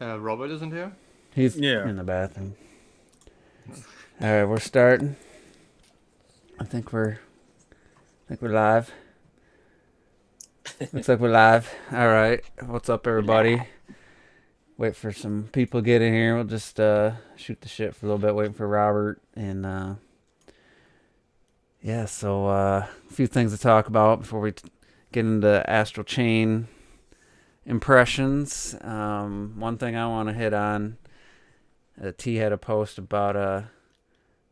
Robert isn't here. He's Yeah. in the bathroom. All right, we're starting. I think we're live. Looks like we're live. All right, what's up, We're live. everybody? Wait for some people to get in here. We'll just shoot the shit for a little bit, waiting for Robert. And yeah, so a few things to talk about before we get into Astral Chain impressions. One thing I want to hit on. T had a post about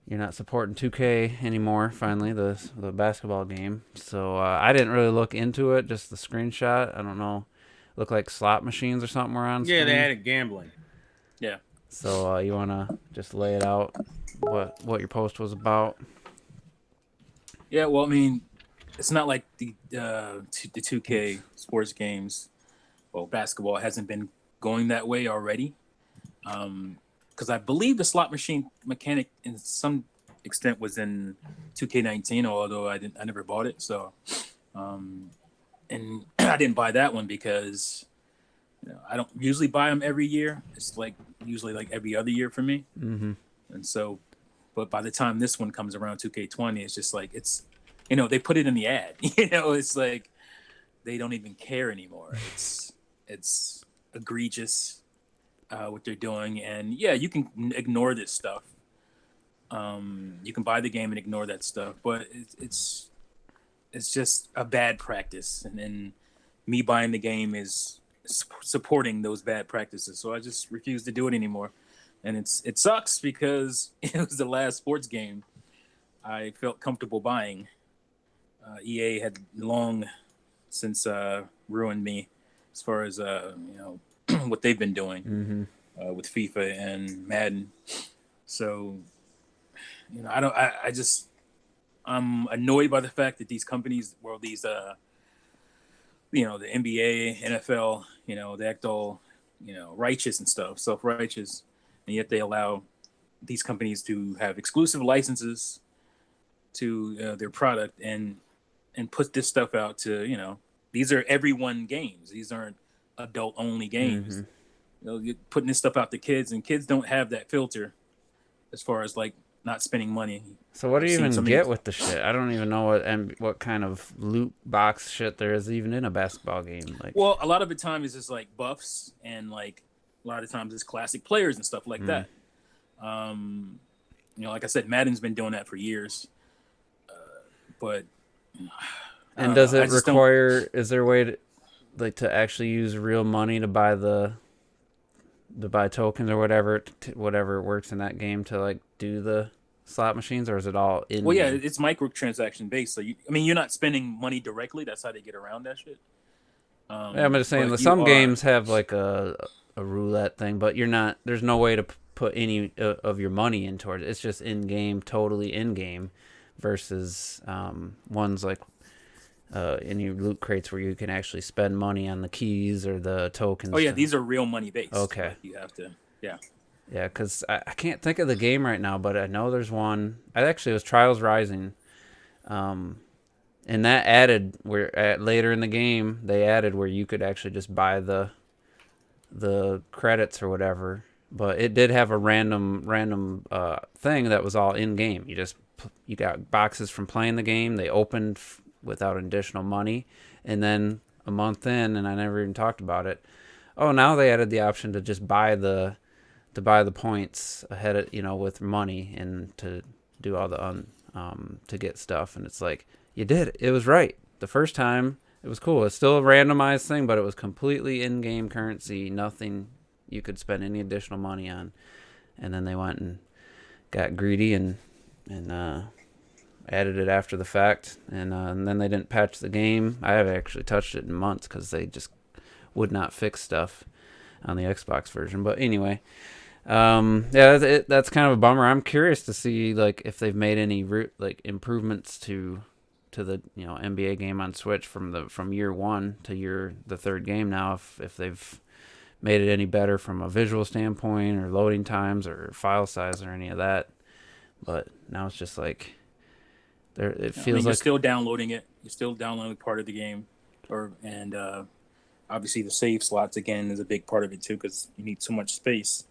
you're not supporting 2K anymore. Finally, the basketball game. So I didn't really look into it. Just the screenshot. I don't know. Look like slot machines or something were on Yeah, they screen. added gambling. Yeah. So you wanna just lay it out what your post was about? Yeah. Well, I mean, it's not like the 2K sports games. Well, basketball hasn't been going that way already. Because I believe the slot machine mechanic, in some extent, was in 2K19. Although I never bought it. So, and I didn't buy that one because I don't usually buy them every year. It's like usually like every other year for me. Mm-hmm. And so, but by the time this one comes around, 2K20, it's just like they put it in the ad. It's like they don't even care anymore. It's egregious what they're doing, and yeah, you can ignore this stuff. You can buy the game and ignore that stuff, but it's just a bad practice, and me buying the game is supporting those bad practices. So I just refuse to do it anymore, and it sucks because it was the last sports game I felt comfortable buying. EA had long since ruined me as far as what they've been doing Mm-hmm. with FIFA and Madden. So I don't. I just I'm annoyed by the fact that these companies, well, these the NBA, NFL, they act all righteous and stuff, self righteous, and yet they allow these companies to have exclusive licenses to their product and put this stuff out to these are everyone games. These aren't adult only games. Mm-hmm. You're putting this stuff out to kids, and kids don't have that filter as far as like not spending money. So what do I've you seen so even many. get with the shit? I don't even know what kind of loot box shit there is even in a basketball game. Like, Well, a lot of the time is just like buffs, and like a lot of times it's classic players and stuff like mm. that. Like I said, Madden's been doing that for years, but I And don't know. does I it just don't. require? Is there a way to actually use real money to buy to buy tokens or whatever works in that game to like do the slot machines, or is it all in Well, yeah, game? it's microtransaction based. So you're not spending money directly. That's how they get around that shit. Yeah, I'm just saying But that you some are. games have like a roulette thing, but you're not. There's no way to put any of your money in towards it. It's just in game, totally in game, versus ones like any loot crates where you can actually spend money on the keys or the Oh tokens. yeah, these are real money based. Okay. Like you have to. Yeah. Yeah, because I can't think of the game right now, but I know there's one. I actually it was Trials Rising, um, and that added later in the game they added where you could actually just buy the credits or whatever. But it did have a random thing that was all in game. You got boxes from playing the game. They opened without additional money, and then a month in, and I never even talked about it. Oh, now they added the option to just buy the points ahead of with money and to do all the to get stuff, and it's like you did it. It was right the first time. It was cool. It's still a randomized thing, but it was completely in-game currency. Nothing you could spend any additional money on. And then they went and got greedy and added it after the fact, and then they didn't patch the game. I haven't actually touched it in months because they just would not fix stuff on the Xbox version. But anyway, yeah, that's kind of a bummer. I'm curious to see like if they've made any like improvements to the NBA game on Switch from year one to the third game now. If they've made it any better from a visual standpoint or loading times or file size or any of that. But now it's just like it I mean, feels you're like still downloading it. You're still downloading part of the game, or and obviously the save slots again is a big part of it too, because you need so much space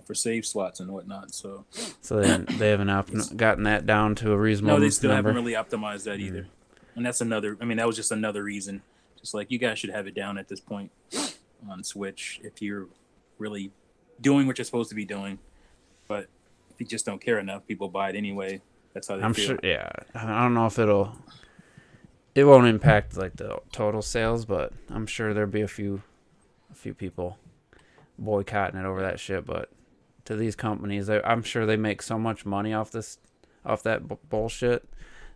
for save slots and whatnot. So So they haven't gotten that down to a no, they reasonable still haven't number. really optimized that either. And that's another. I mean, that was just another reason. Just like you guys should have it down at this point on Switch if you're really doing what you're supposed to be doing. But if you just don't care enough, people buy it anyway. That's how they I'm feel. sure. Yeah, I don't know if it won't impact like the total sales, but I'm sure there'll be a few people boycotting it over that shit. But to these companies, I'm sure they make so much money off that bullshit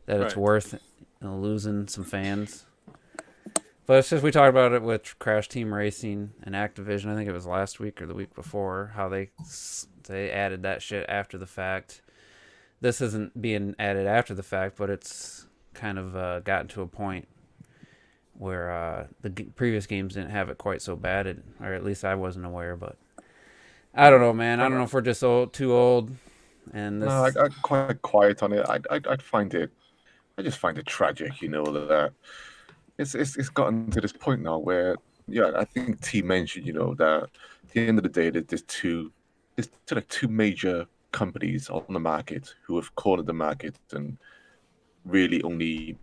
that it's Right. worth losing some fans. But it's just we talked about it with Crash Team Racing and Activision. I think it was last week or the week before how they added that shit after the fact. This isn't being added after the fact, but it's kind of gotten to a point where the previous games didn't have it quite so bad, or at least I wasn't aware. But I don't know, man. I don't know if we're just too old, and No, this. I'm quite quiet on it. I'd find it. I just find it tragic, that it's gotten to this point now where, yeah, I think T mentioned, that at the end of the day, that there's sort of two major companies on the market who have cornered the market and really only,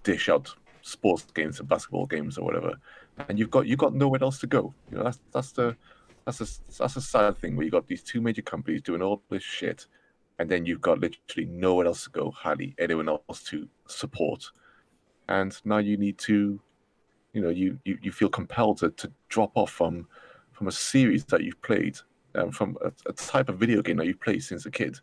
dish out sports games and basketball games or whatever, and you've got nowhere else to go. That's a sad thing where you got these two major companies doing all this shit, and then you've got literally nowhere else to go, hardly anyone else to support, and now you need to, you feel compelled to drop off from a series that you've played, from a type of video game that you've played since a kid,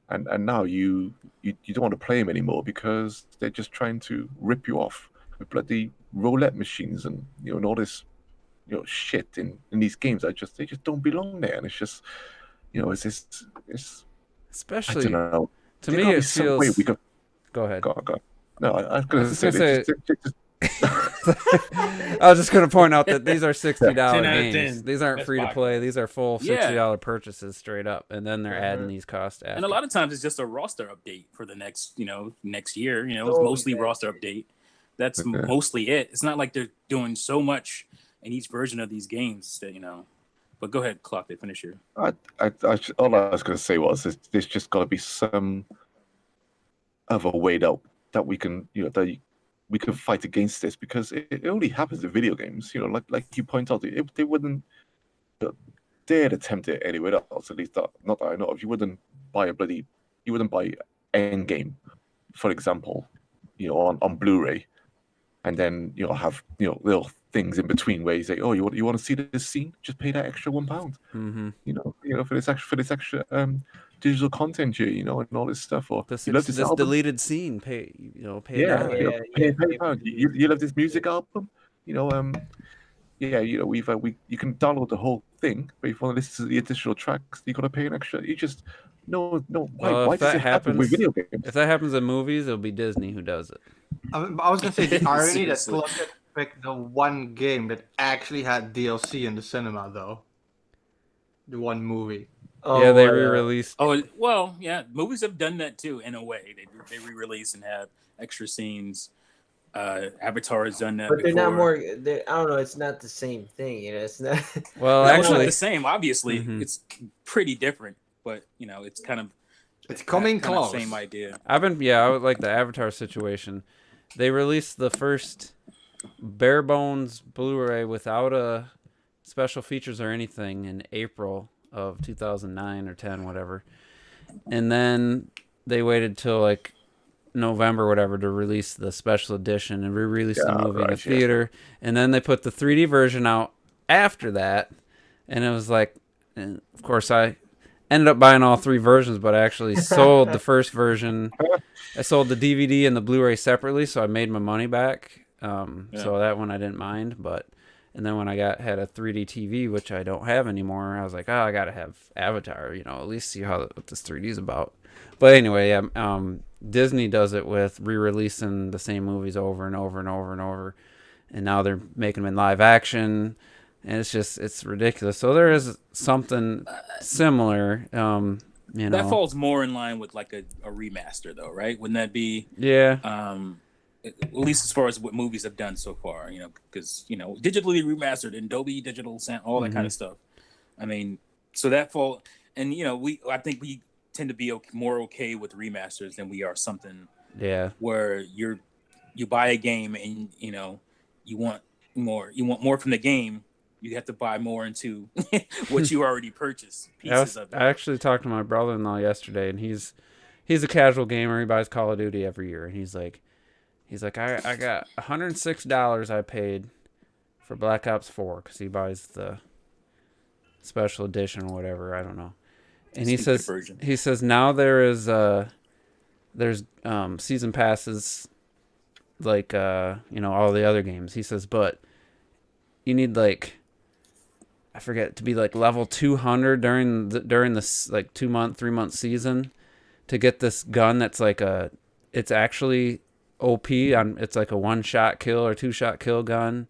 and now you don't want to play them anymore because they're just trying to rip you off with bloody roulette machines and and all this shit in these games that they just don't belong there, and it's just it's I don't Especially know. to There me, gotta be it some way we feels. could Go ahead. go. No, I was I was gonna just say gonna they say. just I was just gonna point out that these are $60 10 out of games. 10. These aren't Best free to buy. play. These are full Yeah. $60 purchases straight up, and then they're adding these costs after. And a lot of times it's just a roster update for the next year. It's Oh, mostly yeah. roster update. That's Okay. mostly it. It's not like they're doing so much in each version of these games that. But go ahead, Clock. They finish here. all I was gonna say was there's just got to be some other way that we can we can fight against this, because it only happens in video games. Like you point out, they wouldn't dare attempt it anywhere else. At least not that I know of. You wouldn't buy Endgame, for example, on Blu-ray, and then have little things in between where you say, oh, you want to see this scene? Just pay that extra £1. Mm-hmm. For this extra digital content here, and all this stuff. Or This you love this album, deleted scene. Pay a yeah, dollar. pay £1. You love this music album, yeah, you can download the whole thing, but if you want to listen to the additional tracks, you got to pay an extra. You just no. Well, Why if does that it happen with happens, video games? if that happens in movies, it'll be Disney who does it. I was gonna say the irony that Seriously. Clockett picked the one game that actually had DLC in the cinema, though. The one movie. Yeah, they re-released. Oh well, yeah. Movies have done that too in a way. They re-release and have extra scenes. Avatar has done that But they're before. not more. I don't know. It's not the same thing. It's not. Well, No, it's not actually, the same. Obviously, Mhm. it's pretty different, but it's kind of It's coming kind of close. same idea. I would like the Avatar situation. They released the first bare bones Blu-ray without special features or anything in April of 2009 or 10, whatever. And then they waited till like November or whatever to release the special edition and re-release the movie in the theater. And then they put the 3D version out after that. And it was like, and of course I ended up buying all three versions, but I actually sold the first version. I sold the DVD and the Blu-ray separately, so I made my money back. So that one I didn't mind, and then when I had a 3D TV, which I don't have anymore, I was like, oh, I gotta have Avatar, at least see what this 3D is about. But anyway, yeah, Disney does it with re-releasing the same movies over and over and over and over, and now they're making them in live action, and it's ridiculous. So there is something similar, That falls more in line with like a remaster, though, right? Wouldn't that be? Yeah. at least as far as what movies have done so far, because digitally remastered and Dolby Digital sound, all that kind of stuff. I mean, so that fall, and I think we tend to be more okay with remasters than we are something where you buy a game and you want more from the game. You have to buy more into what you already purchased pieces of it. I actually talked to my brother-in-law yesterday, and he's a casual gamer. He buys Call of Duty every year, and he's like, I got $106 I paid for Black Ops 4 because he buys the special edition or whatever. I don't know. And he says now there's season passes like all the other games. He says, but you need I forget, to be level 200 during this 3-month season to get this gun that's it's actually OP on. It's like a 1-shot kill or 2-shot kill gun,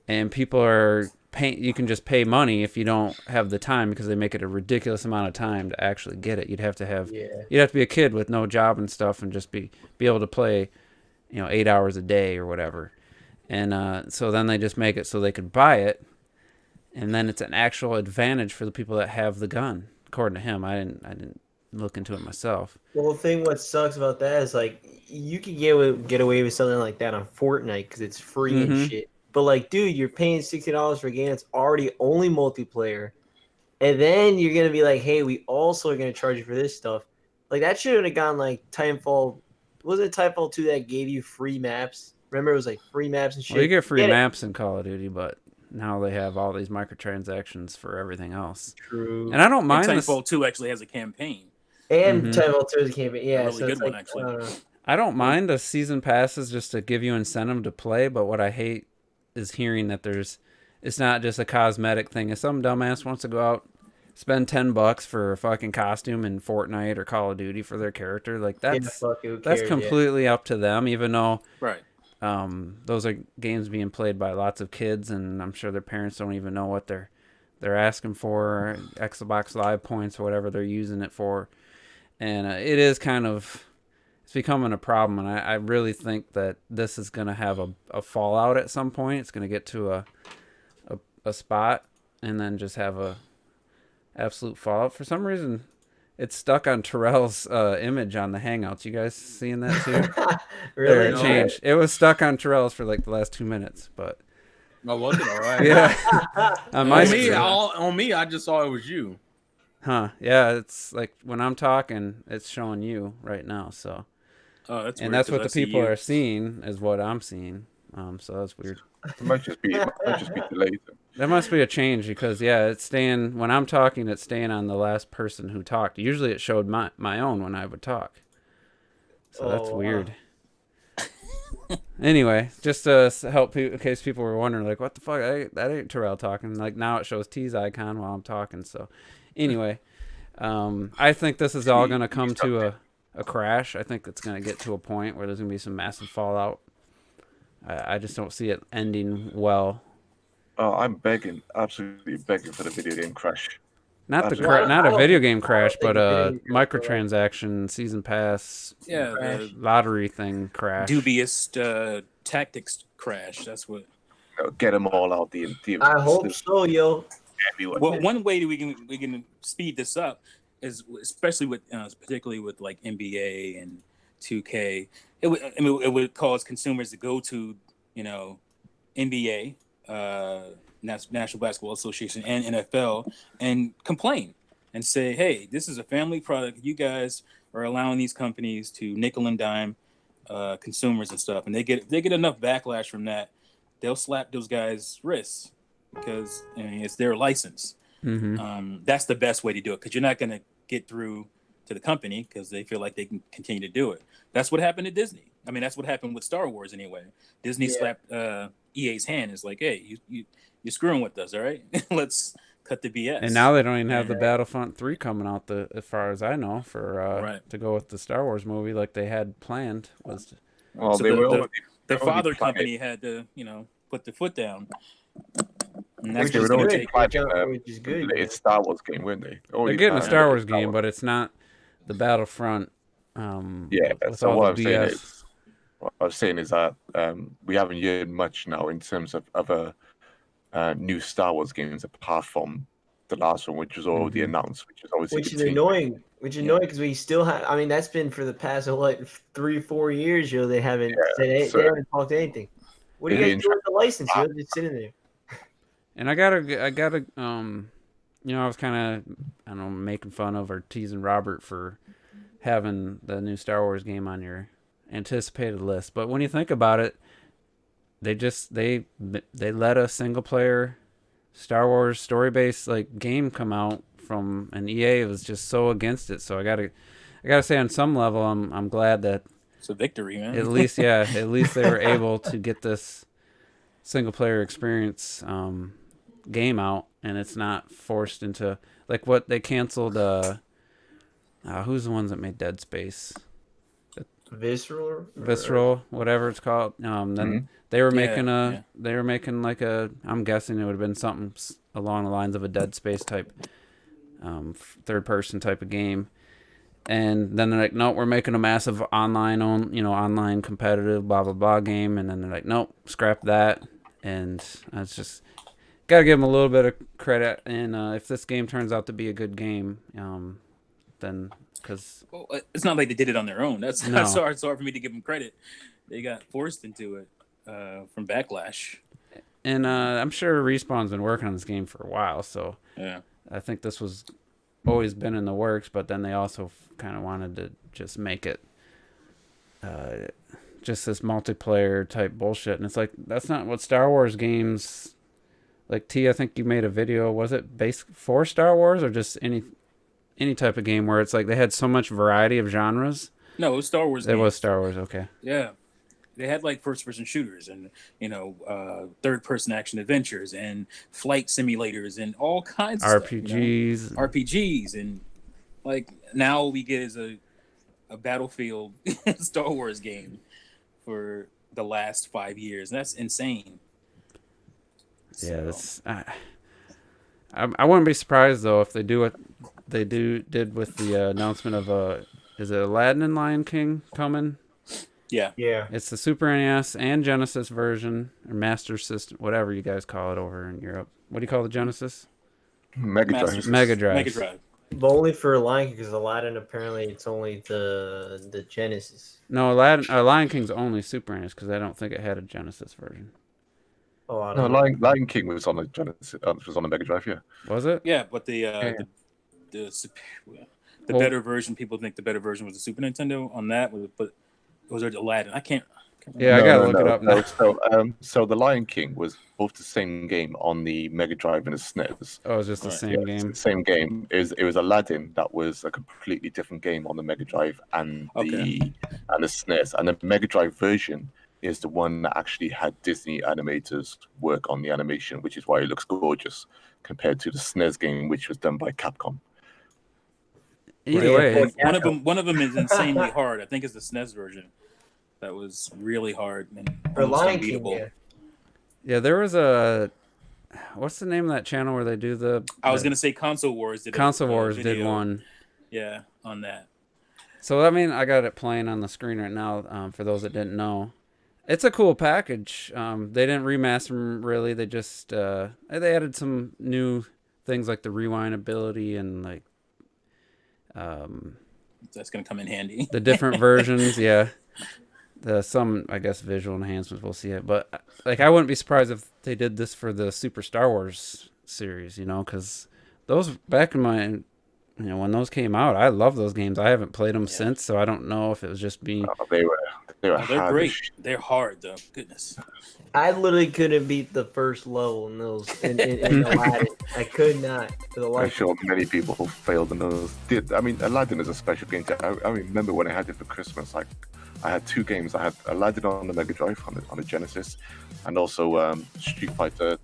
and people are you can just pay money if you don't have the time, because they make it a ridiculous amount of time to actually get it. You'd have to be a kid with no job and stuff and just be able to play 8 hours a day or whatever. And so then they just make it so they could buy it, and then it's an actual advantage for the people that have the gun, according to him. I didn't look into it myself. Well, the thing what sucks about that is you can get away with something like that on Fortnite because it's free and shit. But dude, you're paying $60 for a game that's already only multiplayer, and then you're gonna be like, hey, we also are gonna charge you for this stuff. That should have gone Titanfall. Was it Titanfall 2 that gave you free maps? Remember, it was free maps and shit. Well, you get free maps in Call of Duty, but now they have all these microtransactions for everything else. True. And I don't mind. Titanfall 2 actually has a campaign. And Titanfall 2 is a campaign. Yeah, a really good one actually. I don't mind a season passes just to give you incentive to play, but what I hate is hearing that it's not just a cosmetic thing. If some dumbass wants to go out, spend $10 for a fucking costume in Fortnite or Call of Duty for their character, that's completely up to them, even though those are games being played by lots of kids, and I'm sure their parents don't even know what they're asking for, Xbox Live points or whatever they're using it for. And it is it's becoming a problem, and I really think that this is going to have a fallout at some point. It's going to get to a spot and then just have a absolute fallout. For some reason, it's stuck on Terrell's image on the Hangouts. You guys seeing that too? Really? It changed. It was stuck on Terrell's for the last 2 minutes, but Oh, was it all right? yeah. On me, I just saw it was you. Huh? Yeah, it's when I'm talking, it's showing you right now. So, that's and weird, that's what the people you. are seeing is what I'm seeing. So that's weird. It might just be delayed. There must be a change because it's staying when I'm talking. It's staying on the last person who talked. Usually, it showed my own when I would talk. So that's weird. Anyway, just to help people, in case people were wondering, what the fuck? That ain't Terrell talking. Now it shows T's icon while I'm talking. So, anyway, I think this is all going to come to a crash. I think it's going to get to a point where there's going to be some massive fallout. I just don't see it ending well. Oh, I'm absolutely begging for the video game crash. Not a video game crash, but a microtransaction season pass, the lottery thing crash. Dubious tactics crash. That's what. Get them all out. I hope so, yo. Everyone. Well, one way that we can speed this up is especially with particularly with NBA and 2K. It would cause consumers to go to NBA. National Basketball Association and NFL and complain and say, hey, this is a family product. You guys are allowing these companies to nickel and dime consumers and stuff. And they get enough backlash from that. They'll slap those guys' wrists because it's their license. Mm-hmm. That's the best way to do it because you're not going to get through to the company because they feel like they can continue to do it. That's what happened to Disney. I mean, that's what happened with Star Wars anyway. Disney slapped EA's hand. It's like, hey, you're screwing with us, all right? Let's cut the BS. And now they don't even have the Battlefront 3 coming out, as far as I know, for to go with the Star Wars movie like they had planned. Well, so the father company had to, put the foot down. And that's they were only good. It's Star Wars game, weren't they? They're getting a Star Wars game, but it's not the Battlefront. That's all what the I'm BS. saying. what I was saying is that we haven't heard much now in terms of a new Star Wars games apart from the last one, which was already announced, which is obviously Which is continuing. annoying. Which is annoying because we still have. I mean, that's been for the past like 3-4 years. They haven't said so they haven't talked anything. What do you guys do with the license? You're just sitting there. And I gotta, I was kind of, I don't know, making fun of or teasing Robert for having the new Star Wars game on your anticipated list. But when you think about it, they let a single player Star Wars story based like game come out from an EA was just so against it. So I gotta say on some level I'm glad that It's a victory, man. at least they were able to get this single player experience game out, and it's not forced into like what they canceled. Who's the ones that made Dead Space? Visceral, whatever it's called. Then they were making they were making like a. I'm guessing it would have been something along the lines of a Dead Space type, third person type of game. And then they're like, nope, we're making a massive online competitive blah blah blah game. And then they're like, nope, scrap that. And it's just gotta give them a little bit of credit. And if this game turns out to be a good game, then because it's not like they did it on their own. That's hard for me to give them credit. They got forced into it from Backlash. And I'm sure Respawn's been working on this game for a while, so yeah, I think this was always been in the works. But then they also kind of wanted to just make it just this multiplayer type bullshit, and it's like that's not what Star Wars games. Like T, I think you made a video. Was it based for Star Wars or just any type of game where it's like they had so much variety of genres? No, it was Star Wars. It was Star Wars. Okay. Yeah, they had like first-person shooters and third-person action adventures and flight simulators and all kinds of RPGs. Stuff, RPGs and like now we get as a Battlefield Star Wars game for the last 5 years. And that's insane. Yeah, that's. I wouldn't be surprised though if they do what they did with the announcement of is it Aladdin and Lion King coming? Yeah. It's the Super NES and Genesis version or Master System, whatever you guys call it over in Europe. What do you call the Genesis? Mega Drive. Mega Drive. But only for Lion King, because Aladdin apparently it's only the Genesis. No, Lion King's only Super NES because I don't think it had a Genesis version. Oh, I don't know. Lion King was on the Genesis. Was on the Mega Drive. Yeah. Was it? Yeah, but the better version. People think the better version was the Super Nintendo on that, but was there Aladdin? I can't. Yeah, I gotta look it up now. So the Lion King was both the same game on the Mega Drive and the SNES. Oh, it was just the same game. Same game. It was Aladdin that was a completely different game on the Mega Drive and the SNES. And the Mega Drive version is the one that actually had Disney animators work on the animation, which is why it looks gorgeous compared to the SNES game, which was done by Capcom. Either way, one of them is insanely hard. I think it's the SNES version. That was really hard and unbeatable. Yeah, there was a. What's the name of that channel where they do the? I was gonna say Console Wars. Did one. Yeah, on that. So I mean, I got it playing on the screen right now. For those that didn't know, it's a cool package. They didn't remaster them really. They just they added some new things like the rewind ability and like. That's gonna come in handy. The different versions, yeah. Some, I guess, visual enhancements. We'll see it, but like, I wouldn't be surprised if they did this for the Super Star Wars series. Because those back in my, when those came out, I love those games. I haven't played them since, so I don't know if it was just being. They're great. They're hard though. Goodness. I literally couldn't beat the first level in those in Aladdin. I could not for the life. I'm sure many people failed in those. I mean, Aladdin is a special game. I remember when I had it for Christmas. Like, I had two games. I had Aladdin on the Mega Drive on the Genesis, and also Street Fighter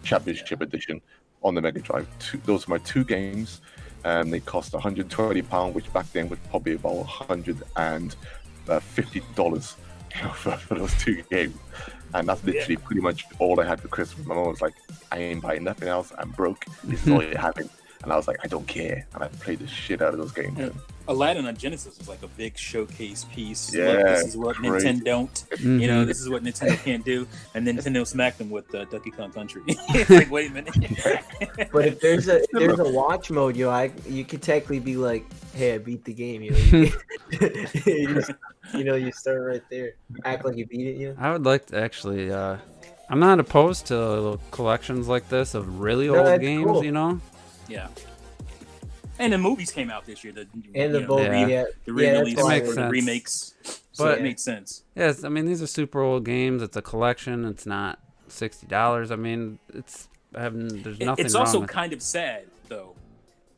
Championship Edition on the Mega Drive. Those are my two games. They cost £120, which back then was probably about $150 for those two games. And that's literally pretty much all I had for Christmas. My mom was like, I ain't buying nothing else. I'm broke. This is all you're having. and I was like, I don't care, and I played the shit out of those games. Yeah. Aladdin on Genesis was like a big showcase piece. Yeah, Look, this is what crazy. Nintendo don't. Mhm. You know, this is what Nintendo can't do. And then Nintendo smacked them with Donkey Kong Country. It's like, wait a minute. But if there's a watch mode, you could technically be like, hey, I beat the game. You know, you start right there, act like you beat it. I would like to actually. I'm not opposed to little collections like this of really No, old that's games. cool. You know. Yeah. And the movies came out this year. The re-release It makes or the sense. remakes. So But- it made sense. Yes, I mean these are super old games. It's a collection. It's not $60. I mean, there's nothing It's wrong also with kind of sad though,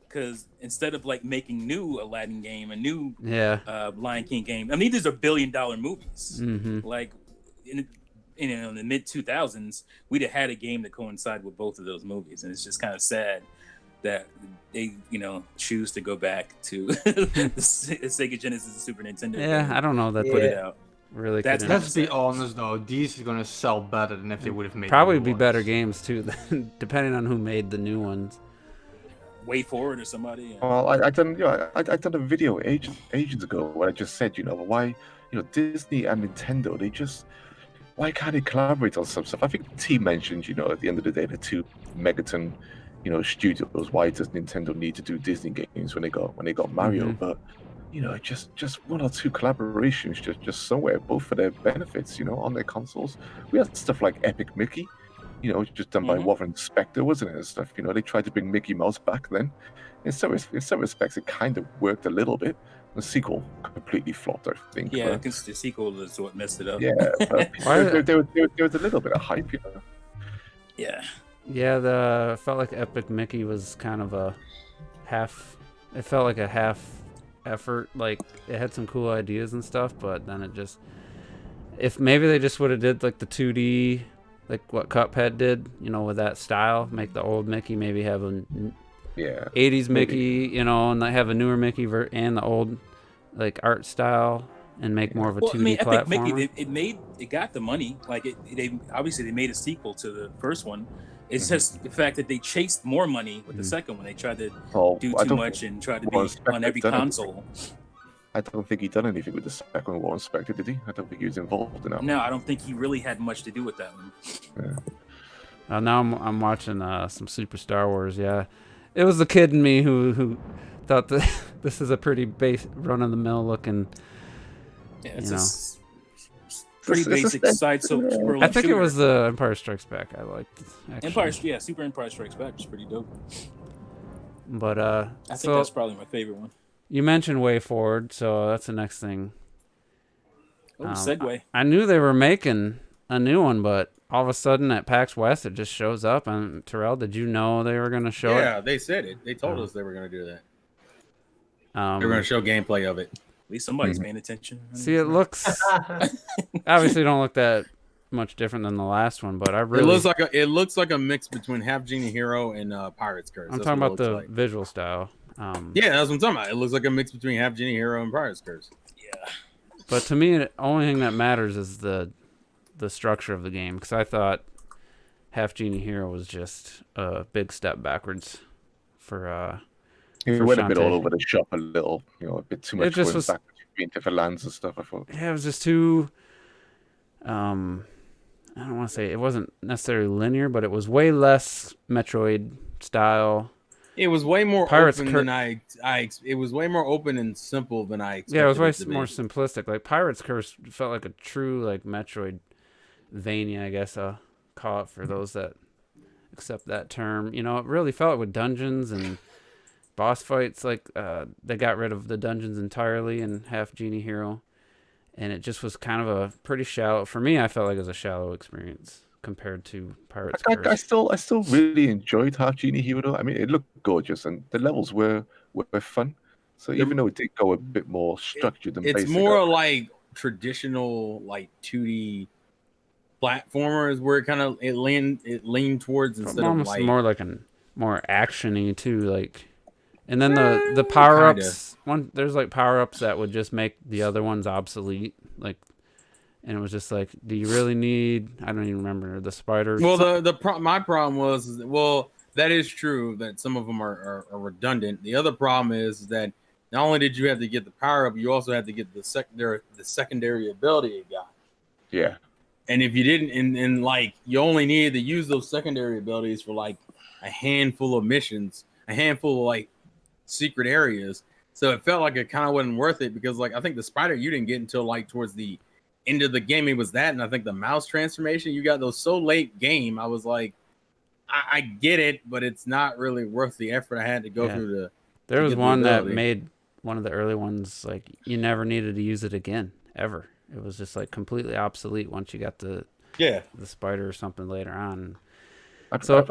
because instead of like making new Aladdin game, a new Lion King game. I mean, these are billion-dollar movies. Mm-hmm. Like in the mid 2000s, we'd have had a game that coincided with both of those movies, and it's just kind of sad that they choose to go back to the Sega Genesis and Super Nintendo. Yeah, game. I don't know that Put they it out. really That's couldn't- Let's be honest though, these are gonna sell better than if they would have made. probably the new be ones. better games too, depending on who made the new ones. Way Forward or somebody. Well, I done a video ages ago where I just said, why, Disney and Nintendo, why can't they collaborate on some stuff? I think T mentioned, at the end of the day, the two megaton, studios. Why does Nintendo need to do Disney games when they got Mario? Mhm. But just one or two collaborations, just somewhere, both for their benefits, on their consoles. We had stuff like Epic Mickey, just done by Mhm. Warren Spector, wasn't it? And stuff. They tried to bring Mickey Mouse back then. In some respects, it kind of worked a little bit. The sequel completely flopped, I think. Yeah, but, because the sequel is what messed it up. yeah. But Why- there was a little bit of hype, Yeah. Yeah, felt like Epic Mickey was kind of a half. It felt like a half effort. Like it had some cool ideas and stuff, but then it just. If maybe they just would have did like the 2D, like what Cuphead did, with that style, make the old Mickey maybe have a Yeah. 80s Maybe. Mickey, and they have a newer Mickey and the old like art style, and make more of a 2D Well, I mean, Epic platformer. Mickey, it got the money. Like they obviously they made a sequel to the first one. It's just the fact that they chased more money with the second one. They tried to Oh, do I too don't much and tried to Warren be Spector on every done it. console. I don't think he done anything with the second Warren Spector, did he? I don't think he was involved in that. No, I don't think he really had much to do with that one. Now I'm watching some Super Star Wars. Yeah, it was the kid in me who thought that this is a pretty base run of the mill looking. Yeah, it's You know. pretty It's basic a- side scrolling I think it shooter. was the Empire Strikes Back. I liked. Actually. Super Empire Strikes Back was pretty dope. But I think so that's probably my favorite one. you mentioned Way Forward, so that's the next thing. Oh, segue. I knew they were making a new one, but all of a sudden at PAX West it just shows up. And Terrell, did you know they were going to show Yeah, they said it. They told Oh. us they were going to do that. it? They were going to show gameplay of it. At least somebody's paying attention. See, it looks obviously don't look that much different than the last one, but I really It looks like a mix between Half Genie Hero and Pirate's Curse. I'm That's talking what about it the looks like. visual style. Yeah, that's what I'm talking about. It looks like a mix between Half Genie Hero and Pirate's Curse. Yeah. But to me, the only thing that matters is the structure of the game, because I thought Half Genie Hero was just a big step backwards for. He For went a bit Shantae. all over the shop a little, a bit too much It just going was- back between different lands and stuff, I thought. Yeah, it was just too. I don't want to say it wasn't necessarily linear, but it was way less Metroid style. It was way more Pirates open Cur- than it was way more open and simple than I expected. Yeah, it was way to be. more simplistic. Like Pirate's Curse felt like a true like Metroidvania, I guess I'll call it for those that accept that term. It really felt with dungeons and boss fights. Like they got rid of the dungeons entirely in Half Genie Hero, and it just was kind of a pretty shallow. For me, I felt like it was a shallow experience compared to Pirate's I Curse. still really enjoyed Half Genie Hero though. I mean, it looked gorgeous and the levels were fun. So even though it did go a bit more structured than It's basic, more like traditional like 2D platformers where it leaned towards instead of Almost like more like more actiony too, like. And then the power ups. There's like power ups that would just make the other ones obsolete, like. And it was just like, do you really need? I don't even remember the spiders. Well, my problem was that is true that some of them are redundant. The other problem is that not only did you have to get the power up, you also had to get the secondary ability it got. Yeah. And if you didn't, and like you only needed to use those secondary abilities for like a handful of missions, a handful of like secret areas. So it felt like it kind of wasn't worth it because like I think the spider you didn't get until like towards the end of the game. It was that, and I think the mouse transformation you got those so late game. I was like, I get it, but it's not really worth the effort I had to go through to. There to was get the one that ability. made one of the early ones like you never needed to use it again ever. It was just like completely obsolete once you got the spider or something later on. I feel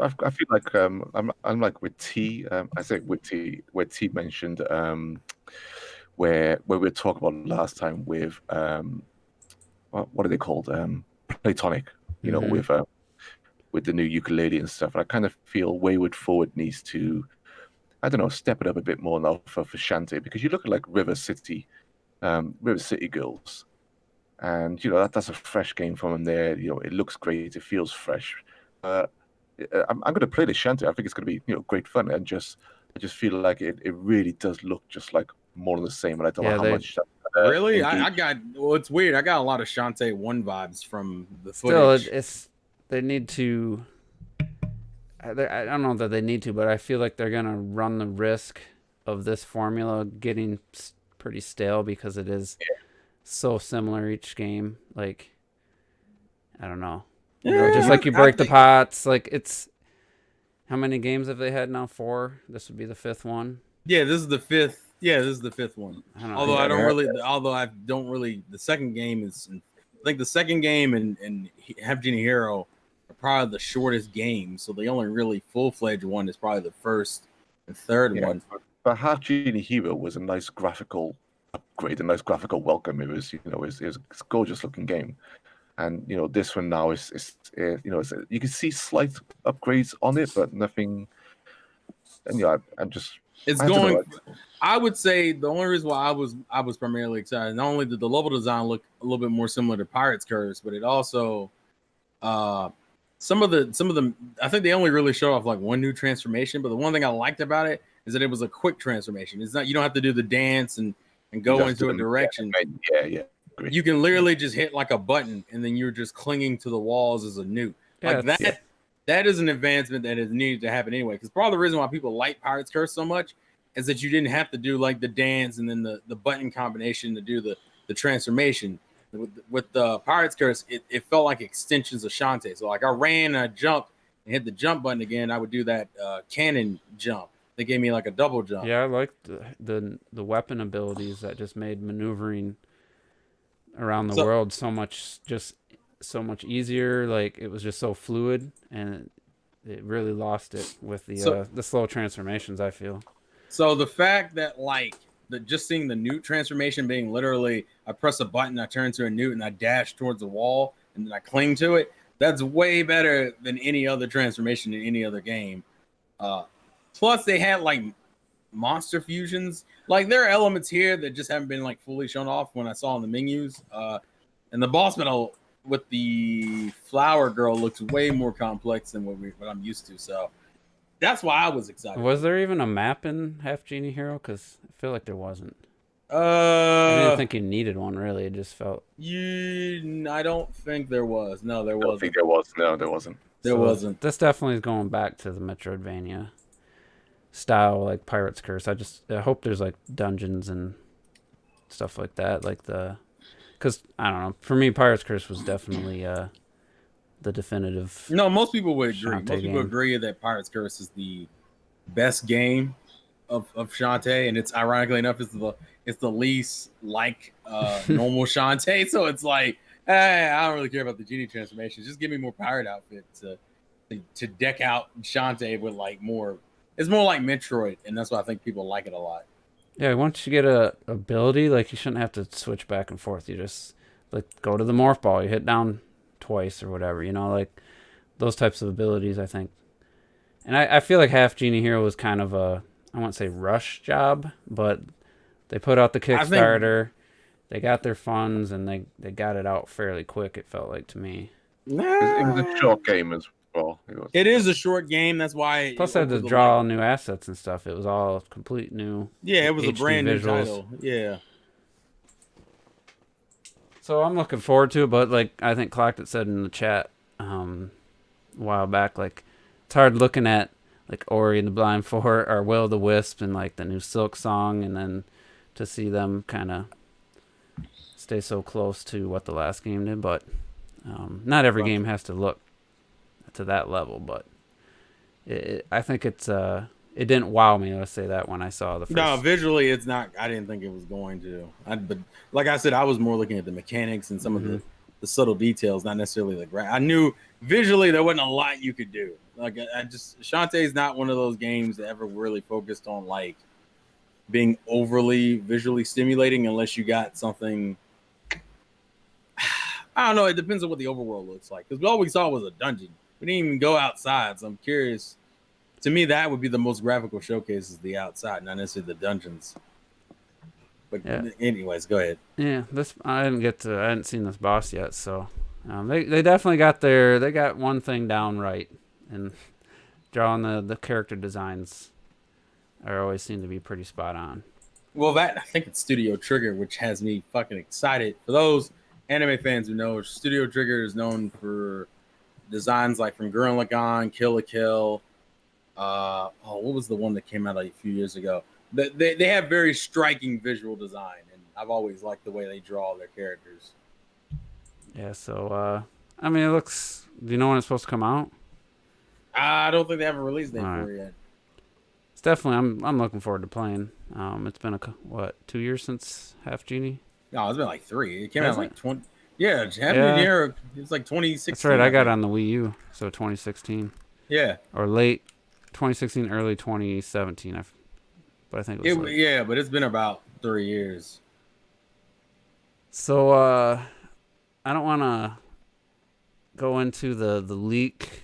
like I'm like with T. I say with T, where T mentioned where we were talking about last time with what are they called? Platonic. You know, with the new ukulele and stuff. And I kind of feel Wayward Forward needs to, I don't know, step it up a bit more now for Shantae, because you look at like River City Girls, and you know that's a fresh game from them there. You know, it looks great, it feels fresh. I'm going to play the Shantae. I think it's going to be great fun, and I just feel like it really does look just like more of the same, and I don't know how much. Really, I got. Well, it's weird. I got a lot of Shantae 1 vibes from the Still, footage. they need to. I don't know that they need to, but I feel like they're gonna run the risk of this formula getting pretty stale because it is so similar each game. Like, I don't know. Just like you break the pots. Like it's. How many games have they had now? 4. This would be the 5th one. Yeah, this is the 5th. Yeah, this is the 5th one. Although I don't really. The second game is. I think the second game and Have Genie Hero are probably the shortest games. So the only really full-fledged one is probably the first and third one. But Half Genie Hero was a nice graphical upgrade, a nice graphical welcome. It was, it was a gorgeous looking game. And this one now is you can see slight upgrades on it, but nothing. And I'm just. It's going. I would say the only reason why I was primarily excited, not only did the level design look a little bit more similar to Pirates Curse, but it also some of the I think they only really show off like one new transformation. But the one thing I liked about it is that it was a quick transformation. It's not, you don't have to do the dance and go into a direction. Yeah. You can literally just hit like a button and then you're just clinging to the walls as a newt. Like that. That is an advancement that is needed to happen anyway. Because part of the reason why people like Pirates Curse so much is that you didn't have to do like the dance and then the button combination to do the transformation. With the Pirates Curse, it felt like extensions of Shantae. So like I ran and I jumped and hit the jump button again. I would do that cannon jump. They gave me like a double jump. Yeah, I liked the weapon abilities that just made maneuvering around the world so much easier. Like it was just so fluid, and it really lost it with the slow transformations, I feel. So the fact that just seeing the newt transformation being literally I press a button, I turn to a newt and I dash towards the wall and then I cling to it, that's way better than any other transformation in any other game. Plus they had like monster fusions. Like there are elements here that just haven't been like fully shown off when I saw in the menus. And the boss battle with the flower girl looks way more complex than what I'm used to. So that's why I was excited. Was there even a map in Half Genie Hero? Because I feel like there wasn't. I didn't think you needed one, really. It just felt... I don't think there was. No, there wasn't. I don't think there was. No, there wasn't. There wasn't. This definitely is going back to the Metroidvania style, like Pirate's Curse. I hope there's like dungeons and stuff like that. Because, I don't know. For me, Pirate's Curse was definitely... the definitive. No, most people would agree. Shantae most people agree that Pirates Curse is the best game of Shantae, and it's ironically enough it's the least like normal Shantae. So it's like, hey, I don't really care about the genie transformations. Just give me more pirate outfit to deck out Shantae with like more. It's more like Metroid, and that's why I think people like it a lot. Yeah, once you get a ability, like you shouldn't have to switch back and forth. You just like go to the morph ball. You hit down twice or whatever, like those types of abilities, I think. And I feel like Half Genie Hero was kind of a, I won't say rush job, but they put out the Kickstarter, they got their funds, and they got it out fairly quick, it felt like to me. It was a short game as Well, it was. It is a short game. That's why. Plus, I had to draw all new assets and stuff. It was all complete new. Yeah, it was a HD brand new visuals. title. Yeah. So I'm looking forward to it, but like I think Clocked said in the chat a while back, like it's hard looking at like Ori and the Blind Forest or Will o' the Wisp and like the new Silk Song, and then to see them kind of stay so close to what the last game did. But not every game has to look to that level, but I think it's it didn't wow me. Let's say that when I saw the first. No, visually it's not. I didn't think it was going to. But like I said, I was more looking at the mechanics and some of the subtle details, not necessarily like. I knew visually there wasn't a lot you could do. Like I just Shantae is not one of those games that ever really focused on like being overly visually stimulating unless you got something. I don't know. It depends on what the overworld looks like because all we saw was a dungeon. We didn't even go outside, so I'm curious. To me, that would be the most graphical showcase is the outside, not necessarily the dungeons. But anyways, go ahead. Yeah, I hadn't seen this boss yet, so they definitely got one thing down right, and drawing the character designs always seem to be pretty spot on. Well, I think it's Studio Trigger, which has me fucking excited. For those anime fans who know, Studio Trigger is known for designs like from Gurren Lagann, Kill la Kill. What was the one that came out like a few years ago? They have very striking visual design, and I've always liked the way they draw their characters. Yeah, so I mean, it looks. Do you know when it's supposed to come out? I don't think they have a release date for it yet. It's definitely. I'm looking forward to playing. It's been 2 years since Half Genie. No, it's been like 3. It came out like 20. Yeah, Half Yeah. Year. It was like 2016. That's right. I got it on the Wii U, so 2016. Yeah. Or late 2016, early 2017. But I think it was. Yeah, but it's been about 3 years. So I don't want to go into the leak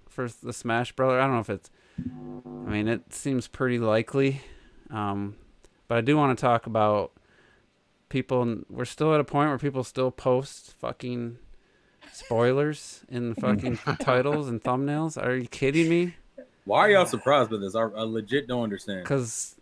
for the Smash Brother. I don't know if it's. I mean, it seems pretty likely, but I do want to talk about people. We're still at a point where people still post fucking spoilers in the fucking titles and thumbnails. Are you kidding me? Why are y'all surprised by this? I legit don't understand. Because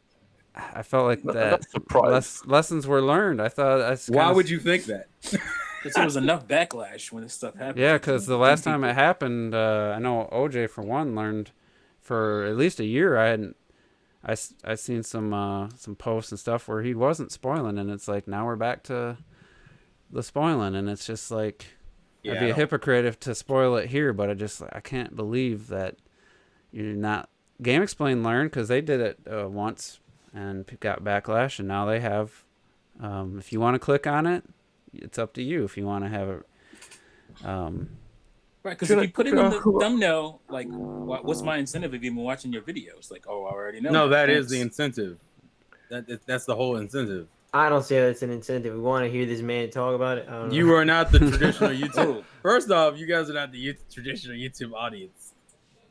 I felt like That's surprised. lessons were learned. I thought. Why would you think that? Because there was enough backlash when this stuff happened. Yeah, because the last time it happened, I know OJ for one learned for at least a year. I seen some posts and stuff where he wasn't spoiling, and it's like now we're back to the spoiling, and it's just like I'd be a hypocrite if to spoil it here, but I can't believe that you're not. Game Explain learned because they did it once and got backlash, and now they have. If you want to click on it, it's up to you. If you want to have it. Right, because if you put it in the thumbnail, like, what's my incentive if you've been watching your videos? Like, oh, I already know. No, that is the incentive. That's the whole incentive. I don't say that's an incentive. We want to hear this man talk about it. I don't know. You are not the traditional YouTube. First off, you guys are not the traditional YouTube audience.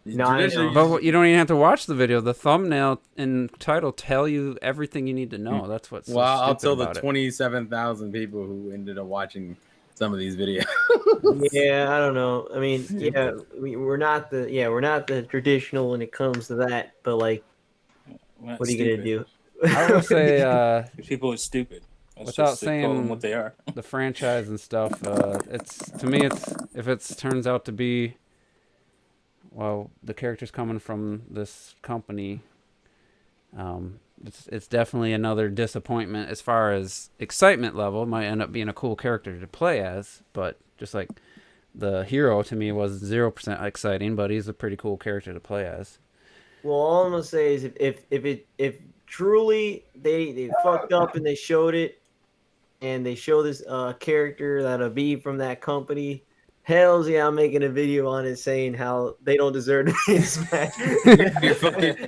No, I know. But you don't even have to watch the video. The thumbnail and title tell you everything you need to know. That's what's so I'll tell the about it. 27,000 people who ended up watching some of these videos. Yeah, I don't know. I mean, yeah, we're not the traditional when it comes to that. But like, what are you gonna do? I would say people are stupid. without call saying them what they are. the franchise and stuff. If it turns out to be, well, the characters coming from this company, it's definitely another disappointment as far as excitement level. It might end up being a cool character to play as, but just like the hero to me was 0% exciting, but he's a pretty cool character to play as. Well, all I'm gonna say is if truly they fucked up and they showed it, and they show this character that'll be from that company, hells yeah, I'm making a video on it saying how they don't deserve to be in Smash.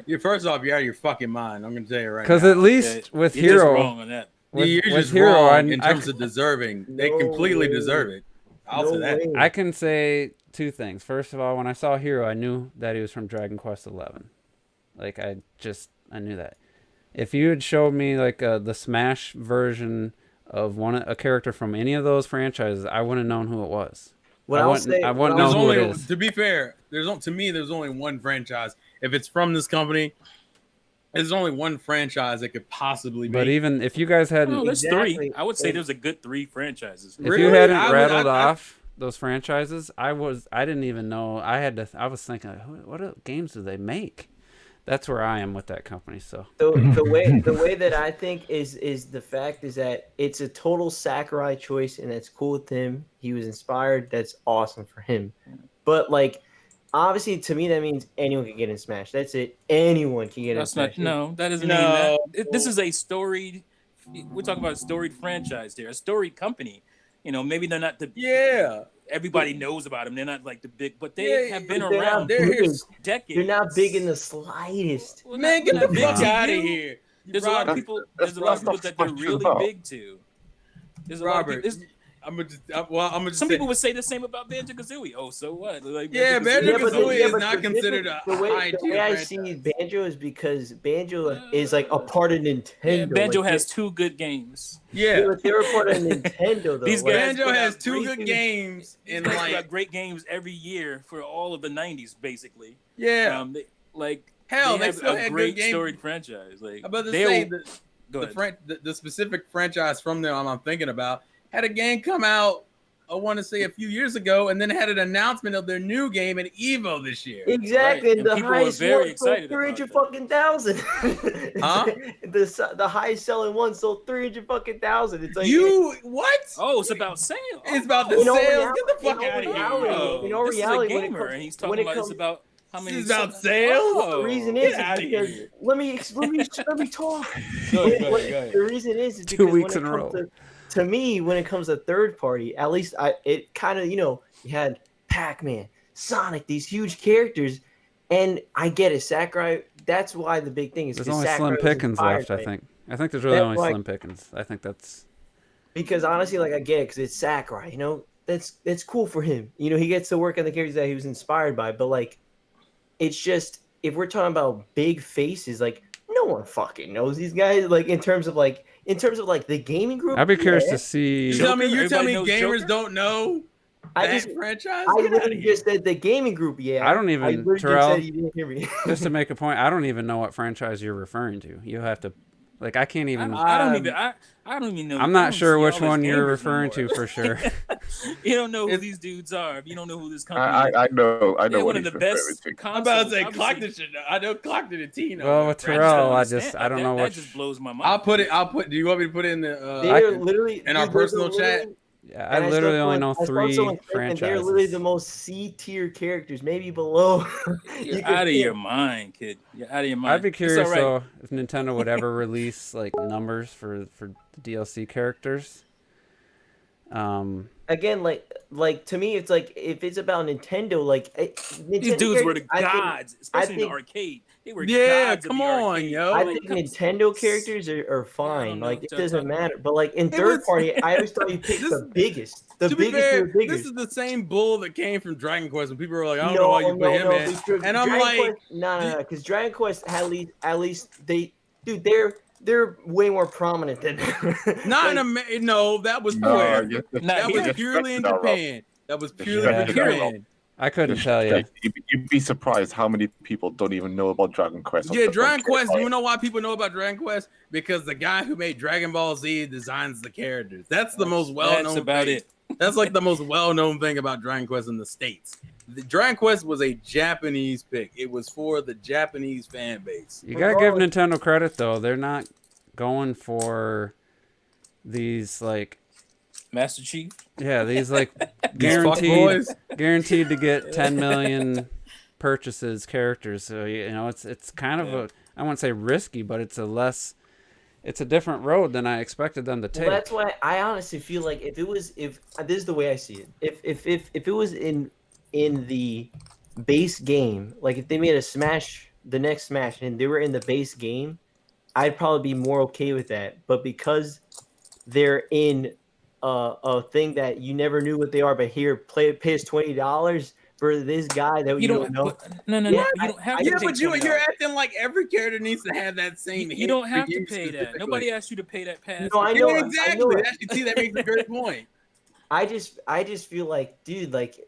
You're first off, you're out of your fucking mind. I'm gonna tell you right now. Because at least with You're just Hero, wrong on that. You're just Hero, wrong in terms of deserving. They No completely way. deserve it. I'll say that. way. I can say two things. First of all, when I saw Hero, I knew that he was from Dragon Quest XI. Like I knew that. If you had showed me like the Smash version of a character from any of those franchises, I wouldn't have known who it was. What I I'll wouldn't- say, I wouldn't what I'll know There's who it only, is. to be fair, to me, there's only one franchise. If it's from this company, there's only one franchise that could possibly be. But even if you guys hadn't, Oh, there's Exactly. three. I would say there's a good 3 franchises. if you Really? hadn't I rattled off those franchises, I didn't even know. I was thinking, what games do they make? That's where I am with that company. So the way that I think is the fact is that it's a total Sakurai choice, and that's cool with him. He was inspired. That's awesome for him. But like, obviously, to me, that means anyone can get in Smash. That's it. Anyone can get in Smash. That doesn't mean No. that. This is a storied. We're talking about a storied franchise there, a storied company. You know, maybe they're not the. Yeah. Everybody knows about them. They're not like the big, but they have been They're not around They're big. here. decades. They're not big in the slightest. Well, Man, not- get not the big fuck to out of you. here. There's a lot of Robert, people. There's a lot of people that they're really big to. There's a lot of Robert, people. I'm gonna just Some say, people would say the same about Banjo-Kazooie. Oh, so what? Like, Yeah, Banjo-Kazooie is but not the considered difference- a the way high-tier I franchise. see Banjo is because Banjo is like a part of Nintendo. Yeah, Banjo like, has 2 good games. Yeah. but they were part of Nintendo though. These like- guys- Banjo put has out 2 great good things. games These and guys put like out great games every year for all of the '90s, basically. yeah. Hell, they have still a had great good games. storied franchise. Like I'm about to they'll- say go ahead. the specific franchise from them I'm thinking about had a game come out, I want to say a few years ago, and then had an announcement of their new game at Evo this year. Exactly, Right, and and the people were highest very one sold excited about 300 that. fucking thousand. Huh? The highest selling one sold 300 fucking thousand. It's like You what? Oh, it's about sales. It's about the In all sales. reality- Get the fuck in all out of here. reality- yo. in all this reality, is a when it gamer, comes- and he's when talking it about comes- it's about how many. This is about sales. sales? Oh, The reason Get is outta because here. let me talk. Go ahead. The reason is because 2 weeks when in it a comes row. to me, when it comes to third party, at least it kind of, you had Pac-Man, Sonic, these huge characters, and I get it, Sakurai. That's why the big thing is there's because only Sakurai slim was pickings inspired left. by I it. think. I think there's really That's only why- slim pickings. I think that's. Because honestly, like I get it, because it's Sakurai. That's cool for him. He gets to work on the characters that he was inspired by. But like, it's just if we're talking about big faces, like no one fucking knows these guys. Like in terms of the gaming group. I'd be curious yeah. to see. You tell me Everybody knows gamers Joker? don't know I that just franchise? I Get outta literally here. just said the gaming group. Yeah. I don't even- I literally just Terrell, said you didn't hear me. Just to make a point, I don't even know what franchise you're referring to. You have to, like, I can't even. I don't even. I don't even know. I'm I not don't sure see which all these one you're gamers referring no more. to for sure. You don't know who It's- these dudes are. If you don't know who this company is. I know They're what one of he's the referring best to. I'm about to say consoles, clock obviously. this shit. I know clock to the T. Well, with I Terrell, I understand. just I don't that, know that which. just blows my mind. I'll put. Do you want me to put in the? They're can- literally in our dude, those are personal chat? literally- Yeah, and I saw literally only someone- know I saw 3 someone saying They're literally franchises. the most C tier characters, maybe below. You're You out of could your think. mind, kid. You're out of your mind. I'd be It's curious all right. though if Nintendo would ever release like numbers for the DLC characters. Again, like to me, it's like if it's about Nintendo, like Nintendo These dudes were the characters- I think- gods, especially in think- the arcade. They were Yeah, gods of come the on, arcade. yo. I Like, think Nintendo characters are fine. know Like what it y'all doesn't talking matter. But like in It third was- party, I always thought you picked This- the biggest. The to be biggest fair, of the biggest. this is the same bull that came from Dragon Quest, and people were like, "I don't know why you put him in." because And I'm Dragon like, Quest, no, because Dragon Quest at least they're way more prominent than not like, in no, that was No, Square. you're just- That here. was you're purely in stretching it out, Rob. Japan. That was purely Yeah. in Japan. I couldn't Just tell you. like, you'd be surprised how many people don't even know about Dragon Quest. Yeah, Don't Dragon care Quest. about You it. know why people know about Dragon Quest? Because the guy who made Dragon Ball Z designs the characters. That's the most well-known. That's about thing. it. That's like the most well-known thing about Dragon Quest in the States. The Dragon Quest was a Japanese pick. It was for the Japanese fan base. You gotta give Nintendo credit though. They're not going for these like Master Chief. these like These guaranteed fuckboys. guaranteed to get 10 million purchases characters. So it's kind of a I wouldn't say risky, but it's a different road than I expected them to take. Well, that's why I honestly feel like if this is the way I see it. If it was in the base game, like if they made the next Smash, and they were in the base game, I'd probably be more okay with that. But because they're in a thing that you never knew what they are, but here pay us $20 for this guy that you don't know. No. Yeah, You don't have to. Yeah, pay but you're $20. acting like every character needs to have that same. You hit don't for have to you pay that. specifically. Nobody asked you to pay that pass. No, I know. Yeah, I know exactly. it. Actually, see, that makes a great point. I just feel like, dude, like,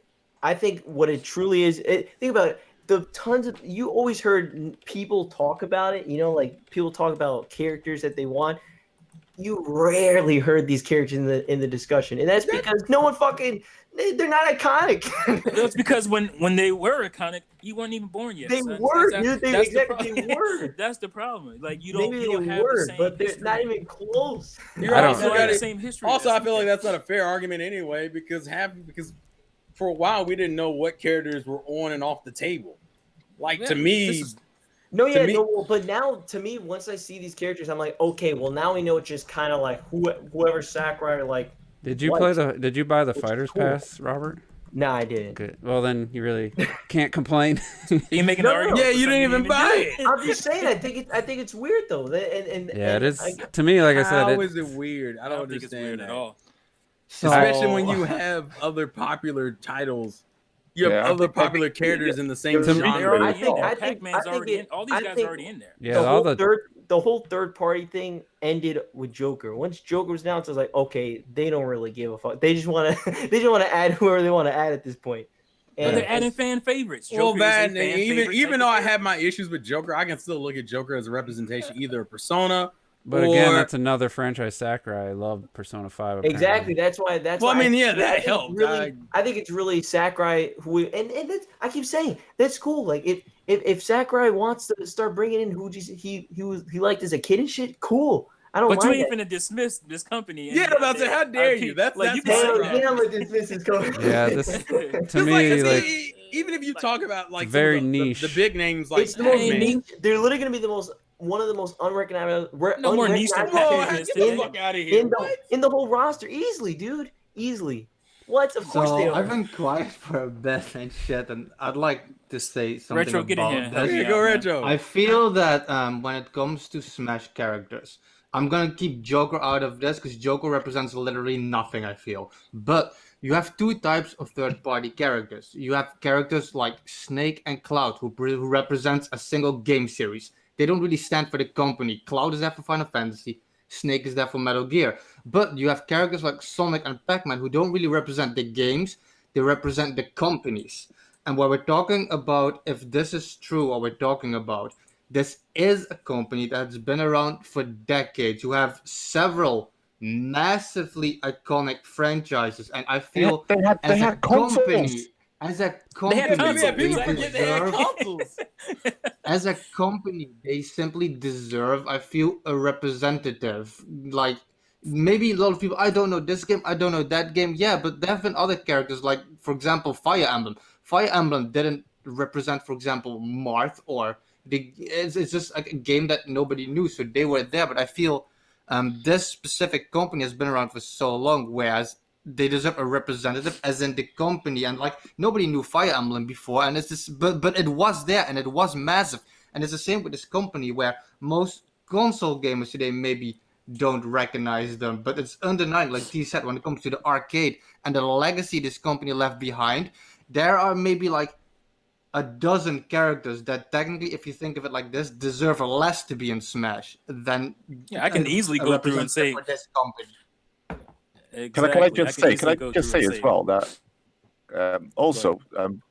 I think what it truly is. Think about it. The tons of you always heard people talk about it. You know, like people talk about characters that they want. You rarely heard these characters in the discussion, and that's because no one fucking they're not iconic. That's because when they were iconic, you weren't even born yet. They son. were, That's, dude. They that's the exactly they were. That's the problem. Like you don't Maybe you they don't have the were, same but they're history. not even close. You're I don't- also You don't have gotta- the same history. Also, as I feel like them. that's not a fair argument anyway, because for a while we didn't know what characters were on and off the table. Like Yeah, to me, this is- No, To yeah, me- no. But now, to me, once I see these characters, I'm like, okay, well, now we know it's just kind of like whoever Sakurai like. Did you What? Did you buy the Which is Fighters cool. Pass, Robert? Nah, I didn't. Good. Well, then you really can't complain. you making No, an argument. yeah, for you something didn't even buy it. I'm just saying. I think it's weird though. Yeah, it is. I, To me, like I said, how it, is it weird? I I don't don't think it's understand weird that. at all. Especially when you have other popular titles. You have Yeah, I other think- popular characters in the same To me, They're genre. already in there. I think- Pac-Man's I think already it- in. All I these guys think- are already in there. yeah, all the the whole third party thing ended with Joker. Once Joker was announced, I was like, okay, they don't really give a fuck. They just want to add whoever they want to add at this point. But they're adding fan favorites. Well, Joker is a bad. fan Even favorite even type though of I character. have my issues with Joker, I can still look at Joker as a representation, either a persona. But again, or- that's another franchise Sakurai. I love Persona 5. Apparently. Exactly. That's why. That's Well, why I mean, yeah, think that it's helped. Really, I think it's really Sakurai who, and that's, I keep saying that's cool. Like if Sakurai wants to start bringing in who he liked as a kid and shit, cool. I don't But you mind ain't that. finna dismiss this company. and- Yeah, I'm about to say, how dare and you? keep- That's you that's can my say Hell, problem. that. yeah, I'm like this is going. Yeah, this to Just me, like even if you talk about like very some of the niche. big names like It's the most Hey, niche. They're literally going to be one of the most unrecognizable. No more niche than unrecognizable Whoa, characters get the today. fuck out of here. in the whole roster, easily, dude, easily. What? Of course they So are. I've been quiet for a bit and shit, and I'd like to say something Retro, get in about here. this. Help me Okay, out, go man. retro. I feel that when it comes to Smash characters, I'm gonna keep Joker out of this because Joker represents literally nothing, I feel. But you have two types of third-party characters. You have characters like Snake and Cloud, who represents a single game series. They don't really stand for the company. Cloud is there for Final Fantasy. Snake is there for Metal Gear. But you have characters like Sonic and Pac-Man who don't really represent the games. They represent the companies. And what we're talking about, if this is true, what we're talking about, this is a company that's been around for decades. You have several massively iconic franchises, and I feel They had company, as a had company, consoles. Yeah, people they forget they had deserve- consoles. as a company, they simply deserve, I feel, a representative. Like, maybe a lot of people, I don't know this game, I don't know that game. Yeah, but there have been other characters, like, for example, Fire Emblem. Fire Emblem didn't represent, for example, Marth, or it's just like a game that nobody knew, so they were there. But I feel this specific company has been around for so long, whereas they deserve a representative, as in the company. And like, nobody knew Fire Emblem before, and it's just, but it was there and it was massive. And it's the same with this company, where most console gamers today maybe don't recognize them, but it's undeniable, like T said, when it comes to the arcade and the legacy this company left behind. There are maybe like a dozen characters that technically, if you think of it like this, deserve less to be in Smash than Yeah, I can easily a go through and say. representative for this company. Can I just say? easily Can I go just through say and as well that also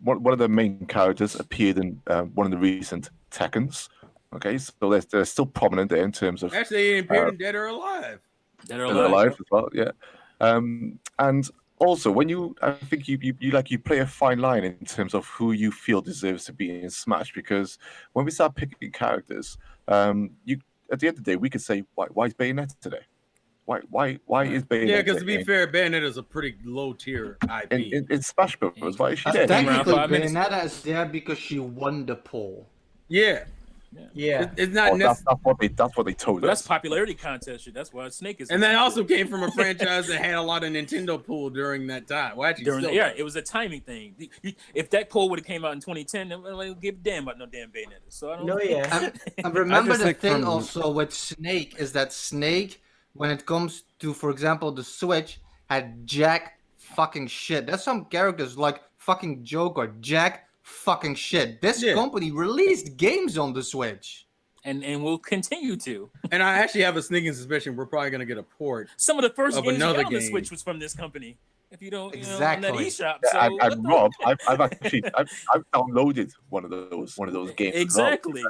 one of the main characters appeared in one of the recent Tekkens. Okay, so they're still prominent there in terms of Actually, they appeared in Dead or Alive. That are Dead or alive. Alive as well. Yeah, and also when I think you play a fine line in terms of who you feel deserves to be in Smash, because when we start picking characters, you at the end of the day we could say why is Bayonetta today? Why is Bayonetta? Yeah, because to be in- fair, Bayonetta is a pretty low tier IP. in Smash Bros. Why is she there? Came around Technically, 5 minutes. Bayonetta is there because she won the poll. Yeah, Yeah. it's not Oh, necessarily. that's what they told But that's us. popularity contest shit. That's why Snake is. And that also came from a franchise that had a lot of Nintendo pull during that time. Well, actually, during still yeah, does. it was a timing thing. If that poll would have came out in 2010, then we don't give a damn about no damn Bayonetta. So I don't. No, yeah. And remember just the think thing from- also with Snake is that Snake, when it comes to, for example, the Switch, had jack fucking shit. There's some characters like fucking Joker, jack fucking shit. This Yeah. company released games on the Switch. and will continue to. And I actually have a sneaking suspicion we're probably gonna get a port. Some of the first Of games we another got on the game. Switch was from this company. if you don't, on that Exactly. eShop. Yeah, So and what the- Rob, I've actually I've downloaded one of those games. as well. exactly.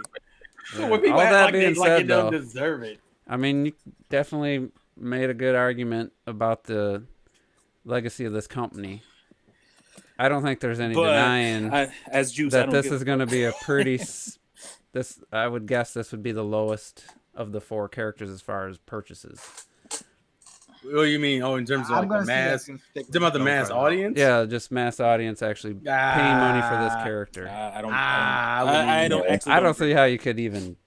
So when people All act that like they being like said, it don't though, deserve it. I mean, you definitely made a good argument about the legacy of this company. I don't think there's any But denying as Juice, I that don't this give is going to be a pretty. This I would guess this would be the lowest of the 4 characters as far as purchases. What do you mean? Oh, in terms of like the mass, Talking about the mass audience? Yeah, just mass audience actually paying money for this character. I don't. I I don't actually. I don't see how you could even.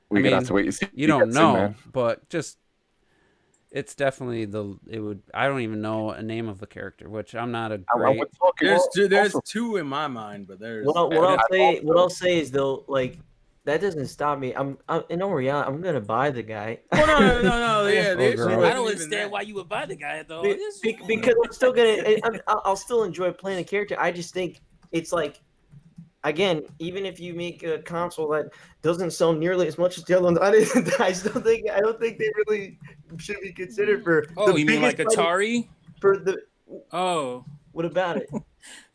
We're gonna mean, have to wait and see. You who don't gets in, know, man. but just it's definitely I don't even know a name of the character, which I'm not a And great. we're talking There's also- 2 in my mind, but there's What I'll say is though, like that doesn't stop me. I'm in no reality, I'm gonna buy the guy. Well, no. Yeah, the issue girl. I wasn't don't even understand that. why you would buy the guy though. Because I'm still gonna, I'll still enjoy playing the character. I just think it's like, again, even if you make a console that doesn't sell nearly as much as the other ones, I don't think they really should be considered for. Oh, the you mean like biggest Atari? for the? Oh, What about it?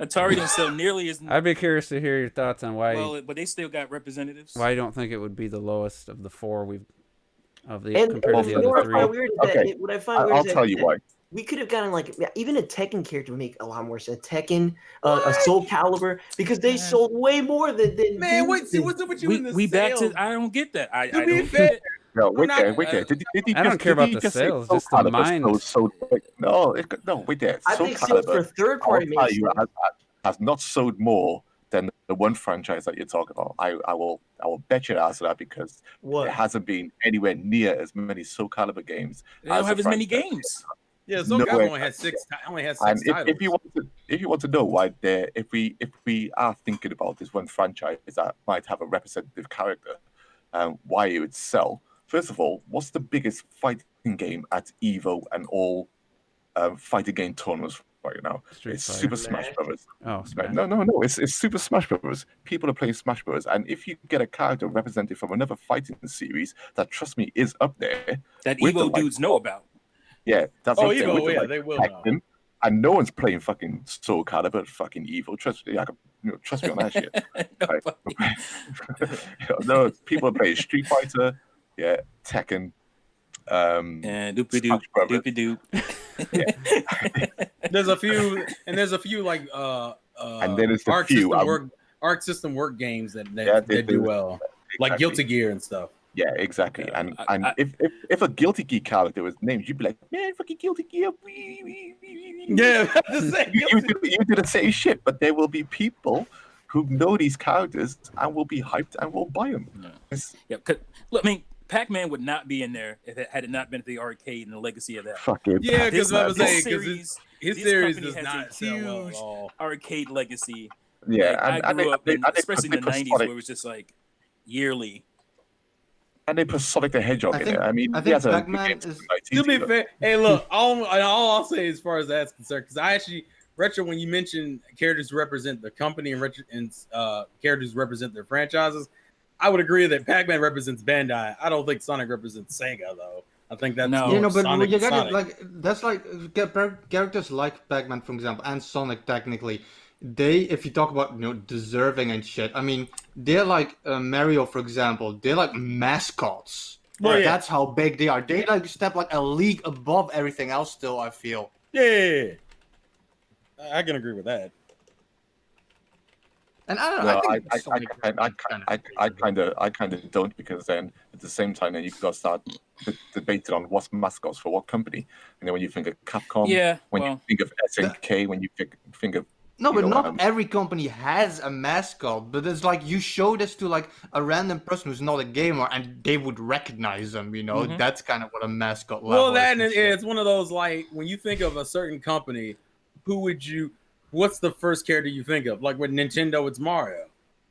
Atari didn't sell nearly as. I'd be curious to hear your thoughts on why But they still got representatives. why you don't think it would be the lowest of the 4 compared And to the you know other what I 3. find weird is that Okay. what I find weird I'll is that tell you why. we could have gotten like even a Tekken character would make a lot more sense. Tekken, a Soul Calibur, because they sold way more than Man, Doom did. what's up with you in the We back sales? to. I don't get that. I To be don't fair, get it. No, wait not- there, wait there. Did he I don't just- care did he about the just say sales, Soul just the Calibur mind. sold quick? No, wait there. I Soul think sales for Calibur, third I'll party tell makes you, sense. has not sold more than the one franchise that you're talking about. I will bet your ass to that because What? there hasn't been anywhere near as many Soul Calibur games. They don't as have the as many franchise. games. Yeah, Soul No Calibur way. only had 6 And titles. if you want to know why if we are thinking about this one franchise that might have a representative character, why it would sell. First of all, what's the biggest fighting game at Evo and all fighting game tournaments right now? Street It's Fighter. Super Smash Brothers. Oh, Smash. No, it's Super Smash Brothers. People are playing Smash Brothers, and if you get a character represented from another fighting series that, trust me, is up there, That with the Evo dudes know about. yeah, that's Oh, up there Evo, with the, yeah, like, they will know. Tekken, and no one's playing fucking Soul Calibur, fucking Evo. Trust me, trust me on that shit. No, people are playing Street Fighter, yeah, Tekken, And doopy doop, Smash Brothers. doopy doop. There's a few like And then it's the arc few, system arc system work games that Yeah, they do do. well, like Exactly. Guilty Gear and stuff. Yeah, exactly. Yeah, And if a Guilty Gear character was named, you'd be like, man, fucking Guilty Gear. Yeah, the same. You do the same shit, but there will be people who know these characters and will be hyped and will buy them. Yeah. Yeah, 'cause, look, I mean, Pac-Man would not be in there had it not been for the arcade and the legacy of that. Fucking Yeah, because I was This saying because series, his this series company does has a not sell well at huge all. arcade legacy. yeah. Like, I grew up in, especially in the '90s, Sonic, where it was just like yearly. and they put Sonic the Hedgehog I in think- there. I mean, I he think has a Pac-Man good game is- To be fair, hey, look, all I'll say as far as that's concerned, because I actually Retro, when you mentioned characters who represent the company and characters who represent their franchises, I would agree that Pac-Man represents Bandai. I don't think Sonic represents Sega, though. I think that's No. more You know, but Sonic you and got it, Sonic. like that's like characters like Pac-Man, for example, and Sonic. Technically, they, if you talk about deserving and shit, I mean, they're like Mario, for example. They're like mascots. Well, Like, yeah. that's how big they are. They like step like a league above everything else. Still, I feel. Yeah. I can agree with that. And I don't know. No, I think Sonic I kind of don't, because then at the same time then you've got to start debating on what's mascots for what company, and then when you think of Capcom, Yeah, when well, you think of SNK, when you think of No, but you know, not every company has a mascot. But it's like you show this to like a random person who's not a gamer, and they would recognize them. Mhm. That's kind of what a mascot level Well, that is. and it's one of those, like, when you think of a certain company, what's the first character you think of? Like with Nintendo, it's Mario.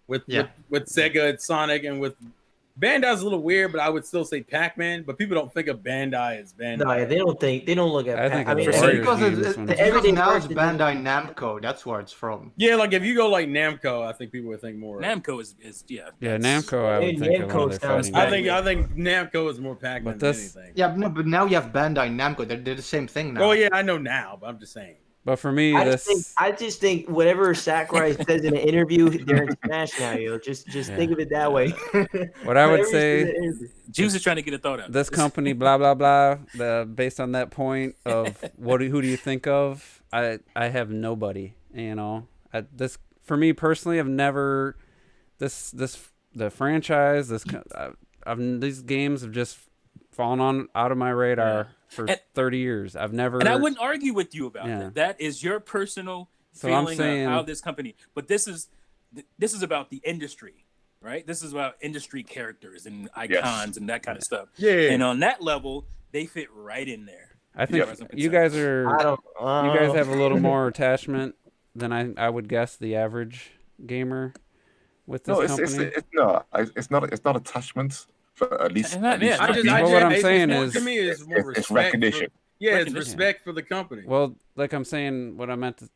With Sega, it's Sonic, and with Bandai's a little weird, but I would still say Pac-Man. But people don't think of Bandai as Bandai. No, they don't look at. I think of mean, the It's Warriors because games it's when- because Everything now it's works in- Bandai Namco. That's where it's from. Yeah, like if you go like Namco, I think people would think more. Namco is yeah. Yeah, that's- Namco, I would Hey, think of one of Namco their sounds fighting I games. think Namco is more Pac-Man But than this- anything. Yeah, no, but now you have Bandai Namco. They're the same thing now. Oh yeah, I know now, but I'm just saying. But for me, I just think whatever Sakurai says in an interview, they're in Smash now, yo. Just think of it that way. What I would Whatever he says in say, an interview. Juice is trying to get a thought out. this company, blah blah blah. Based on that point of who do you think of? I have nobody. You know, this for me personally, I've never the franchise. These games have just fallen out of my radar for 30 years. I've never. And I wouldn't argue with you about that. That is your personal feeling of how this company. But this is about the industry, right? This is about industry characters and icons and that kind of stuff. Yeah. And on that level, they fit right in there. I think you guys are. You guys have a little more attachment than I would guess the average gamer with this company. It's not attachment. For at least, what I'm saying is, to me, is more it's recognition. It's respect for the company. Well, like I'm saying, what I meant to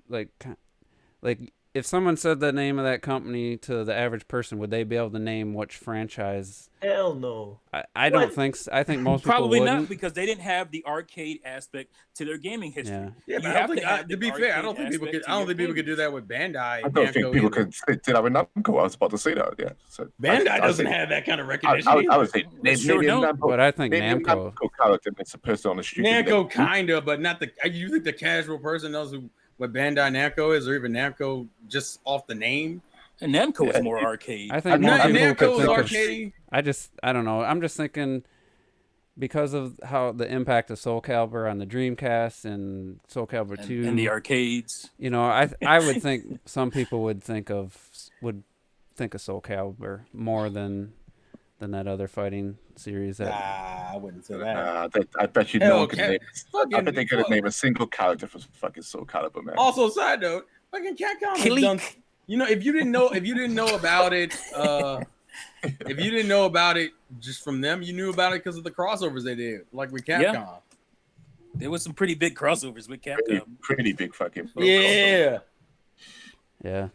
like if someone said the name of that company to the average person, would they be able to name which franchise? Hell no. I don't think so. I think most probably people wouldn't. not, because they didn't have the arcade aspect to their gaming history. Yeah, but to be fair, I don't think people could do that with Bandai. I don't think people could say that with Namco. I was about to say that. Yeah. So Bandai doesn't have that kind of recognition. I would say maybe Namco, but I think Namco character makes a person on the street. Namco kinda, but not the. You think the casual person knows what Bandai Namco is, or even Namco just off the name? And Namco is more arcade. I think Namco is arcade. I don't know. I'm just thinking because of how the impact of Soul Calibur on the Dreamcast and Soul Calibur 2 and the arcades. You know, I would think some people would think of Soul Calibur more than that other fighting series. I wouldn't say that. I bet you no one could name. I bet they could name a single character for fucking Soul Calibur, man. Also, side note, fucking Capcom has done. You know, if you didn't know about it, if you didn't know about it just from them, you knew about it because of the crossovers they did, like with Capcom. Yeah. There was some pretty big crossovers with Capcom. Pretty big fucking. Yeah. Yeah.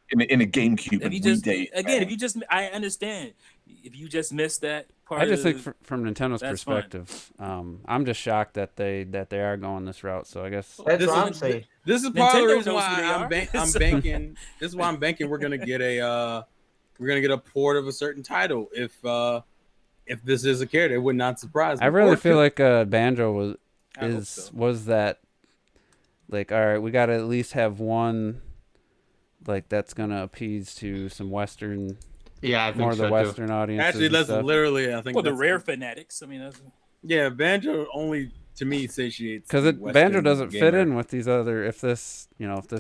In a GameCube and Wii days. I understand. If you just missed that part, I just think from Nintendo's perspective, I'm just shocked that they are going this route. So I guess that's what I'm saying. This is part of the reason why I'm banking. This is why I'm banking. We're gonna get a port of a certain title if this is a character. It would not surprise me. I really feel like Banjo was that, like, all right, we got to at least have one, like, that's gonna appease to some Western. Yeah, I think more of the so Western too. audience. Actually, that's literally, I think. Well, the rare fanatics. I mean, that's. Yeah, Banjo only to me satiates. Because Banjo doesn't fit in with these other. If this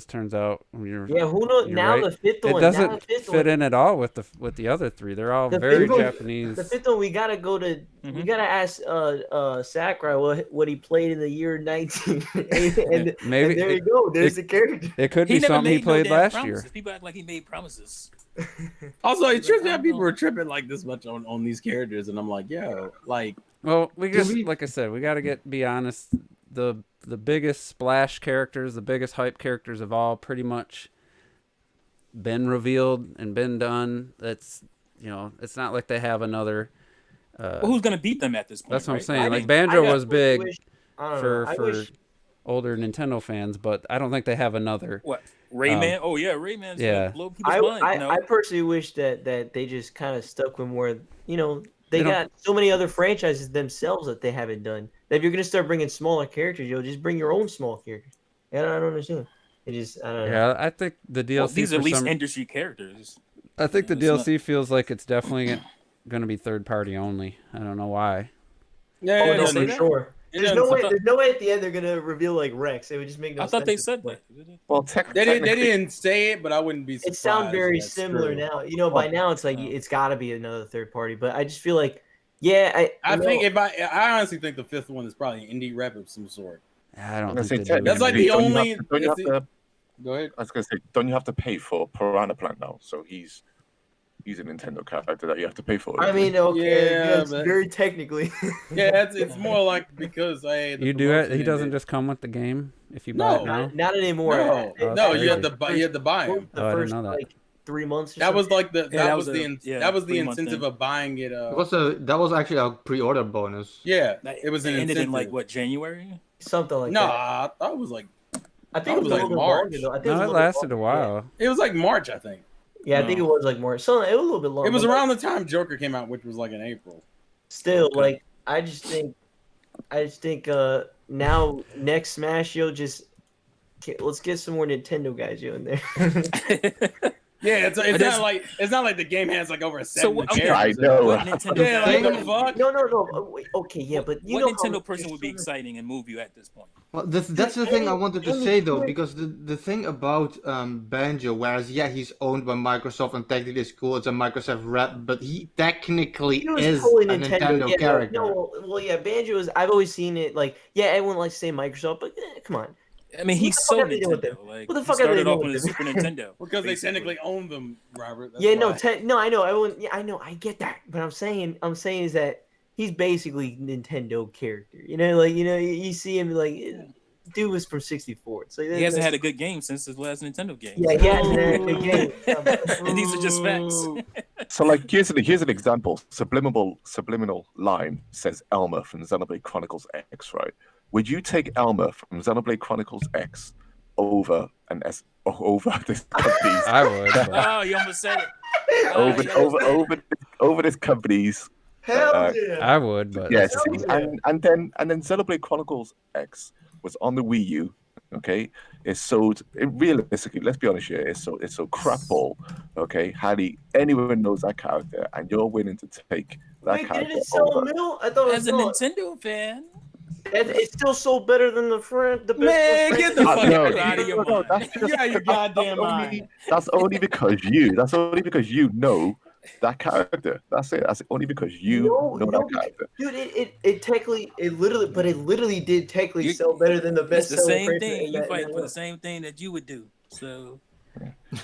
turns out, who knows? Now the fifth one, it doesn't fit in at all with the other three. They're all very Japanese. The fifth one, we gotta go to. We gotta ask Sakurai what he played in the year 19. and maybe there you go. There's the character. It could be something he played last year. People act like he made promises. Also, it trips me out people are tripping like this much on these characters, and I'm like, yo, like. Well, like I said, we got to be honest. The biggest splash characters, the biggest hype characters have all pretty much been revealed and been done. It's it's not like they have another. Well, who's gonna beat them at this point? That's what I'm saying. Like Banjo was big for older Nintendo fans, but I don't think they have another. What? Rayman? Rayman's gonna blow people's mind. I personally wish that they just kind of stuck with more. They got so many other franchises themselves that they haven't done. That if you're gonna start bringing smaller characters, just bring your own small characters. I don't understand. I don't know. Yeah, I think the DLC. These are at least industry characters. I think the DLC feels like it's definitely going to be third party only. I don't know why. Yeah, no, for sure. There's no way at the end they're gonna reveal like Rex. It would just make no sense. I thought they said that. Well, they didn't say it, but I wouldn't be surprised. It sounds very similar now. By now it's like it's got to be another third party. But I just feel like, I think I honestly think the fifth one is probably an indie rep of some sort. I don't think that's like the only. Go ahead. I was gonna say, don't you have to pay for Piranha Plant now? So he's a Nintendo character that you have to pay for. I mean, okay, very technically. Yeah, it's more like because you do it. He doesn't just come with the game if you buy it now. Not anymore. No, you have to buy him. I didn't know that. 3 months. That was like that was the incentive of buying it. That was actually a pre-order bonus. Yeah, it was an ended incentive. in like what, January? Something like that. No, I thought it was like. I think That it was was a like little bit March. longer though. I think No, was it a little bit lasted a longer, while. It was like March, I think. Yeah, I think it was like more. So it was a little bit longer. It was but around the time Joker came out, which was like in April. Still, Okay. like I just think now next Smash, yo, let's get some more Nintendo guys yo in there. Yeah, it's But not like the game has like over a So, 70 okay, characters. I know. What Nintendo? Yeah, like Thing- the fuck. No. Wait, okay, yeah, but you what know how Nintendo person would be there's so exciting and move you at this point? Well, that's the thing I wanted to say though, Any- because the thing about Banjo, whereas he's owned by Microsoft and technically it's cool, it's a Microsoft rep, but he technically He was is totally a Nintendo Yeah, character. well, yeah, Banjo is. I've always seen it like, yeah, everyone likes to say Microsoft, but come on. I mean, What he's the so fuck are they doing with Nintendo. Like, What the he fuck are they started off doing with a with Super Nintendo. Because they basically. technically own them, Robert. That's Yeah, why. no, I know, everyone. Yeah, I know, I get that, but I'm saying is that he's basically Nintendo character. You see him like, dude was from '64. So He hasn't had a good game since his last Nintendo game. Yeah, he hasn't had a good game. And these are just facts. So, like, here's an example. Subliminal line says Elmer from Xenoblade Chronicles X, right? Would you take Elmer from Xenoblade Chronicles X over this company's I would. But Oh, you almost said it. over this company's? Hell yeah! I would, but Yes, Yeah. and then Xenoblade Chronicles X was on the Wii U. Okay, realistically. Let's be honest here. It's so crapball. Okay, hardly anyone knows that character, and you're willing to take that Wait, did character it sell over. a mill? I thought it As was a not. Nintendo fan, It still sold better than the best. Man, get the Uh, fuck no, out out of your no, mind. that's just You're out of your goddamn mind. That's only because you know that character. That's it. That's only because you know No, that character. Dude, it literally did technically You- sell better than the it's best the selling same franchise thing. in You that- fight in for the that same thing that you would do. So I'm you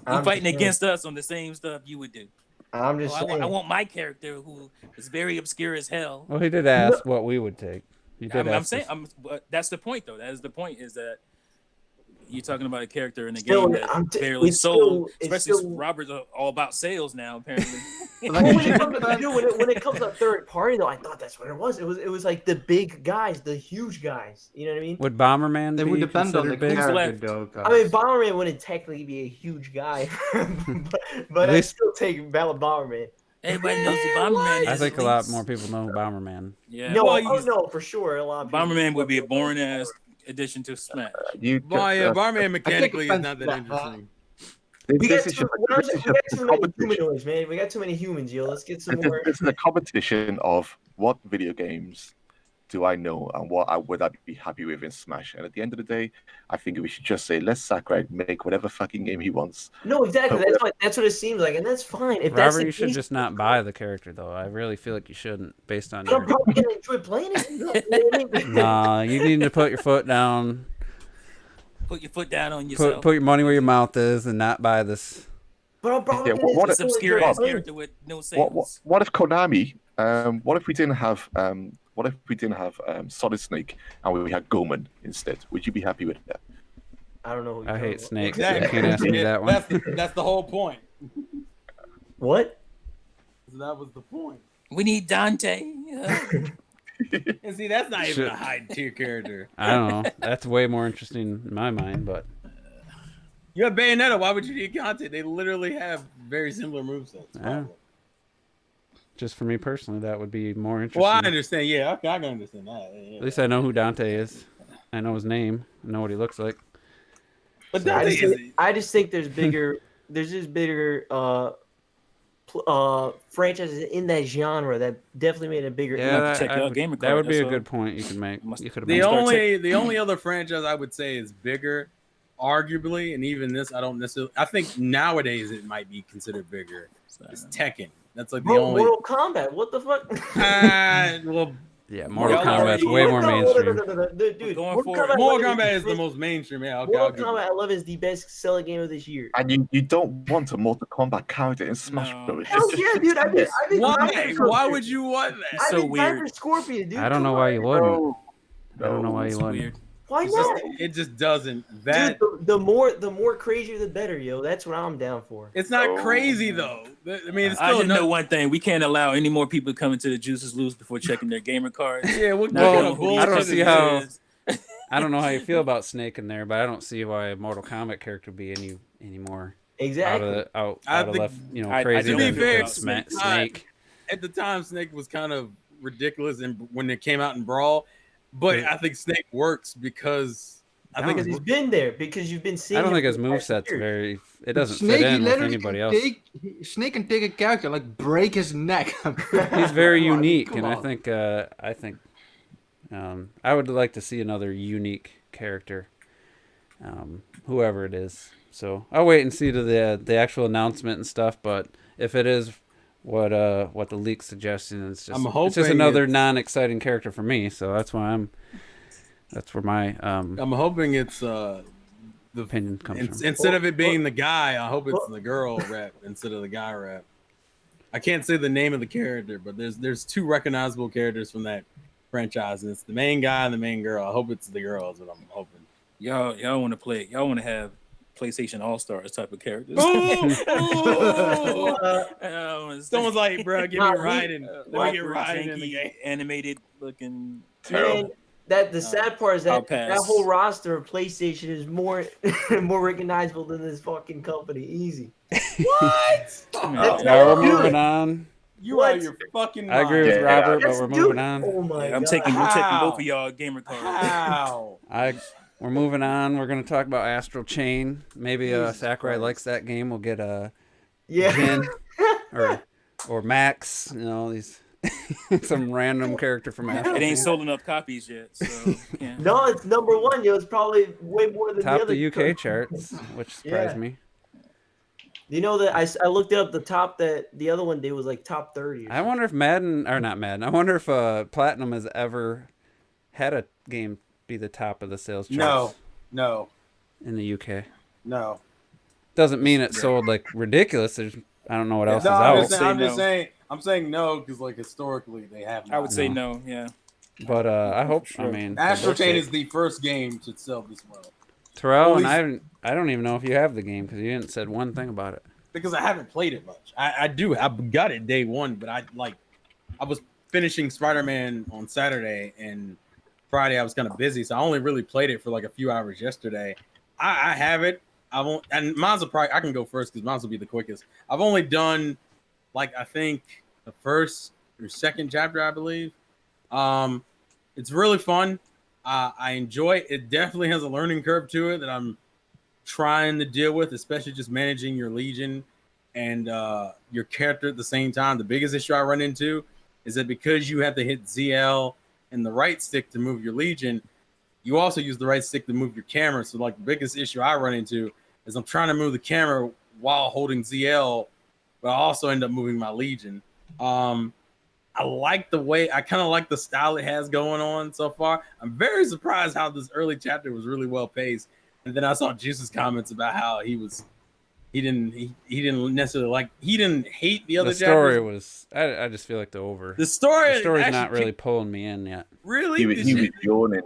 just fighting saying. against us on the same stuff you would do. I'm just Oh, saying. I want my character who is very obscure as hell. well, he did ask what we would take. He did I'm ask saying, us. but that's the point, though. That is the point. Is that you're talking about a character in a Still, game that barely it's sold. it's Especially still- Robert's all about sales now, apparently. Like, Well, when it comes to third party though, I thought that's what it was. It was like the big guys, the huge guys. You know what I mean? Would Bomberman It be would depend on the considered big? character left? though. I mean, Cause Bomberman wouldn't technically be a huge guy, but At I'd least- still take Bomberman. Everybody knows who Bomberman is. I at think a lot least. more people know Bomberman. Yeah. No, Well, no, for sure. A lot of people. Bomberman would be a boring ass addition to Smash. Well, yeah, Barman mechanically is depends not that on- interesting. We got This is too just a many competition. humanoids, man. We got too many humans, yo. Let's get some more. This is a competition of what video games do I know and would I be happy with in Smash. And at the end of the day, I think we should just say, let Sakurai make whatever fucking game he wants. No, exactly. That's what it seems like, and that's fine. If that's Robert, the you should case, just not buy the character, though. I really feel like you shouldn't, based on but I'm your. probably gonna enjoy playing it. You know what I mean? Nah, you need to put your foot down. Put your foot down on yourself. Put your money where your mouth is, and not buy this. But I'm probably Yeah, gonna what This still obscure enjoy ass playing it. character with no sales. What if Konami? What if we didn't have Solid Snake and we had Goman instead? Would you be happy with that? I don't know. Who you're I talking hate about. snakes. Exactly. You can't ask me that one. That's the whole point. What? That was the point. We need Dante. And see, that's not even Shit. a high tier character. I don't know. That's way more interesting in my mind, but You have Bayonetta. Why would you need content? They literally have very similar movesets. Yeah. just for me personally, that would be more interesting. Well, I understand. Yeah, okay, I can understand that. Yeah. At least I know who Dante is. I know his name. I know what he looks like. But I Dante just, is. think, I just think there's just bigger franchises in that genre that definitely made a bigger Yeah, impact. check I out would- Gamer that Card, would be that's a all. good point you could make. Must- You could have The made. only other franchise I would say is bigger, arguably, and even this I don't necessarily. I think nowadays it might be considered bigger. It's Tekken. That's like the Bro, only. Mortal Kombat, what the fuck? Well, Yeah, Mortal Y'all Kombat's already- way more mainstream. Dude, going Mortal for it. Kombat Mortal 11 Kombat is the best- most mainstream. Yeah, okay, I'll Mortal give you Kombat 11 is the best selling game of this year. And you don't want a Mortal Kombat character in Smash No. Bros. Hell yeah, dude! I've been Why? grinding for- Why would you want that? It's I've so been grinding weird. for Scorpion, dude. I don't Come know why on. you wouldn't. No, I don't know why It's you wouldn't. weird. Why It's not? just, it just doesn't. That Dude, the more crazier, the better, yo. That's what I'm down for. it's not Oh. crazy though. I mean, it's I still just know no. one thing: we can't allow any more people coming to the Juices Loose before checking their gamer cards. Yeah, what Well, kind of I don't bullshit see is how- this? I don't know how you feel about Snake in there, but I don't see why a Mortal Kombat character would be any more Exactly. out I of think- left, I crazy To be than fair, Snake. At the time, Snake was kind of ridiculous, and when it came out in Brawl, but Yeah. I think Snake works because I think Because he's been there. Because you've been seeing. I don't him think his for the past moveset's years. very. It doesn't Snake, fit he in with literally anybody can else. Snake can take a character, like break his neck. He's very Come on, unique, come and on. I think I would like to see another unique character, whoever it is. So I'll wait and see to the actual announcement and stuff. But if it is what the leak suggesting, it's I'm just hoping another it's- non-exciting character for me. So that's why that's where my I'm hoping it's the opinion comes from. instead of it being the guy, I hope it's the girl rep instead of the guy rep. I can't say the name of the character, but there's two recognizable characters from that franchise, and it's the main guy and the main girl. I hope it's the girl. Is what I'm hoping. Y'all want to play? Y'all want to have PlayStation All Stars type of characters? Someone's like, bro, give me Raiden. Let me get Awkward, Raiden in the janky, game. animated looking. Man, that the sad part is I'll that pass. that whole roster of PlayStation is more more recognizable than this fucking company. Easy. What? That's Yeah, we're Dude. moving on. You What? out of your fucking mind. I agree with Yeah, Robert, but That's we're dude. moving on. Oh my I'm god. taking How? both of y'all gamer cards. How? We're moving on. We're gonna talk about Astral Chain. Maybe Jesus Sakurai Christ. likes that game. We'll get Yeah. Jin or Max. These some random character from Astral It Chain. ain't sold enough copies yet, so yeah. No, it's number one, yo. It's probably way more than the Top other. the UK charts, which surprised Yeah. me. You know that I looked it up. The top that the other one did was like top 30. Or I wonder if Madden or not Madden. I wonder if Platinum has ever had a game be the top of the sales charts No. in the UK. No. Doesn't mean it sold like ridiculous. I don't know what else No, is I'm out. just saying, I'm Say just no. saying. I'm saying no because like historically they have. Not. I would say No. no. Yeah. But I hope. Sure. I mean, for Astral their Chain sake. is the first game to sell this well Terrell, Well, and I don't even know if you have the game because you didn't said one thing about it. because I haven't played it much. I do. I got it day one, but I was finishing Spider-Man on Saturday and Friday I was kind of busy, so I only really played it for like a few hours yesterday. I have it. I won't, and mine's probably I can go first because mine's will be the quickest. I've only done like I think the first or second chapter, I believe. It's really fun. I enjoy it. It definitely has a learning curve to it that I'm trying to deal with, especially just managing your Legion and your character at the same time. The biggest issue I run into is that because you have to hit ZL and the right stick to move your Legion, you also use the right stick to move your camera. So like the biggest issue I run into is I'm trying to move the camera while holding ZL, but I also end up moving my Legion. I like the way, I kind of like the style it has going on so far. I'm very surprised how this early chapter was really well paced. And then I saw Juice's comments about how he didn't necessarily like, he didn't hate the other The story chapters. was. I just feel like The story's story's actually not really pulling me in yet. really He was yawning.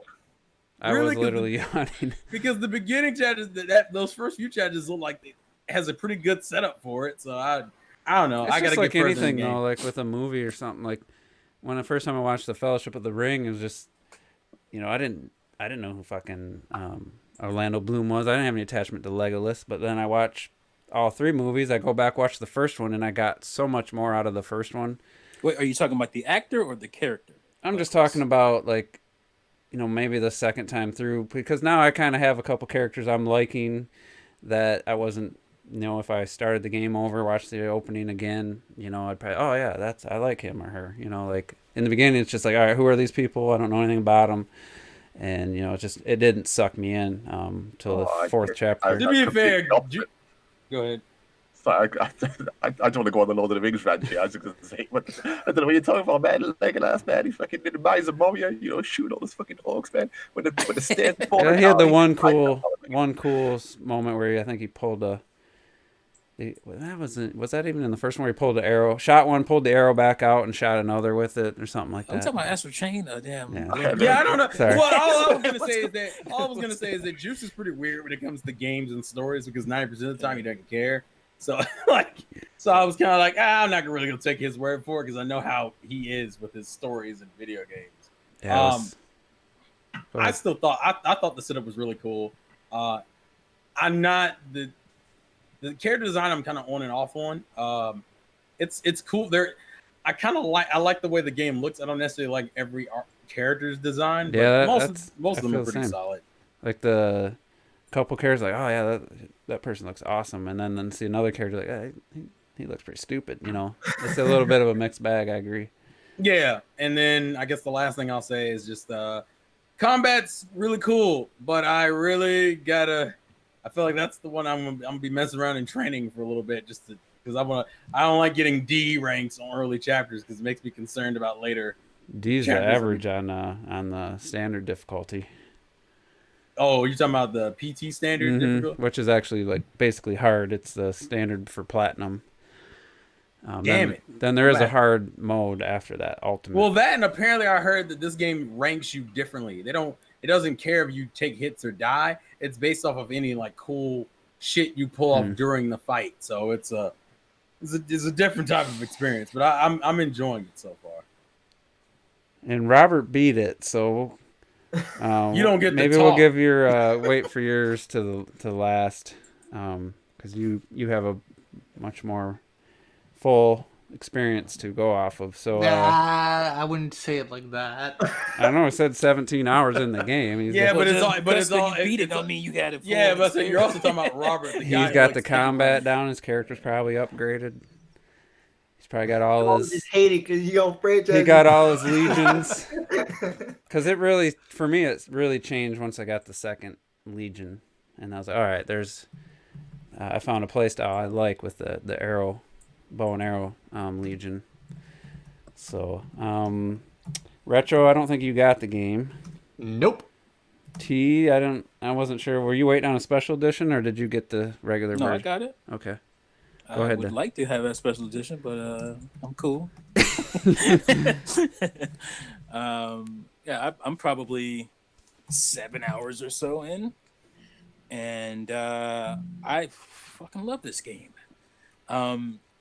I Really? was 'Cause literally yawning. because the beginning chapters that those first few chapters look like it has a pretty good setup for it. So I don't know. It's I gotta just like get further in the anything game. though, like with a movie or something. Like when the first time I watched The Fellowship of the Ring, it was just, I didn't know who fucking Orlando Bloom was. I didn't have any attachment to Legolas. But then I watched all three movies. I go back watch the first one, and I got so much more out of the first one. Wait, are you talking about the actor or the character? I'm just talking about like, maybe the second time through, because now I kind of have a couple characters I'm liking that I wasn't. If I started the game over, watched the opening again, I'd probably, oh yeah, I like him or her. Like in the beginning, it's just like, all right, who are these people? I don't know anything about them, and it didn't suck me in till the fourth chapter. To be fair, completely go ahead. So I don't want to go on the Lord of the Rings rant here. I was just gonna say, but I don't know what you're talking about, man. Legolas, man, he fucking did the Rise of Moria, shooting all those fucking orcs, man. With the stairs falling Yeah, he had the down, one cool moment where I think he pulled was that even in the first one where he pulled the arrow, shot one, pulled the arrow back out, and shot another with it or something like I'm that. talking about Astral Chain. Damn. Yeah. Yeah, I don't know. Sorry. Well, all I was gonna say is that Juice is pretty weird when it comes to games and stories because 90% of the time he doesn't care. So I was kind of like, I'm not really gonna take his word for it because I know how he is with his stories and video games. Yeah, I still thought I thought the setup was really cool. I'm not the character design. I'm kind of on and off on. It's cool. I like the way the game looks. I don't necessarily like every character's design. Yeah, but most of them I are feel the pretty same. solid. Like the couple characters, like, oh yeah, that person looks awesome, and then see another character like, he looks pretty stupid. You know, it's a little bit of a mixed bag. I agree. Yeah, and then I guess the last thing I'll say is just combat's really cool, but I really gotta. I feel like that's the one I'm gonna be messing around in training for a little bit, just to because I don't like getting D ranks on early chapters because it makes me concerned about later. D is the average on the standard difficulty. Oh, you're talking about the PT standard difficulty, which is actually like basically hard. It's the standard for platinum. Damn it! Then there is a hard mode after that, ultimate. Well, that and apparently I heard that this game ranks you differently. It doesn't care if you take hits or die. It's based off of any like cool shit you pull off during the fight. So it's a different type of experience. But I'm enjoying it so far. And Robert beat it, so you don't get maybe the talk. We'll give your wait for yours to last, because you have a much more full experience to go off of. So I wouldn't say it like that. I don't know. It said 17 hours in the game. But it's all. You beat it. Don't mean you got it. Yeah, but you're also talking about Robert. The guy he's got the combat down. His character's probably upgraded. He's probably got all his. Just hate it because you don't franchise. He got all his legions. Because it really, for me, it really changed once I got the second legion, and I was like, all right, there's. I found a playstyle I like with the arrow. Bow and arrow legion. So Retro, I don't think you got the game. Nope. T, I wasn't sure. Were you waiting on a special edition or did you get the regular version? No, I got it. Okay. Go ahead. I would like to have a special edition, but I'm cool. I'm probably 7 hours or so in, and I fucking love this game.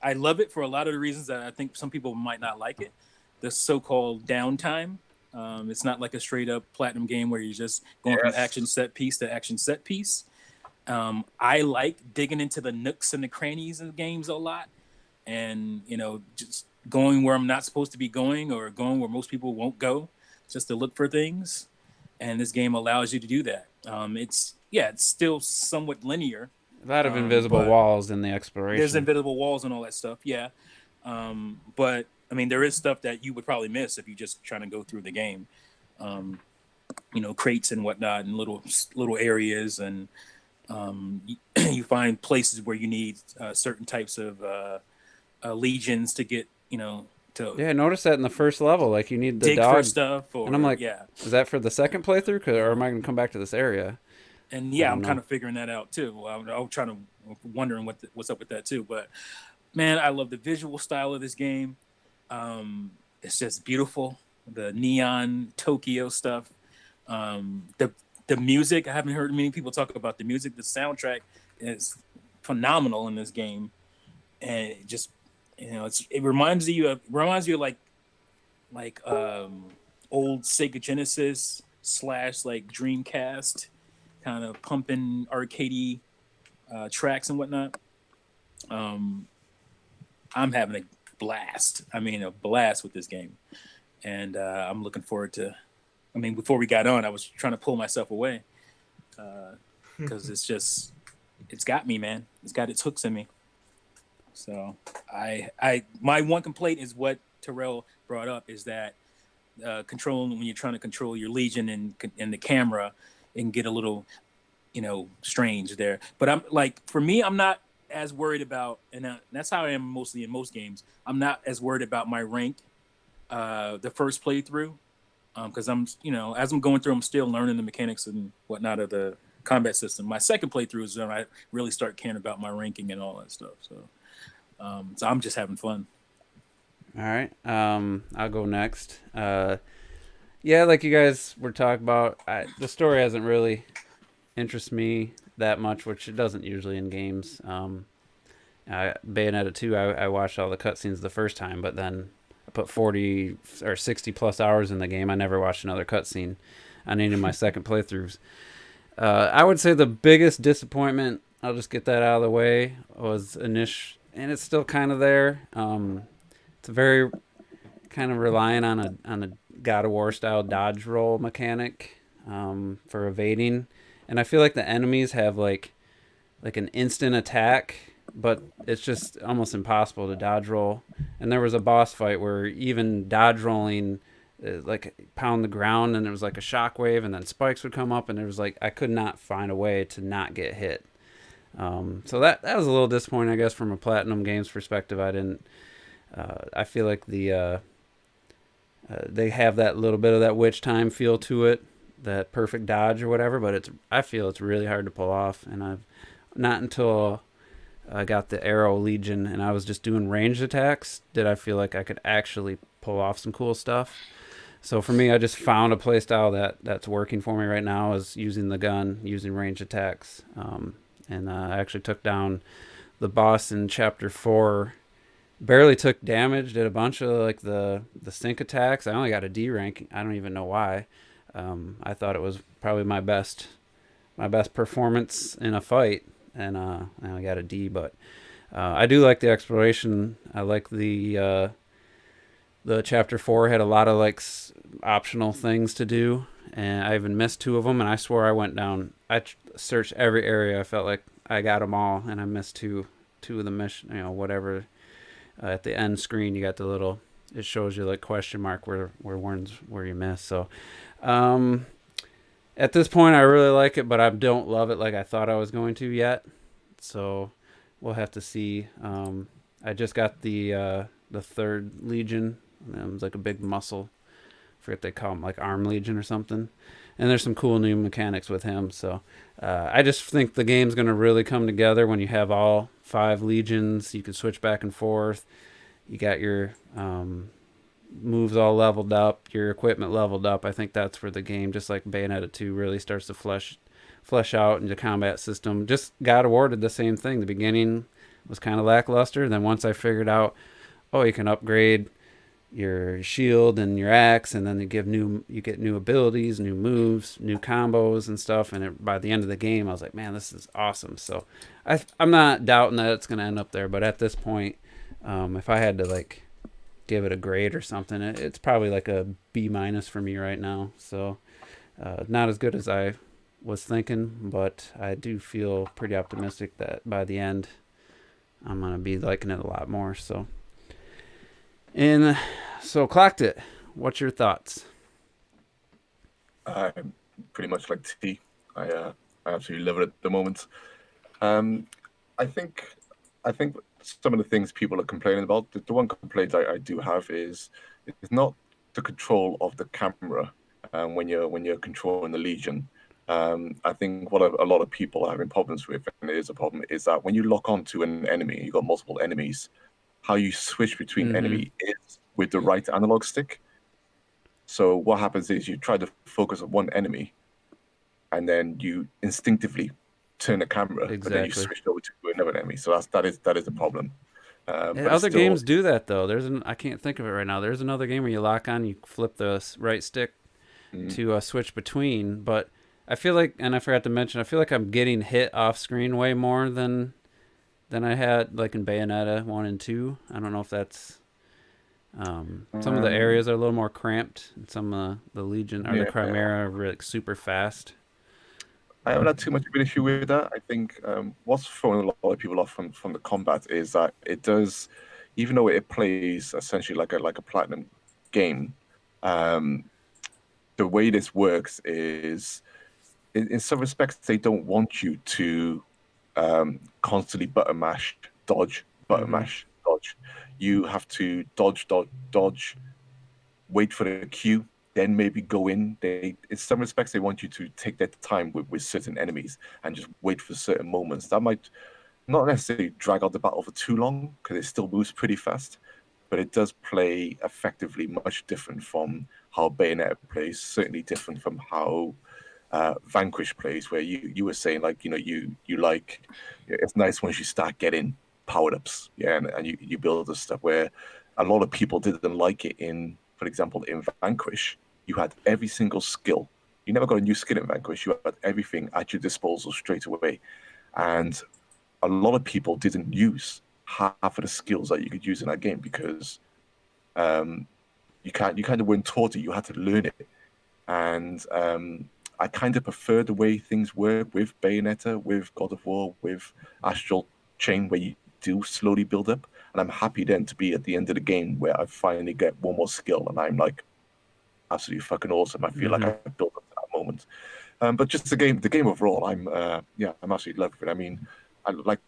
I love it for a lot of the reasons that I think some people might not like it. The so-called downtime. It's not like a straight-up platinum game where you're just going from action set piece to action set piece. I like digging into the nooks and the crannies of games a lot, and just going where I'm not supposed to be going or going where most people won't go, just to look for things. And this game allows you to do that. It's still somewhat linear. A lot of invisible walls in the exploration. There's invisible walls and all that stuff, yeah. But I mean, there is stuff that you would probably miss if you're just trying to go through the game. Crates and whatnot, and little areas, and you find places where you need certain types of legions to get, Yeah, notice that in the first level, like you need the dig dog for stuff, or, and I'm like, yeah. Is that for the second playthrough, or am I going to come back to this area? And yeah, I'm kind of figuring that out too. I'm trying to wondering what's up with that too. But man, I love the visual style of this game. It's just beautiful. The neon Tokyo stuff. The music. I haven't heard many people talk about the music. The soundtrack is phenomenal in this game, and it just it reminds you of like old Sega Genesis / like Dreamcast. Kind of pumping arcadey tracks and whatnot. I'm having a blast. I mean, a blast with this game, and I'm looking forward to. I mean, before we got on, I was trying to pull myself away because it's got me, man. It's got its hooks in me. So my one complaint is what Terrell brought up is that controlling when you're trying to control your Legion and the camera. And get a little, strange there. But I'm like, for me, I'm not as worried about, and that's how I am mostly in most games. I'm not as worried about my rank, the first playthrough, because I'm, as I'm going through, I'm still learning the mechanics and whatnot of the combat system. My second playthrough is when I really start caring about my ranking and all that stuff. So I'm just having fun. All right, I'll go next. Yeah, like you guys were talking about, the story hasn't really interested me that much, which it doesn't usually in games. Bayonetta 2, I watched all the cutscenes the first time, but then I put 40 or 60 plus hours in the game. I never watched another cutscene. on any of my second playthroughs. I would say the biggest disappointment, I'll just get that out of the way, was initial, and it's still kind of there. It's very kind of relying on a God of War style dodge roll mechanic for evading, and I feel like the enemies have like an instant attack, but it's just almost impossible to dodge roll. And there was a boss fight where even dodge rolling, like pound the ground, and there was like a shockwave, and then spikes would come up, and it was like I could not find a way to not get hit. So that was a little disappointing, I guess, from a Platinum Games perspective. I didn't. I feel like they have that little bit of that witch time feel to it, that perfect dodge or whatever. But I feel it's really hard to pull off, and I've not until I got the Arrow Legion and I was just doing ranged attacks did I feel like I could actually pull off some cool stuff. So for me, I just found a playstyle that's working for me right now is using the gun, using ranged attacks. And I actually took down the boss in Chapter 4. Barely took damage, did a bunch of like the sync attacks. I only got a D rank. I don't even know why. I thought it was probably my best performance in a fight, and I got a D. But I do like the exploration. I like the Chapter 4 had a lot of like optional things to do, and I even missed 2 of them. And I swore I went down. I searched every area. I felt like I got them all, and I missed two of the mission. Whatever. At the end screen, you got the little. It shows you like question mark where you miss. So, at this point, I really like it, but I don't love it like I thought I was going to yet. So, we'll have to see. I just got the third Legion. It was like a big muscle. I forget they call him, like Arm Legion or something. And there's some cool new mechanics with him. So I just think the game's going to really come together when you have all 5 Legions. You can switch back and forth. You got your moves all leveled up, your equipment leveled up. I think that's where the game, just like Bayonetta 2, really starts to flesh out into combat system. Just God of War did the same thing. The beginning was kind of lackluster. Then once I figured out, you can upgrade your shield and your axe, and then you get new abilities, new moves, new combos and stuff. And by the end of the game, I was like, man, this is awesome. So I'm not doubting that it's going to end up there, but at this point, if I had to like give it a grade or something, it's probably like a B- for me right now. So not as good as I was thinking, but I do feel pretty optimistic that by the end, I'm going to be liking it a lot more. So Clocked It, what's your thoughts? Pretty much like T. I absolutely love it at the moment. I think some of the things people are complaining about, the one complaint I do have is it's not the control of the camera when you're controlling the Legion. I think what a lot of people are having problems with, and it is a problem, is that when you lock onto an enemy, you've got multiple enemies, how you switch between enemy is with the right analog stick. So what happens is you try to focus on one enemy, and then you instinctively turn the camera, but then you switch over to another enemy. So that is the problem. But other games do that though. I can't think of it right now. There's another game where you lock on, you flip the right stick to switch between. But I feel like, and I forgot to mention, I feel like I'm getting hit off screen way more than I had like in Bayonetta 1 and 2. I don't know if that's some of the areas are a little more cramped, and some of the Legion or the Chimera are really super fast. I haven't had too much of an issue with that. I think what's throwing a lot of people off from the combat is that it does, even though it plays essentially like a platinum game, the way this works is, in some respects, they don't want you to constantly button mash, dodge, button mash, dodge. You have to dodge, wait for the cue, then maybe go in. In some respects, they want you to take that time with certain enemies and just wait for certain moments. That might not necessarily drag out the battle for too long, because it still moves pretty fast, but it does play effectively much different from how Bayonetta plays, certainly different from how Vanquish plays, where you were saying, like, you like, it's nice once you start getting powered ups, and you build this stuff, where a lot of people didn't like it in, for example, in Vanquish, you had every single skill you never got a new skin in Vanquish. You had everything at your disposal straight away, and a lot of people didn't use half of the skills that you could use in that game because you kind of weren't taught it. You had to learn it, and I kind of prefer the way things work with Bayonetta, with God of War, with Astral Chain, where you do slowly build up. And I'm happy then to be at the end of the game where I finally get one more skill, and I'm like absolutely fucking awesome. I feel like I built up to that moment. But just the game overall, I'm absolutely loving it. I mean, I like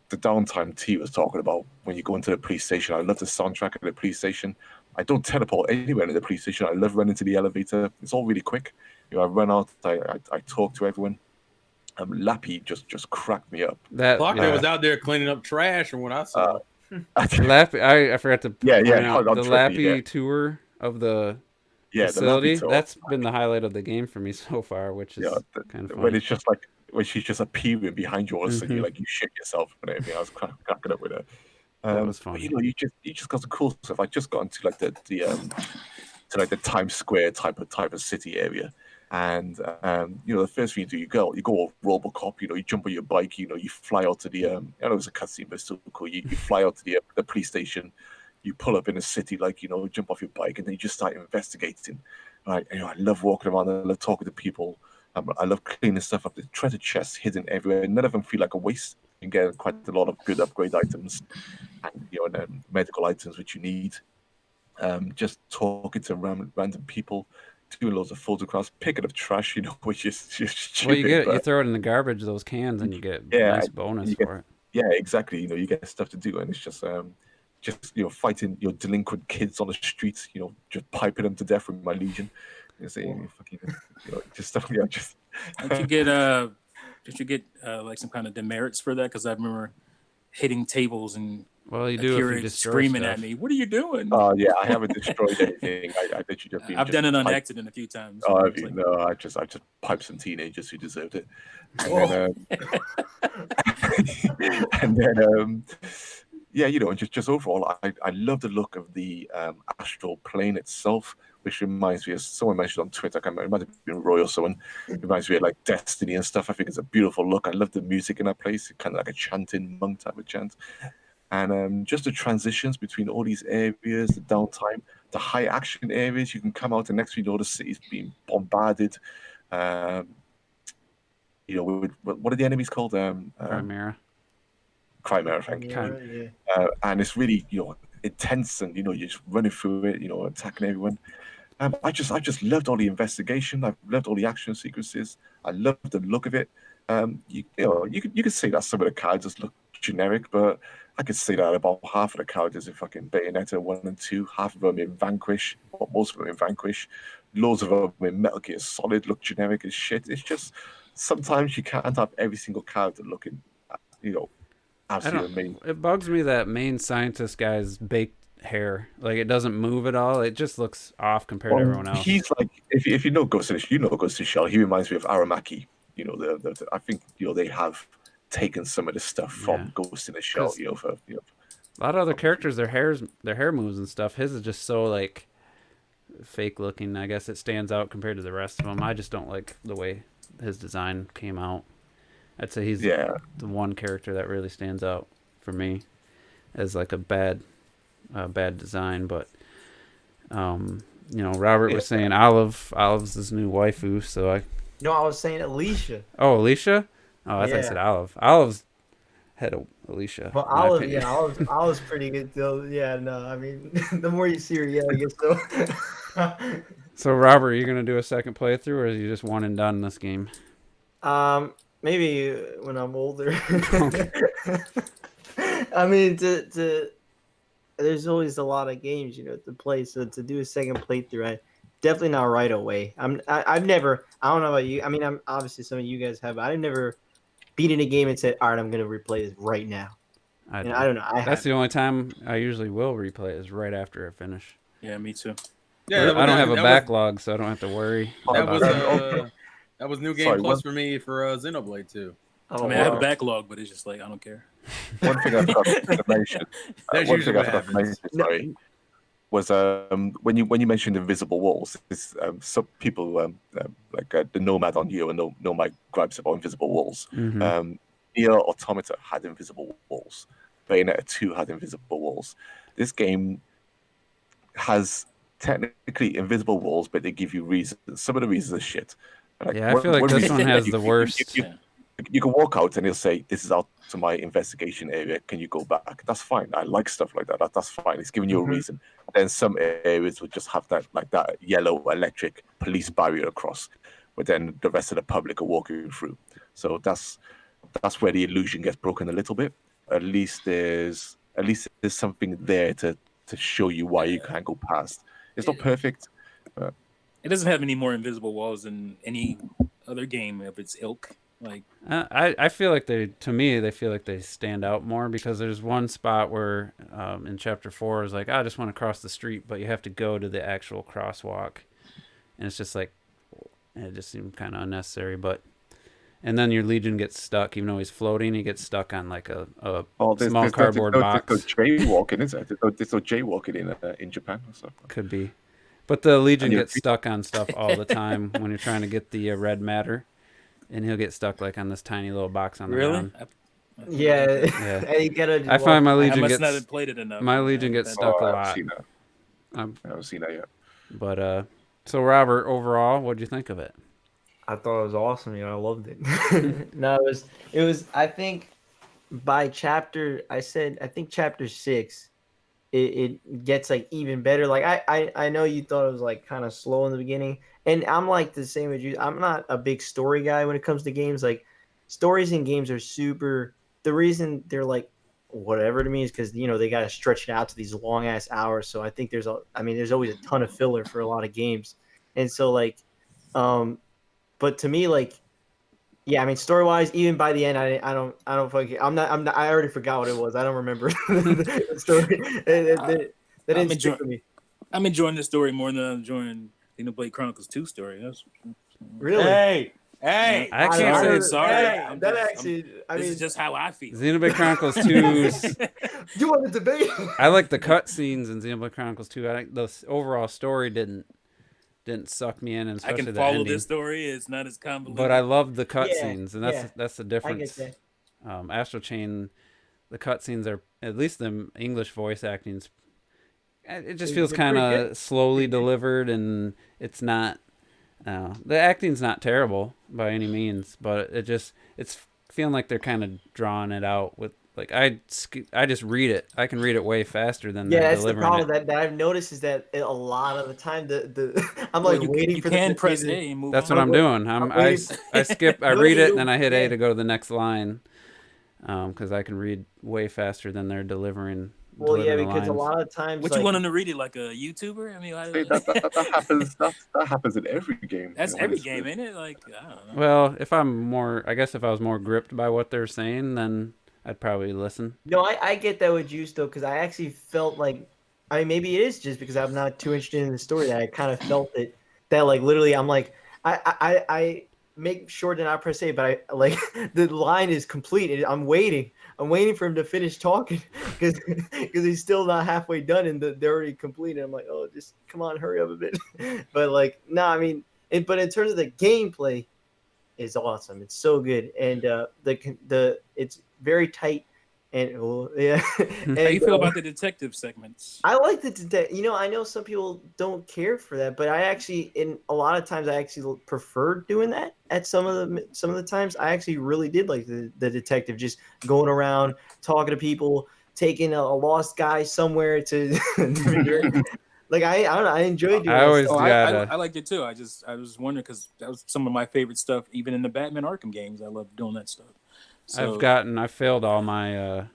the downtime T was talking about when you go into the police station. I love the soundtrack of the police station. I don't teleport anywhere in the police station. I love running to the elevator. It's all really quick. You know, I run out. I talk to everyone. Lappy just cracked me up. That Clockner was out there cleaning up trash, from what I saw. Lappy, I forgot to point out on the Trippy, Lappy tour of the facility. The Lappy tour. That's been the highlight of the game for me so far, which is kind of funny. When it's just like when she's just appearing behind you all of a sudden, you like you shit yourself and everything. I was cracking up with her. That was fun. But, you know, you just got some cool stuff. I just got into like the the Times Square type of city area, and you know, the first thing you do, you go RoboCop. You know, you jump on your bike. You know, you fly out to the I know it's a cutscene, but it's still cool. You fly out to the police station. You pull up in a city, like, you know, jump off your bike, and then you just start investigating. Right? And, you know, I love walking around. I love talking to people. I love cleaning stuff up. The treasure chests hidden everywhere. None of them feel like a waste. You can get quite a lot of good upgrade items, and you know, and medical items which you need. Just talking to random people, doing loads of photographs, picking up trash, you know, which is just stupid. Well, you throw it in the garbage, those cans, and you get nice bonus for it. Yeah, exactly. You know, you get stuff to do, and it's just you know, fighting your delinquent kids on the streets, you know, just piping them to death with my legion. You know, fucking, you know, just stuff. Yeah, just. Did you get like some kind of demerits for that? Because I remember hitting tables and you do if you destroy screaming stuff. at me. What are you doing? Oh yeah, I haven't destroyed anything. I literally just. I've done it on accident a few times. Oh, have you? No, I just piped some teenagers who deserved it, and then yeah, you know, and just overall, I love the look of the astral plane itself, which reminds me of someone mentioned on Twitter. I can't remember, it might have been Roy or someone. It reminds me of like Destiny and stuff. I think it's a beautiful look. I love the music in that place, kind of like a chanting monk type of chant. And just the transitions between all these areas, the downtime, the high action areas. You can come out and next thing you know, the city's being bombarded. You know, what are the enemies called? Chimera, thank you. And it's really, you know, intense, and you know, you're just running through it, you know, attacking everyone. I just loved all the investigation. I loved all the action sequences. I loved the look of it. You could say that some of the characters look generic, but I could say that about half of the characters in fucking Bayonetta 1 and 2, half of them in Vanquish, or most of them in Vanquish, loads of them in Metal Gear Solid look generic as shit. It's just sometimes you can't have every single character looking, you know, absolutely amazing. It bugs me that main scientist guy's baked hair, like it doesn't move at all. It just looks off compared to everyone else. He's like, if you know Ghost in the Shell, you know Ghost in the Shell. He reminds me of Aramaki. You know, I think, you know, they have taken some of the stuff from Ghost in the Shell. You know, for you know, a lot of other characters, their hair moves and stuff. His is just so like fake looking. I guess it stands out compared to the rest of them. I just don't like the way his design came out. I'd say he's the one character that really stands out for me as like a bad design. But you know, Robert was saying Olive's his new waifu, so I was saying Alicia. Oh, Alicia? Oh, I thought I said Olive. Olive's head of Alicia. Well, Olive's pretty good still. Yeah, no, I mean, the more you see her, I guess so. So, Robert, are you gonna do a second playthrough, or are you just one and done this game? Maybe when I'm older. I mean, there's always a lot of games, you know, to play. So to do a second playthrough, definitely not right away. I've never. I don't know about you. I mean, I'm obviously some of you guys have. But I've never beaten a game and said, "All right, I'm gonna replay this right now." I don't know. That's the only time I usually will replay it is right after I finish. Yeah, me too. Yeah, I don't have a backlog, so I don't have to worry. That was New Game Plus for me for Xenoblade 2. I mean, I have a backlog, but it's just like I don't care. One thing I forgot to mention. Sorry, was when you mentioned invisible walls. Some people like like the Nomad on you and Nomad grabs about invisible walls. Mm-hmm. Nier Automata had invisible walls. Bayonetta 2 had invisible walls. This game has technically invisible walls, but they give you reasons. Some of the reasons are shit. Like, Yeah, I feel like this reason- one has you- the you- worst. you can walk out and he'll say, "This is out to my investigation area. Can you go back?" That's fine. I like stuff like that. That's fine. It's giving you a reason. And then some areas would just have that yellow electric police barrier across, but then the rest of the public are walking through. So that's where the illusion gets broken a little bit. At least there's something there to show you why you can't go past. It's not perfect. It doesn't have any more invisible walls than any other game of its ilk. Like, I feel like they feel like they stand out more because there's one spot where in chapter 4 is like, I just want to cross the street, but you have to go to the actual crosswalk, and it's just like, it just seemed kind of unnecessary. But and then your Legion gets stuck, even though he's floating, he gets stuck on like a small cardboard box. There's no jaywalking, is it? There's no jaywalking in Japan or stuff. Could be, but the Legion gets stuck on stuff all the time when you're trying to get the red matter. And he'll get stuck like on this tiny little box on the ground. Yeah. And you gotta I find my I Legion must not gets have played it enough. my Legion gets stuck a lot. I haven't seen that yet. But so Robert, overall, what'd you think of it? I thought it was awesome. I loved it. No, it was. I think by chapter, I think chapter 6, it gets like even better. Like I know you thought it was like kind of slow in the beginning, and I'm like the same as you. I'm not a big story guy when it comes to games. Like stories in games are super. The reason they're like whatever to me is because they got to stretch it out to these long ass hours. So I think there's always a ton of filler for a lot of games, and so like, but to me like. Yeah, I mean, story wise, even by the end, I don't fucking. I'm not. I already forgot what it was. I don't remember the story. That didn't stick with me. I'm enjoying the story more than I'm enjoying Xenoblade Chronicles 2 story. That's really. Hey, I can't say it's sorry. Hey, that actually. This is just how I feel. Xenoblade Chronicles 2's. You want to debate? I like the cutscenes in Xenoblade Chronicles 2. I think the overall story didn't suck me in, and I especially can the follow ending. this story. It's not as convoluted. But I love the cutscenes, and yeah. that's the difference. I get that. Astral Chain, the cutscenes are, at least the English voice acting's, it just feels kind of slowly delivered, and it's not. The acting's not terrible by any means, but it's feeling like they're kind of drawing it out with. Like I just read it. I can read it way faster than they're that's delivering the problem it. that I've noticed is that a lot of the time I'm like waiting for you the press A and move That's on. what I'm doing. I skip. I read it and then I hit A Yeah. to go to the next line, because I can read way faster than they're delivering. Well, yeah, delivering the because a lines. lot of times. What like, you want them to read it like a YouTuber? I mean, See, that happens. That happens in every game. that's you know, every it's- game, ain't it? Like, I don't know. Well, if I was more gripped by what they're saying, then I'd probably listen. No, I get that with Juice though, because I actually felt like, I mean, maybe it is just because I'm not too interested in the story that I kind of felt it. That like literally, I'm like, I make sure to not press A, but I like the line is complete. I'm waiting for him to finish talking because he's still not halfway done and they're already complete. And I'm like, oh, just come on, hurry up a bit. But like, no, I mean, but in terms of the gameplay, is awesome. It's so good, and it's very tight. And yeah, and, How you feel about the detective segments? I like the detective. I know some people don't care for that, but I actually, in a lot of times, I actually preferred doing that. At some of the times, I actually really did like the detective, just going around talking to people, taking a lost guy somewhere to. Like I don't know, I enjoyed doing. I always I liked it too. I was wondering because that was some of my favorite stuff, even in the Batman Arkham games. I love doing that stuff. So, I failed all my,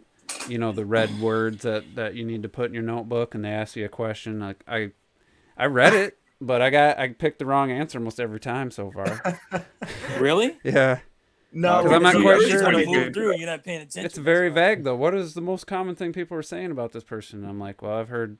the red words that you need to put in your notebook, and they ask you a question. Like I read it, but I picked the wrong answer almost every time so far. really? Yeah. No, 'Cause I'm not quite You're sure. trying to move through, and you're not paying attention. It's very vague though. What is the most common thing people are saying about this person? I'm like, well, I've heard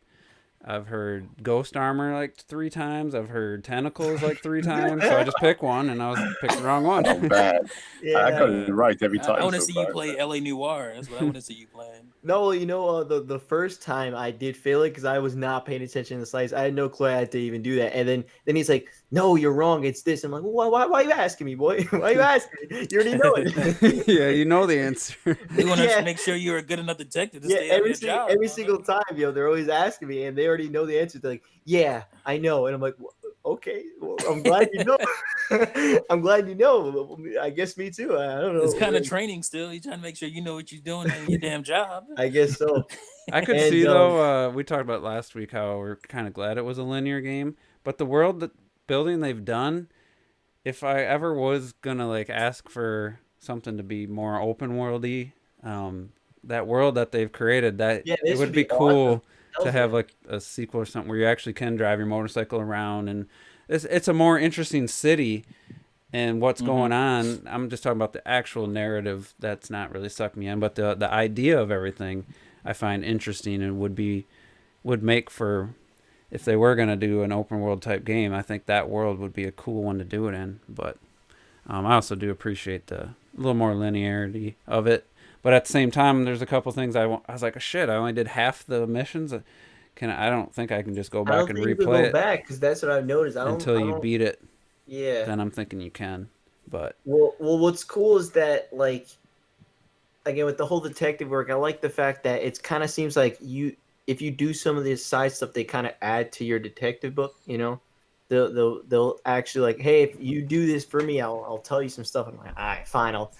I've heard ghost armor like 3 times. I've heard tentacles like 3 times. So I just picked one, and I picked the wrong one. Oh man, I got Yeah. it right every I time want to so see you far. play LA Noire. That's what I want to see you playing. No, you know, the first time I did fail it because I was not paying attention to the slides. I had no clue I had to even do that. And then he's like, "No, you're wrong. It's this." I'm like, "Why are you asking me, boy? Why are you asking me? You already know it." Yeah, you know the answer. We want to Yeah. make sure you're a good enough detective to Yeah, stay out of your job. every single time, they're always asking me, and they already know the answer. They're like, "Yeah, I know," and I'm like, "Okay, well, I'm glad you know." I'm glad you know. I guess me too. I don't know. It's kind of training still. You're trying to make sure you know what you're doing in your damn job. I guess so. I could And, see though. We talked about last week how we're kind of glad it was a linear game, but the world building they've done. If I ever was gonna like ask for something to be more open worldy, that world that they've created, that Yeah, it this would be cool awesome. to Hell's have yeah. like a sequel or something where you actually can drive your motorcycle around, and it's a more interesting city and what's going on. I'm just talking about the actual narrative that's not really sucking me in, but the idea of everything I find interesting and would make for, if they were gonna do an open world type game, I think that world would be a cool one to do it in. But I also do appreciate the little more linearity of it. But at the same time, there's a couple things I was like, shit, I only did half the missions. I don't think I can just go I don't back and think you could replay go it back because that's what I've noticed. until you beat it. Yeah. Then I'm thinking you can. But Well, what's cool is that, like, again, with the whole detective work, I like the fact that it kind of seems like if you do some of this side stuff, they kind of add to your detective book. You know, they'll actually like, hey, if you do this for me, I'll tell you some stuff. I'm like, all right, fine, I'll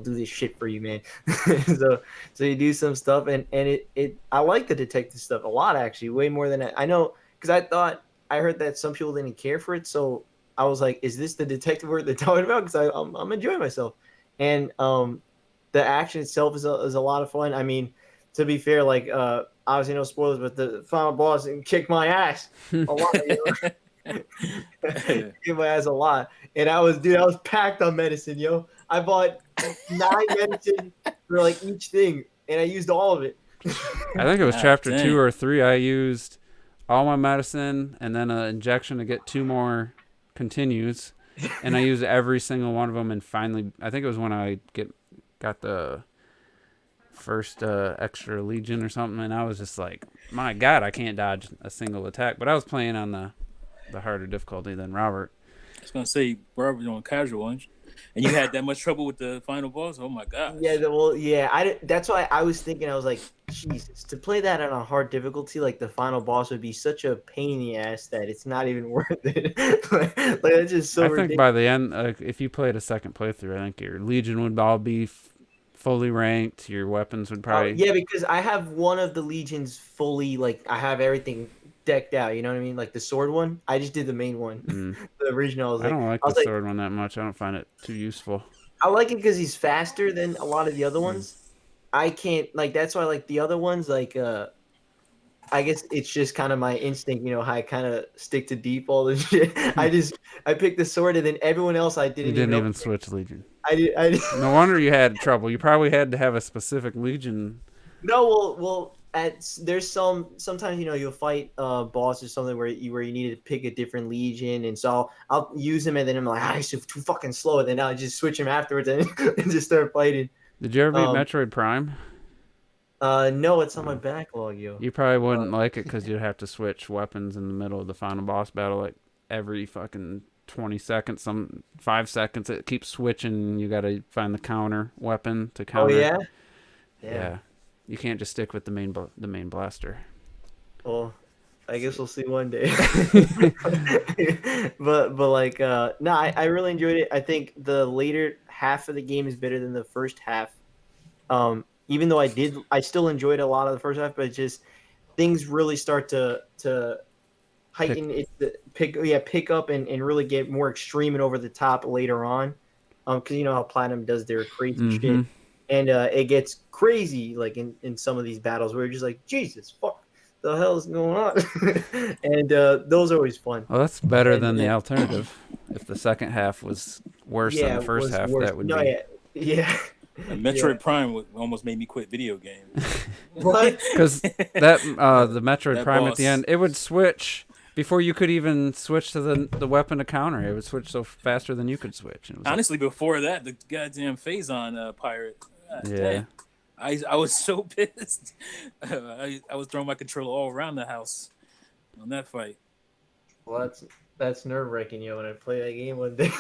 do this shit for you, man. so you do some stuff, and it I like the detective stuff a lot, actually, way more than I know, because I heard that some people didn't care for it, so I was like, is this the detective work they're talking about? Because I'm enjoying myself, and the action itself is a lot of fun. I mean, to be fair, like obviously no spoilers, but the final boss kicked my ass a lot. Kicked my ass a lot, and I was packed on medicine, yo. I bought 9 medicine for like each thing, and I used all of it. I think it was God chapter dang. 2 or 3. I used all my medicine and then an injection to get 2 more continues, and I used every single one of them. And finally, I think it was when I got the first extra legion or something, and I was just like, my God, I can't dodge a single attack. But I was playing on the harder difficulty than Robert. I was gonna say, Robert, on casual ones, and you had that much trouble with the final boss. Oh my gosh. Yeah, that's why I was thinking. I was like, Jesus, to play that on a hard difficulty, like the final boss would be such a pain in the ass that it's not even worth it. like it's just so I think ridiculous. by the end, if you played a second playthrough, I think your legion would all be fully ranked. Your weapons would probably Yeah, because I have one of the legions fully, like I have everything decked out. You know what I mean? Like the sword one. I just did the main one, the original. I don't like I the was sword one that much. I don't find it too useful. I like it because he's faster than a lot of the other ones. I can't like that's why I like the other ones. Like I guess it's just kind of my instinct, you know, how I kind of stick to deep all this shit. I picked the sword, and then everyone else I didn't. You didn't even even switch legion. I did. No wonder you had trouble. You probably had to have a specific legion. No, well, there's sometimes, you know, you'll fight boss or something where you need to pick a different legion, and so I'll use him, and then I'm like, he's too fucking slow, and then I'll just switch him afterwards and, and just start fighting. Did you ever beat Metroid Prime? No, it's on my backlog, yo. You probably wouldn't like it because you'd have to switch weapons in the middle of the final boss battle like every fucking 20 seconds, 5 seconds. It keeps switching. You got to find the counter weapon to counter. Oh yeah? Yeah. You can't just stick with the main blaster. Well, I guess we'll see one day. but like no, I really enjoyed it. I think the later half of the game is better than the first half. Even though I still enjoyed a lot of the first half, but it's just things really start to heighten pick up and really get more extreme and over the top later on. Because you know how Platinum does their crazy shit, and it gets crazy like in some of these battles where you're just like, Jesus fuck, the hell is going on? And those are always fun. Well, that's better than the alternative. If the second half was worse than the first half, that would be. Yeah. And Metroid Prime almost made me quit video games. What? Because the Metroid That Prime at the boss. end, it would switch before you could even switch to the weapon to counter. It would switch so faster than you could switch. And it was Honestly, before that, the goddamn Phazon pirate. yeah. Dang. I was so pissed. I was throwing my controller all around the house on that fight. Well, that's nerve wracking, when I play that game one day.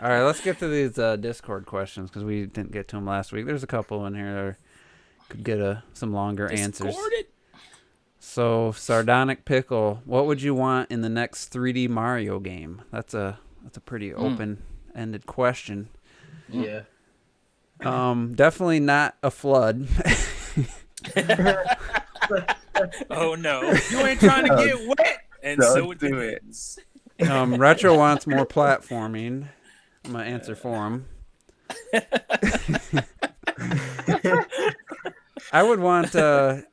All right, let's get to these Discord questions because we didn't get to them last week. There's a couple in here that could get some longer answers. Discorded? So, Sardonic Pickle, what would you want in the next 3D Mario game? That's a pretty open-ended question. Yeah. Definitely not a flood. Oh no! You ain't trying to get wet. And Don't so it do it. begins. Retro wants more platforming. I'm gonna answer for him. I would want, I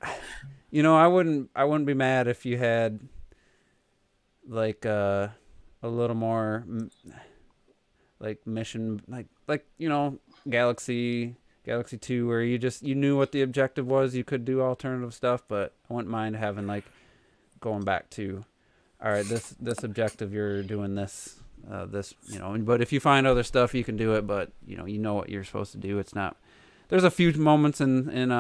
wouldn't be mad if you had like a little more like mission, like Galaxy 2, where you knew what the objective was. You could do alternative stuff, but I wouldn't mind having like going back to, all right, this objective, you're doing this, but if you find other stuff, you can do it, but you know what you're supposed to do. It's not, there's a few moments in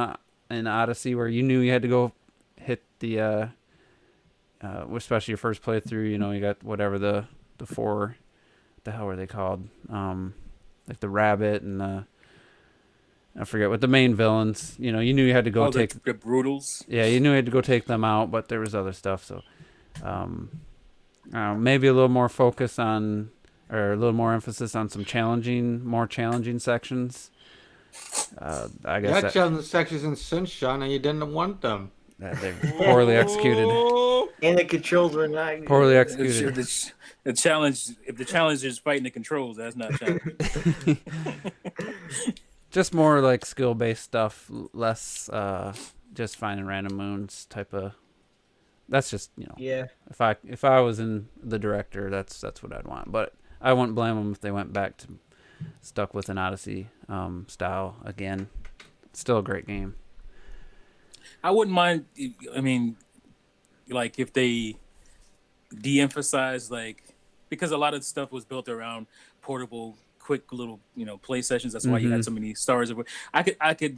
Odyssey where you knew you had to go hit the, especially your first playthrough, you got whatever the four, what the hell were they called? Like the rabbit and I forget what the main villains, you knew you had to go take the Brutals. Yeah, you knew you had to go take them out, but there was other stuff. So, maybe a little more focus on, or a little more emphasis on some more challenging sections. I guess Yeah, challenging sections in Sunshine, and you didn't want them. they're poorly executed. And the controls were not good. Poorly executed. The challenge, if the challenge is fighting the controls, that's not challenging. Just more like skill-based stuff, less just finding random moons type of. That's just Yeah. If I was in the director, that's what I'd want. But I wouldn't blame them if they went back to stuck with an Odyssey style again. Still a great game. I wouldn't mind. I mean, like if they de-emphasize, like, because a lot of stuff was built around portable, quick little play sessions. That's why you had so many stars. I could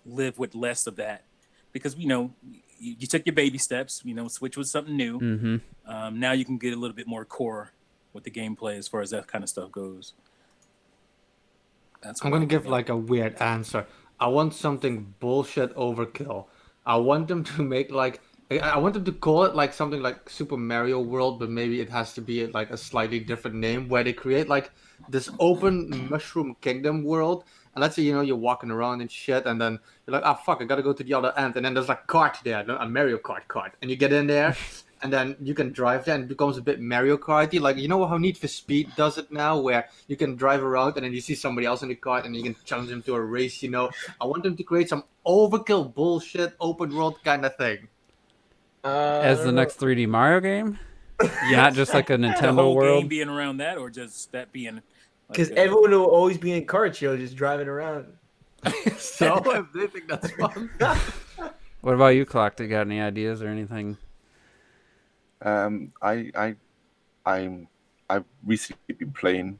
live with less of that, because you took your baby steps. Switch was something new. Mm-hmm. Now you can get a little bit more core with the gameplay as far as that kind of stuff goes. I'm gonna give like a weird answer. I want something bullshit overkill. I want them to make I want them to call it like something like Super Mario World, but maybe it has to be like a slightly different name, where they create like this open mushroom kingdom world. And let's say you're walking around and shit, and then you're like, oh fuck, I gotta go to the other end, and then there's like a cart there, a Mario Kart cart, and you get in there, and then you can drive there, and it becomes a bit Mario Karty. Like, how Need for Speed does it now, where you can drive around and then you see somebody else in the cart and you can challenge them to a race. I want them to create some overkill bullshit open world kind of thing. As the next 3D Mario game, not just like a the Nintendo whole world. game being around that, or just that being because everyone will always be in carts, just driving around. So if they think that's fun. What about you, Clock? You got any ideas or anything? I've recently been playing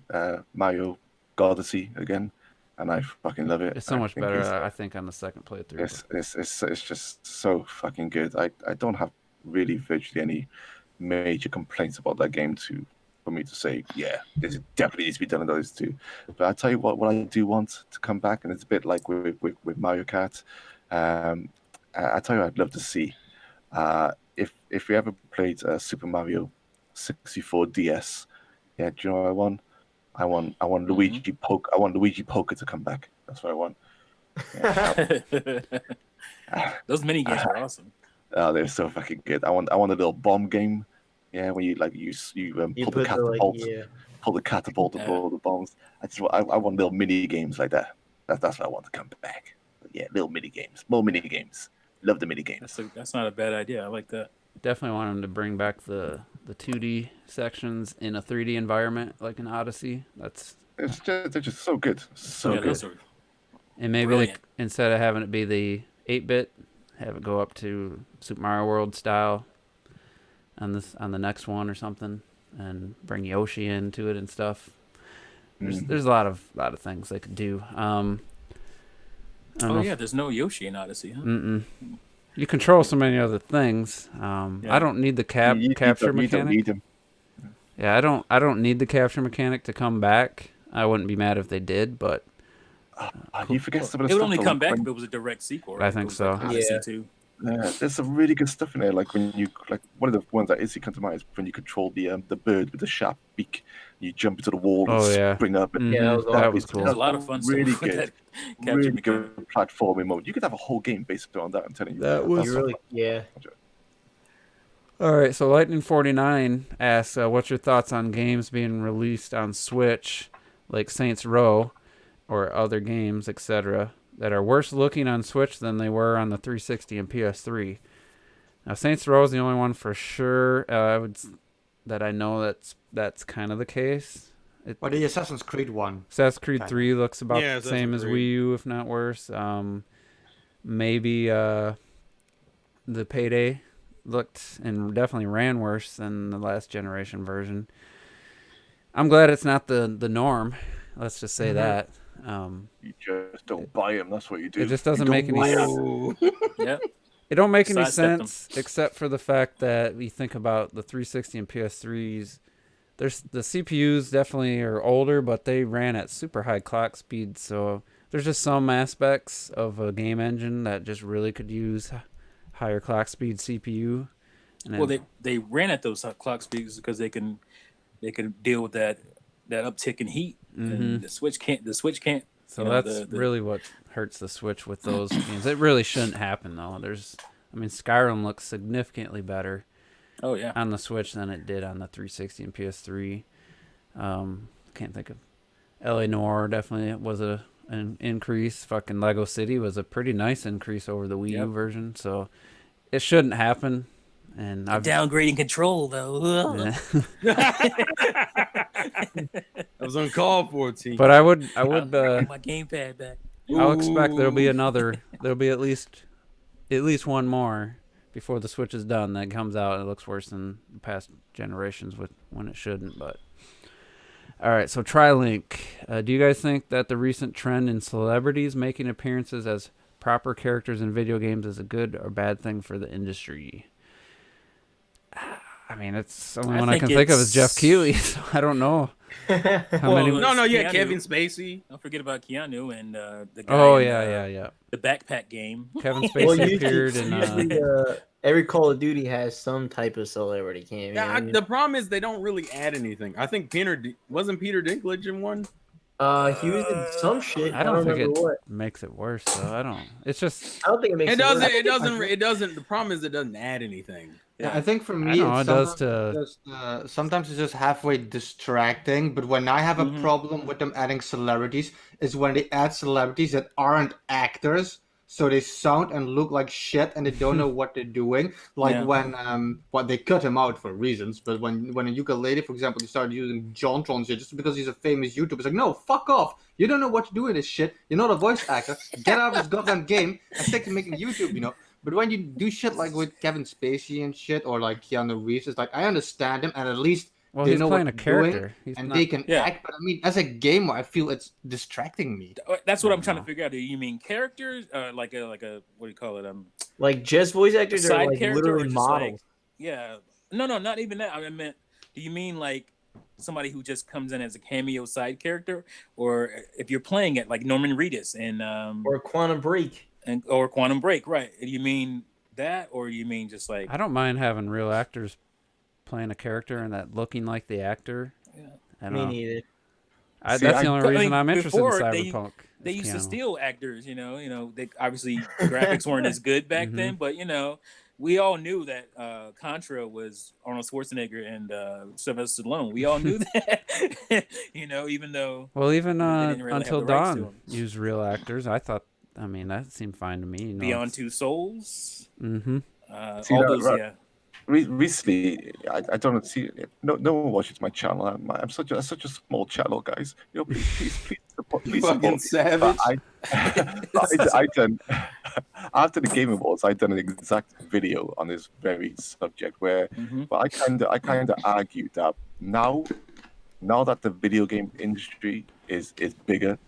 Mario Odyssey again, and I fucking love it. It's so I much think better, I think, on the second playthrough. It's just so fucking good. I don't have really virtually any major complaints about that game for me to say, yeah, this definitely needs to be done in those two. But I tell you what I do want to come back, and it's a bit like with Mario Kart. I tell you, I'd love to see if you ever played Super Mario 64 DS. Yeah, do you know what I want? I want Luigi Poker. I want Luigi Poker to come back. That's what I want. Yeah. Those mini games are awesome. Oh, they're so fucking good. I want a little bomb game. Yeah, when you pull the catapult, pull the catapult to blow the bombs. I want little mini games like that. That's what I want to come back. But yeah, little mini games, more mini games. Love the mini games. That's not a bad idea. I like that. Definitely want them to bring back the 2D sections in a 3D environment, like in Odyssey. That's they're just so good, so Yeah, good. those are And maybe brilliant. instead of having it be the 8-bit, have it go up to Super Mario World style on the next one or something, and bring Yoshi into it and stuff. There's a lot of things they could do. I don't know Oh yeah, there's no Yoshi in Odyssey, huh? You control so many other things. I don't need the capture You don't mechanic. need them. Yeah, I don't need the capture mechanic to come back. I wouldn't be mad if they did, but You forget some of It the would stuff. only though, come like back when- if it was a direct sequel. I Right? think If it was like so. Odyssey Yeah. 2. Yeah, there's some really good stuff in there. Like when you one of the ones that instantly comes to mind is when you control the bird with the sharp beak. You jump into the wall Oh, and yeah. spring up. And Yeah, that was that awesome. was There's a cool. lot of fun really stuff with good, that capture really mechanic. good platforming mode. You could have a whole game based on that. I'm telling you. That was- You really, yeah. All right, so Lightning49 asks, what's your thoughts on games being released on Switch, like Saints Row, or other games, etc., that are worse looking on Switch than they were on the 360 and PS3? Now, Saints Row is the only one for sure that I know that's kind of the case. Or the Assassin's Creed one. Assassin's Creed 3 looks about Yeah, the same Assassin's as Creed. Wii U, if not worse. Maybe the Payday looked and definitely ran worse than the last generation version. I'm glad it's not the norm. Let's just say that. You just don't buy them. That's what you do. It just doesn't You make don't any buy 'em. Ooh. Yep. It don't make any Sidestep them. sense except for the fact that we think about the 360 and PS3s. There's the CPUs definitely are older, but they ran at super high clock speeds. So there's just some aspects of a game engine that just really could use higher clock speed CPU. And Well, then- they ran at those clock speeds because they can deal with that uptick in heat. And the Switch can't. So you know, that's really what hurts the Switch with those games. It really shouldn't happen though. Skyrim looks significantly better Oh yeah. on the Switch than it did on the 360 and PS3. Can't think of LA Noire. Definitely was an increase. Fucking Lego City was a pretty nice increase over the Wii U version. So it shouldn't happen. And I've Downgrading control though. That was uncalled for, T. but I would my gamepad back. I'll expect there'll be at least one more before the Switch is done that comes out and it looks worse than the past generations when it shouldn't. But all right, so TriLink. Do you guys think that the recent trend in celebrities making appearances as proper characters in video games is a good or bad thing for the industry? It's the only one I can think of is Jeff Keighley. So I don't know how many. Keanu. Kevin Spacey. Don't forget about Keanu and the guy. Oh in, yeah. The backpack game. Kevin Well, Spacey appeared in. usually every Call of Duty has some type of celebrity cameo. Yeah, the problem is they don't really add anything. I think wasn't Peter Dinklage in one? He was in some shit. I don't think remember it what. makes it worse though. I don't. It's just. I don't think it makes It doesn't. worse. It doesn't. The problem is it doesn't add anything. Yeah, I think for I me, know, it's it does sometimes it's just halfway distracting. But when I have a Mhm. problem with them adding celebrities, is when they add celebrities that aren't actors, so they sound and look like shit, and they don't know what they're doing. Like Yeah. when they cut him out for reasons. But when a ukulele, for example, they started using JonTron shit just because he's a famous YouTuber, it's like, no, fuck off. You don't know what to do in this shit. You're not a voice actor. Get out of this goddamn game and stick to making YouTube. But when you do shit like with Kevin Spacey and shit, or like Keanu Reeves, it's like I understand him, and at least Well, they he's know playing a what they're doing, character. He's and not, they can Yeah. act. But as a gamer, I feel it's distracting me. That's what I'm trying know. to figure out. Do you mean characters, like a what do you call it? Like just voice actors are Side like character or literally just models. Yeah. No, not even that. I meant, do you mean like somebody who just comes in as a cameo side character, or if you're playing it like Norman Reedus and Or Quantum Break. or Quantum Break, right? Do you mean that, or you mean just like I don't mind having real actors playing a character and that looking like the actor. Yeah. I Me don't know. neither. That's See, the only I reason mean, I'm interested in before, Cyberpunk. they is used to Keanu. steal actors, they obviously graphics weren't as good back Mm-hmm. then, but we all knew that Contra was Arnold Schwarzenegger and Sylvester Stallone. We all knew that, even though Well, even they didn't really have Until the rights to Dawn him. used real actors. I thought. That seemed fine to me. Beyond Two Souls, Mm-hmm. See, all that- those, right. yeah. recently, I don't see no one watches my channel. I'm such a small channel, guys. Please Fucking support me. But savage. I done after the Game Awards, I done an exact video on this very subject where, Mhm. but I kind of argued that now that the video game industry is bigger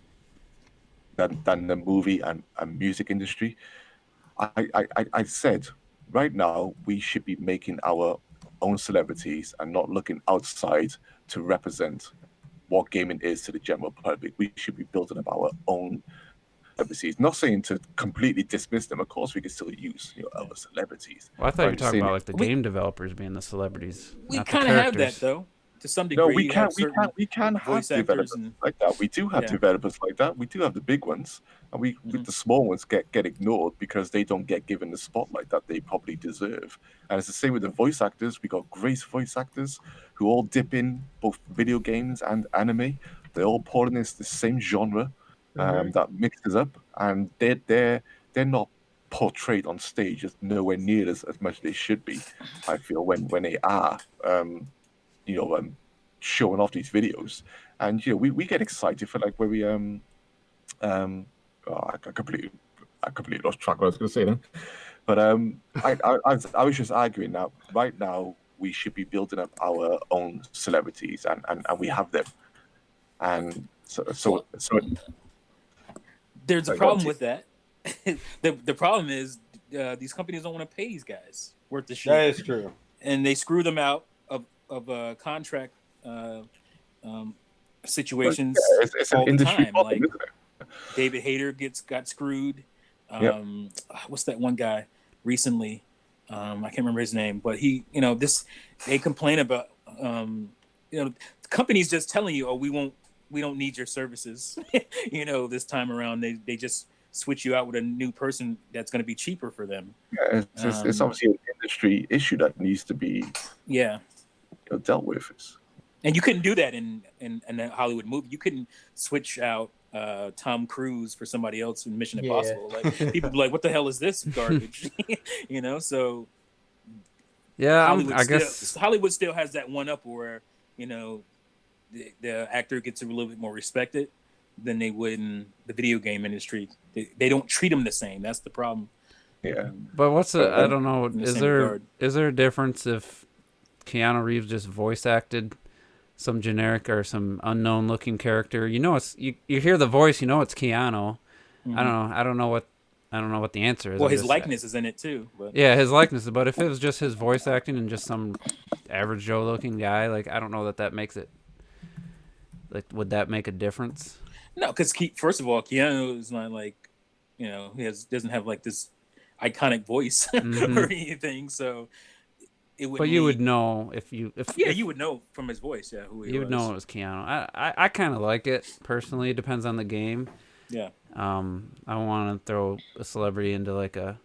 than the movie and music industry, I said right now we should be making our own celebrities and not looking outside to represent what gaming is to the general public. We should be building up our own celebrities. Not saying to completely dismiss them. Of course, we can still use other celebrities. Well, I thought But you I'm were just talking saying, about like the We- game developers being the celebrities, We not the kind of have that characters. though, to some no, degree. we You can have certain we can have voice actors developers and like that. We do have yeah. developers like that. We do have the big ones, and we Mhm. with the small ones get ignored because they don't get given the spotlight that they probably deserve. And it's the same with the voice actors. We got great voice actors who all dip in both video games and anime. They all fall in the same genre that mixes up, and they're not portrayed on stage as nowhere near as much as they should be. I feel when they are. You know, showing off these videos, and we get excited for like where we oh, I completely lost track of what I was going to say then, but I was just arguing that right now we should be building up our own celebrities, and we have them, and so There's a like, go on, problem T. with that. The problem is these companies don't want to pay these guys worth the That shit, is true. and they screw them out of contract situations It's an all the industry time. problem, Like isn't it? David Hayter got screwed. Yep. What's that one guy recently? I can't remember his name, but they complain about companies just telling you, oh, we don't need your services. This time around they just switch you out with a new person that's going to be cheaper for them. Yeah, it's obviously an industry issue that needs to be Yeah. dealt with. And you couldn't do that in a Hollywood movie. You couldn't switch out Tom Cruise for somebody else in Mission Yeah. Impossible. Like people be like, "What the hell is this garbage?" So Yeah, Hollywood I guess. Hollywood still has that one up where the actor gets a little bit more respected than they would in the video game industry. They don't treat them the same. That's the problem. Yeah. But I don't know. In the Is same there regard. a difference if Keanu Reeves just voice acted some generic or some unknown looking character? It's you hear the voice, it's Keanu. Mhm. I don't know what the answer is. Well, I'm his just- likeness is in it too. But Yeah, his likeness. But if it was just his voice acting and just some average Joe looking guy, like I don't know that makes it. Like, would that make a difference? no, because first of all, Keanu is not like he doesn't have like this iconic voice Mhm. or anything. So it would. But you would know if you would know from his voice. Yeah, who he you was. would know it was Keanu. I kind of like it personally. It depends on the game. Yeah. I want to throw a celebrity into like a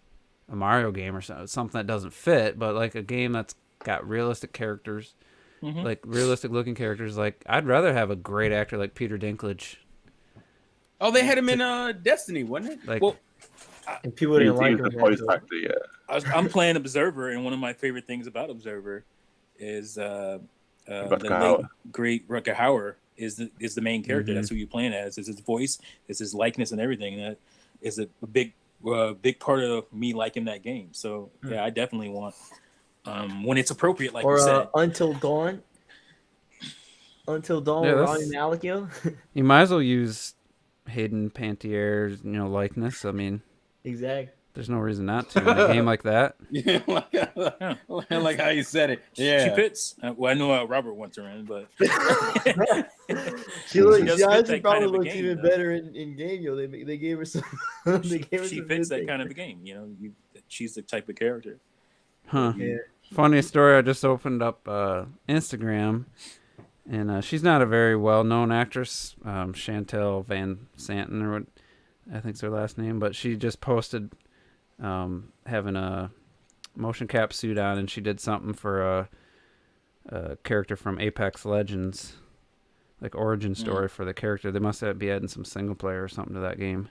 Mario game or something that doesn't fit, but like a game that's got realistic characters, Mhm. like realistic looking characters. Like I'd rather have a great actor like Peter Dinklage. Oh, they had him in Destiny, wasn't it? Like, Well, And people didn't like He was him. the voice actor, yeah. I'm playing Observer, and one of my favorite things about Observer is the Rutger late Hauer. great Rutger Hauer is the main character. Mhm. That's who you're playing as. It's his voice, it's his likeness, and everything. That is a big part of me liking that game. So yeah, I definitely want when it's appropriate, like Or you said. Until Dawn. Until Dawn Yeah, with that's- Rami Malek, yo. you might as well use Hayden Panettiere's likeness. I mean, Exactly. there's no reason not to in a game like that. Yeah, like how you said it. Yeah. She fits. Well, I know Robert wants her in, but She looks. does She fit honestly that kind probably of a looks game, even though. better in game, yo. They gave her some. They gave her she some fits good that things. kind of a game. She's the type of character. Huh. Yeah. Funny story. I just opened up Instagram, and she's not a very well-known actress. Chantel Van Santen, or what I think's her last name, but she just posted having a motion cap suit on, and she did something for a character from Apex Legends, like origin story for the character. They must be adding some single player or something to that game.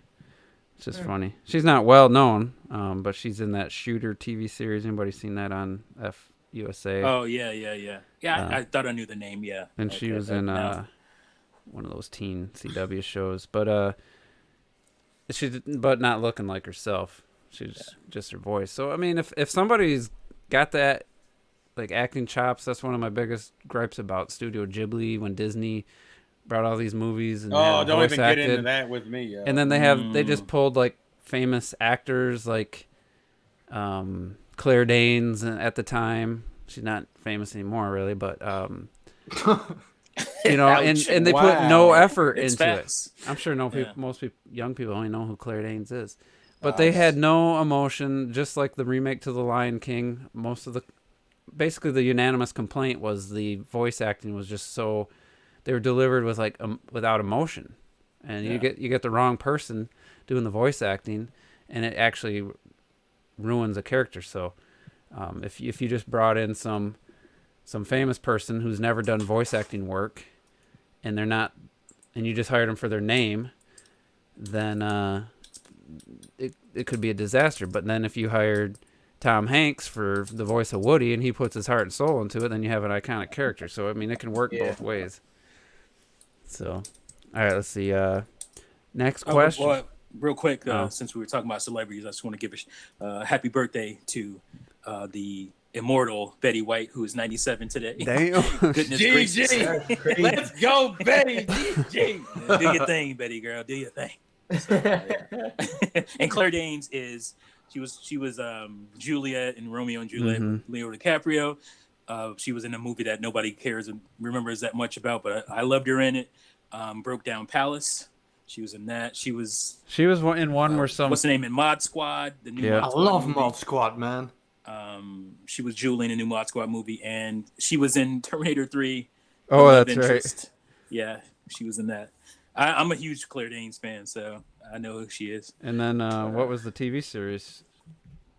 It's just funny. She's not well known, but she's in that Shooter TV series. Anybody seen that on USA. Oh yeah. I thought I knew the name. Yeah, And she was in one of those teen CW shows, but but not looking like herself. She's just her voice. So I mean, if somebody's got that like acting chops, that's one of my biggest gripes about Studio Ghibli when Disney brought all these movies and Oh, don't voice even get acted. into that with me. Yo. And then they just pulled like famous actors like Claire Danes at the time. She's not famous anymore, really, but you know, and they put no effort It's into facts. it. I'm sure most people, young people only know who Claire Danes is, but they had no emotion. Just like the remake to The Lion King, basically the unanimous complaint was the voice acting was just so they were delivered with like without emotion, and you get the wrong person doing the voice acting, and it actually ruins a character. So if you just brought in some famous person who's never done voice acting work, and you just hired them for their name, then it could be a disaster. But then if you hired Tom Hanks for the voice of Woody and he puts his heart and soul into it, then you have an iconic character. So I mean, it can work both ways. So, all right, let's see. Next question. Well, real quick, since we were talking about celebrities, I just want to give a happy birthday to the immortal Betty White, who is 97 today. Damn. Goodness gracious. GG. Let's go, Betty. GG. Do your thing, Betty girl. Do your thing. So, and Claire Danes she was Juliet in Romeo and Juliet with Leo DiCaprio. She was in a movie that nobody cares and remembers that much about, but I loved her in it. Broke Down Palace. She was in that. She was in one where what's the name in Mod Squad? The new I Mod Squad love movie. Mod Squad, man. She was Julie in a new Mod Squad movie, and she was in Terminator 3. Oh, that's right. Yeah, she was in that. I'm a huge Claire Danes fan, so I know who she is. And then what was the TV series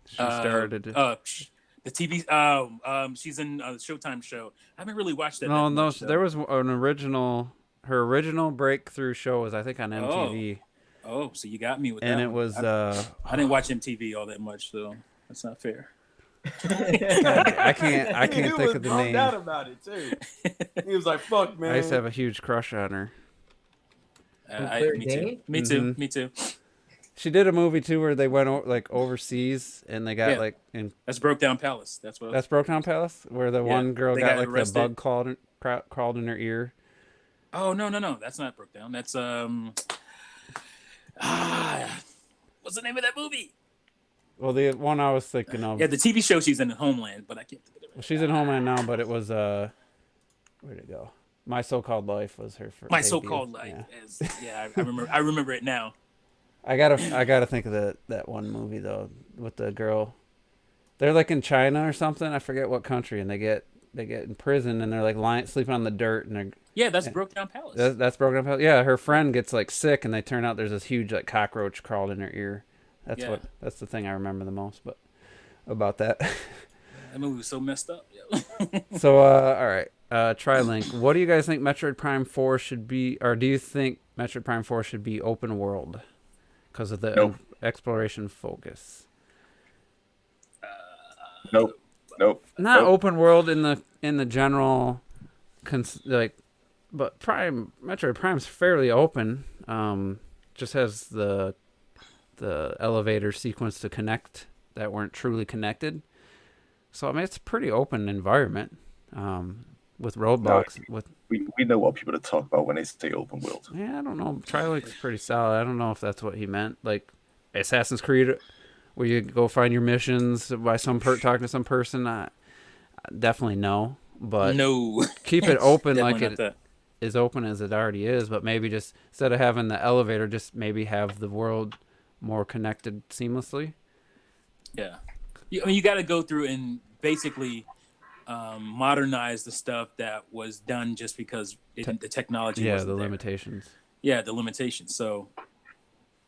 she started? The TV. She's in a Showtime show. I haven't really watched that. No, much, there was an original. Her original breakthrough show was, I think, on MTV. Oh, so you got me with that. And it one. was. I didn't watch MTV all that much, so that's not fair. I can't think of the name. He was out about it too. He was like, "Fuck, man." I used to have a huge crush on her. Me too. Me too. She did a movie too where they went overseas and they got That's Broke Down Palace. That's Broke Down Palace, where the one girl got like arrested. the bug crawled in her ear. Oh no, that's not Broke Down. That's what's the name of that movie? Well, the one I was thinking of. Yeah, the TV show she's in Homeland, but I can't think of it. Well, she's in Homeland now, but it was where'd it go? My So-Called Life was her first. My So-Called Life. Yeah, I remember it now. I gotta think of that one movie though with the girl. They're like in China or something. I forget what country, and they get in prison and they're like sleeping on the dirt and they're. That's Broke Down Palace. That's Broke Down Palace. Yeah, her friend gets like sick and they turn out there's this huge like cockroach crawled in her ear. That's the thing I remember the most, but about that. That movie was so messed up. So all right, TriLink. What do you guys think Metroid Prime 4 should be, or do you think Metroid Prime 4 should be open world because of the exploration focus? Nope. Not open world in the general, but Metroid Prime's fairly open. Just has the elevator sequence to connect that weren't truly connected. So I mean, it's a pretty open environment with roadblocks. We know what people are talking about when they say open world. Yeah, I don't know. TriLink's pretty solid. I don't know if that's what he meant. Like Assassin's Creed, where you go find your missions by talking to some person. Definitely no. But no. Keep it open like it is open as it already is. But maybe just instead of having the elevator, just maybe have the world more connected seamlessly. Yeah. I mean, you got to go through and basically modernize the stuff that was done just because the technology wasn't the there. limitations. Yeah, the limitations. So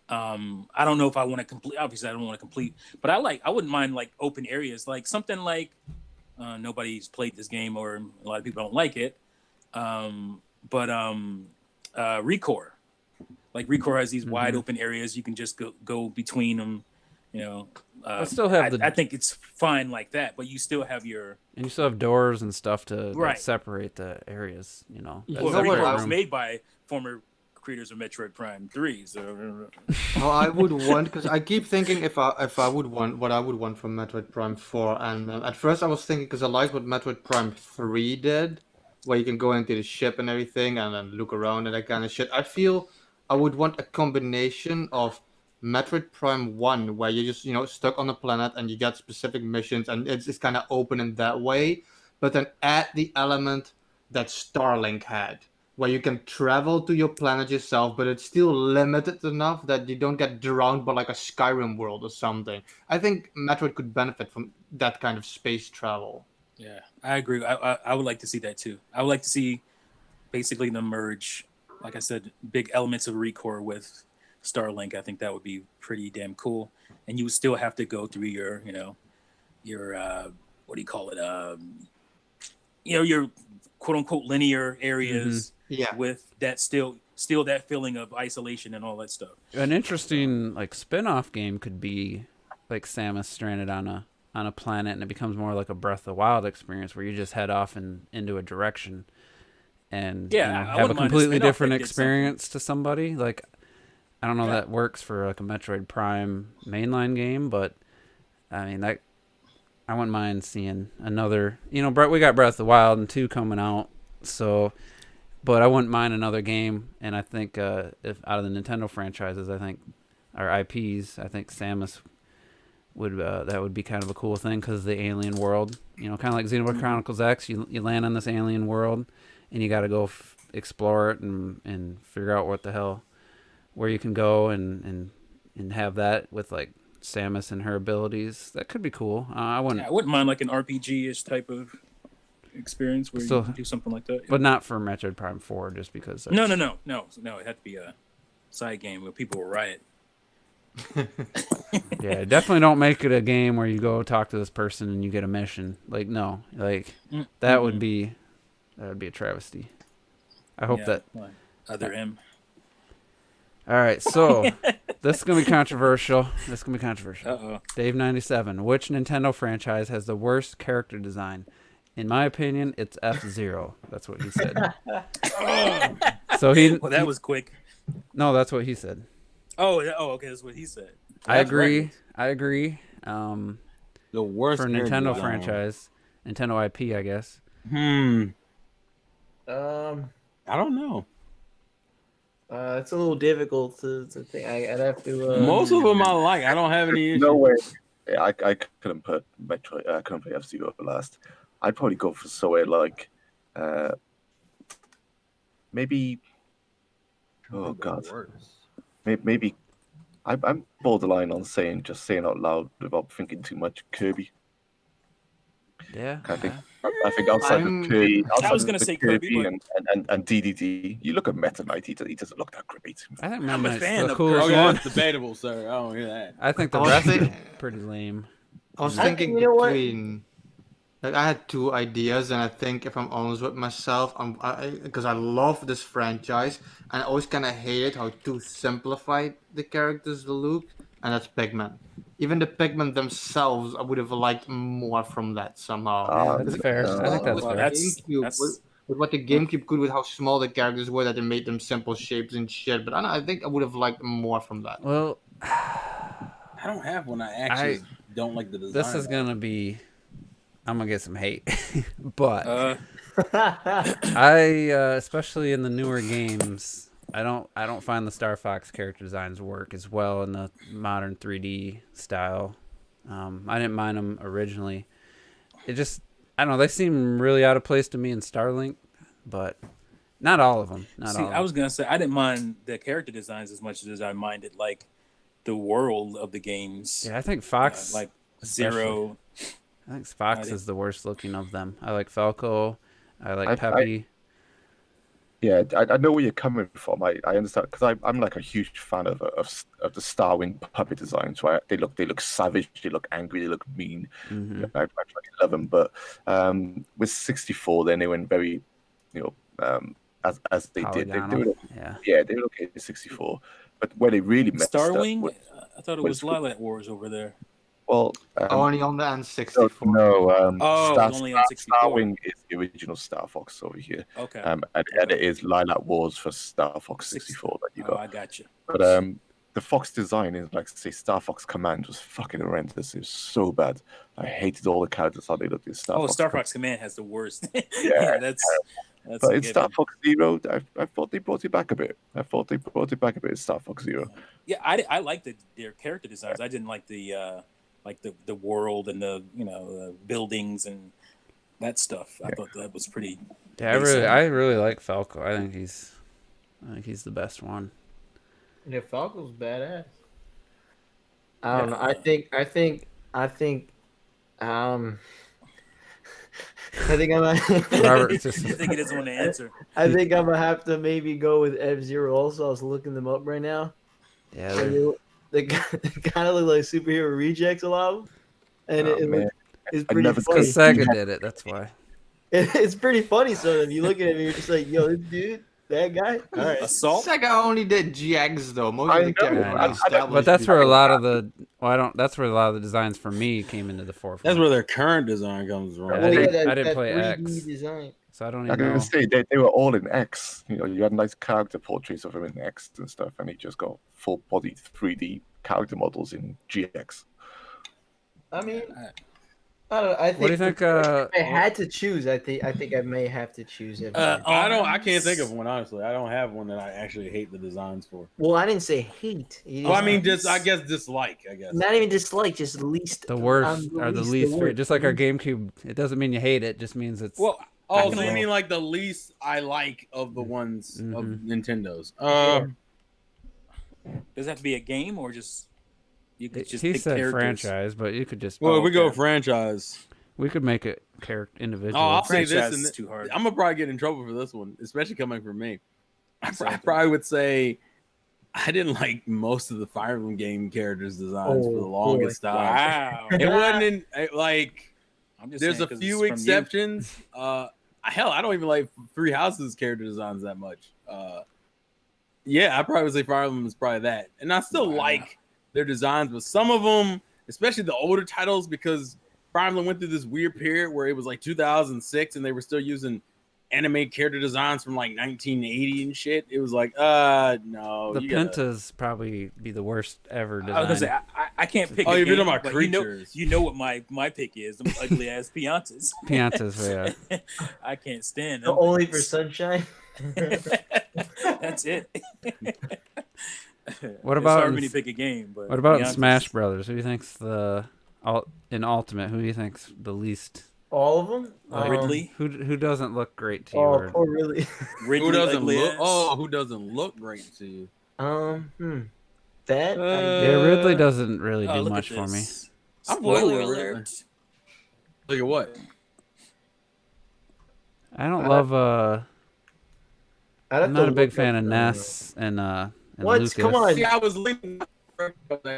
I don't know if I want to complete. Obviously, I don't want to complete, but I wouldn't mind like open areas, like something like nobody's played this game or a lot of people don't like it. But Recore, like Recore has these wide open areas you can just go between them. You know, But still have I think it's fine like that, but you still have your and you still have doors and stuff to like, Right. separate the areas. You know, You that know well, what, separate Repo was room. made by former creators of Metroid Prime 3. So How I would want, because I keep thinking if I would want what I would want from Metroid Prime 4, and at first I was thinking because I liked what Metroid Prime 3 did, where you can go into the ship and everything and then look around and that kind of shit. I feel I would want a combination of Metroid Prime 1, where you're just stuck on a planet and you get specific missions and it's kind of open in that way, but then add the element that Starlink had where you can travel to your planet yourself, but it's still limited enough that you don't get drowned by like a Skyrim world or something. I think Metroid could benefit from that kind of space travel. yeah, I agree. I would like to see that too. I would like to see basically the merge, like I said, big elements of Recore with Starlink. I think that would be pretty damn cool. And you would still have to go through your, your what do you call it? Your quote unquote linear areas Yeah. with that still that feeling of isolation and all that stuff. An interesting like spin-off game could be like Samus stranded on a planet, and it becomes more like a Breath of the Wild experience where you just head off into a direction and Yeah, I have a wouldn't mind a completely spin-off different that did experience to somebody. Like I don't know Yeah. that works for like a Metroid Prime mainline game, but I mean that I wouldn't mind seeing another. We got Breath of the Wild and 2 coming out, so. But I wouldn't mind another game, and I think if out of the Nintendo franchises, or IPs, I think Samus would that would be kind of a cool thing because the alien world, kind of like Xenoblade Chronicles X, you land on this alien world, and you got to go explore it and figure out where you can go and have that with like Samus and her abilities. That could be cool. I wouldn't. Yeah, I wouldn't mind like an RPG-ish type of experience where So- you can do something like that. But not for Metroid Prime 4, just because. No. It had to be a side game where people will riot. Yeah, definitely don't make it a game where you go talk to this person and you get a mission. Like no, like that would be a travesty. I hope that. Other him. All right, so this is gonna be controversial. Uh-oh. Dave97, which Nintendo franchise has the worst character design? In my opinion, it's F-Zero. That's what he said. So Well, that was quick. No, that's what he said. Okay, that's what he said. I That's agree. right. I agree. The worst For character Nintendo design. franchise, Nintendo IP, I guess. I don't know. It's a little difficult to think. I'd have to. Most of them I like. I don't have any issues. No way. Yeah, I couldn't put Metroid. I couldn't put F-Zero last. I'd probably go for somewhere like, maybe. Oh God. Maybe. I'm borderline on saying out loud without thinking too much. Kirby. Yeah. I think outside I'm- of Kirby, I was outside gonna of say Kirby, but- and DDD, you look at Meta Knight, he doesn't look that great. I think I'm a Meta Knight's fan the of coolest Okay, one. that's debatable, sir. I don't hear that. I think the I was rest are think- pretty lame. I was I think, thinking you know what? between. Like I had two ideas, and I think if I'm honest with myself, because I love this franchise, and I always kind of hated how too simplified the characters look, and that's Pigman. Even the Pigmen themselves, I would have liked more from that somehow. Yeah, that's fair. I think that's With fair. That's- with what the GameCube could, with how small the characters were, that they made them simple shapes and shit. But I don't know, I think I would have liked more from that. Well, I don't have one. I actually don't like the design. this is gonna be. I'm gonna get some hate, but especially in the newer games, I don't find the Star Fox character designs work as well in the modern 3D style. I didn't mind them originally. It just, I don't know, they seem really out of place to me in Starlink, but not all of them. I was gonna say I didn't mind the character designs as much as I minded like the world of the games. Yeah, I think Fox, like Zero. I think Fox is the worst looking of them. I like Falco. I like Peppy. I know where you're coming from. I understand because I'm like a huge fan of the Starwing puppet designs. Right, they look savage, they look angry, they look mean. Mm-hmm. I fucking love them. But with 64, then they went very, as they did. They were they were okay at 64. But where they really messed Starwing. up. I thought it was Lilac Wars over there. Well, Only on the no, N64. Oh, Star, only on 64. Starwing is the original Star Fox over here. Okay. And it is Lilac Wars for Star Fox 64 that you Oh, got. I got you. But the Fox design is like, say, Star Fox Command was fucking horrendous. It was so bad. I hated all the characters how they looked in Star Fox. Star Fox Command has the worst. Yeah, that's but a in Star given. Fox Zero, I thought they brought it back a bit. I thought they brought it back a bit in Star Fox Zero. Yeah, I like their character designs. I didn't like the world and the buildings and that stuff. I thought that was pretty. Yeah, I really like Falco. I think he's the best one. Yeah, Falco's badass. I don't know. I think I think I'm Robert's just I think it doesn't want to answer. I think I'm gonna have to maybe go with F-Zero also. I was looking them up right now. yeah. They kind of look like superhero rejects, a lot of them. And it's I pretty never funny. Because Sega did it. That's why. It's pretty funny. So if you look at it, you're just like, yo, this dude, that guy. All right. Assault. Sega only did GX though. Most I of the know. characters I were know. established But that's where a before lot that. of the That's where a lot of the designs for me came into the forefront. That's where their current design comes from. Yeah, Well, yeah, I didn't that play 3D X. design. So I don't I even know. can say they were all in X. You know, you had nice character portraits of him in X and stuff, and he just got full body 3D character models in GX. I mean, I don't know. I think. What do you think? If I had to choose, I think I may have to choose F-Zero. I can't think of one, honestly. I don't have one that I actually hate the designs for. Well, I didn't say hate. Well, I mean, I guess dislike. I guess Not even dislike, just least. The worst I'm are the least the favorite. worst. Just like our GameCube, it doesn't mean you hate it. Just means it's. Well, I so can you roll. mean like the least I like of the ones of Mhm. Nintendo's? Does it have to be a game or just you could just he pick said characters? franchise, but you could just. Well, Oh, we go okay. franchise. We could make it character individual. Oh, I'll say this, Franchise and is too hard. I'm gonna probably get in trouble for this one, especially coming from me. I Exactly. probably would say I didn't like most of the Fire Emblem game characters' designs for the Oh, longest time. Wow. It wasn't like I'm just there's saying a 'cause few it's from you. exceptions. Hell, I don't even like Three Houses character designs that much. Yeah, I probably would say Fire Emblem is probably that, and I still Wow. like their designs, but some of them, especially the older titles, because Fire Emblem went through this weird period where it was like 2006, and they were still using anime character designs from like 1980 and shit. It was like, no. The you gotta- Pentas probably be the worst ever I was gonna say design. I can't pick. Oh, a you're talking game, about but creatures. You know what my pick is? Them ugly ass Piantas. Piantas, yeah. I can't stand them. Only for Sunshine. That's it. What It's about hard in- when you pick a game? But What about in Piantas- Smash Brothers? Who do you think's in Ultimate? Who do you think's the least? All of them. Ridley? Who doesn't look great to you? Oh, or- poor Ridley. Ridley Who doesn't ugly look? ass. Oh, who doesn't look great to you? That. Yeah, Ridley doesn't really Oh, do look much at for me. this. I'm Spoiler loyal, alert. Look at what? I don't love. I'd have I'm to not a big look fan up of the- Ness and What? Lucas. Come on. See, I was leaning.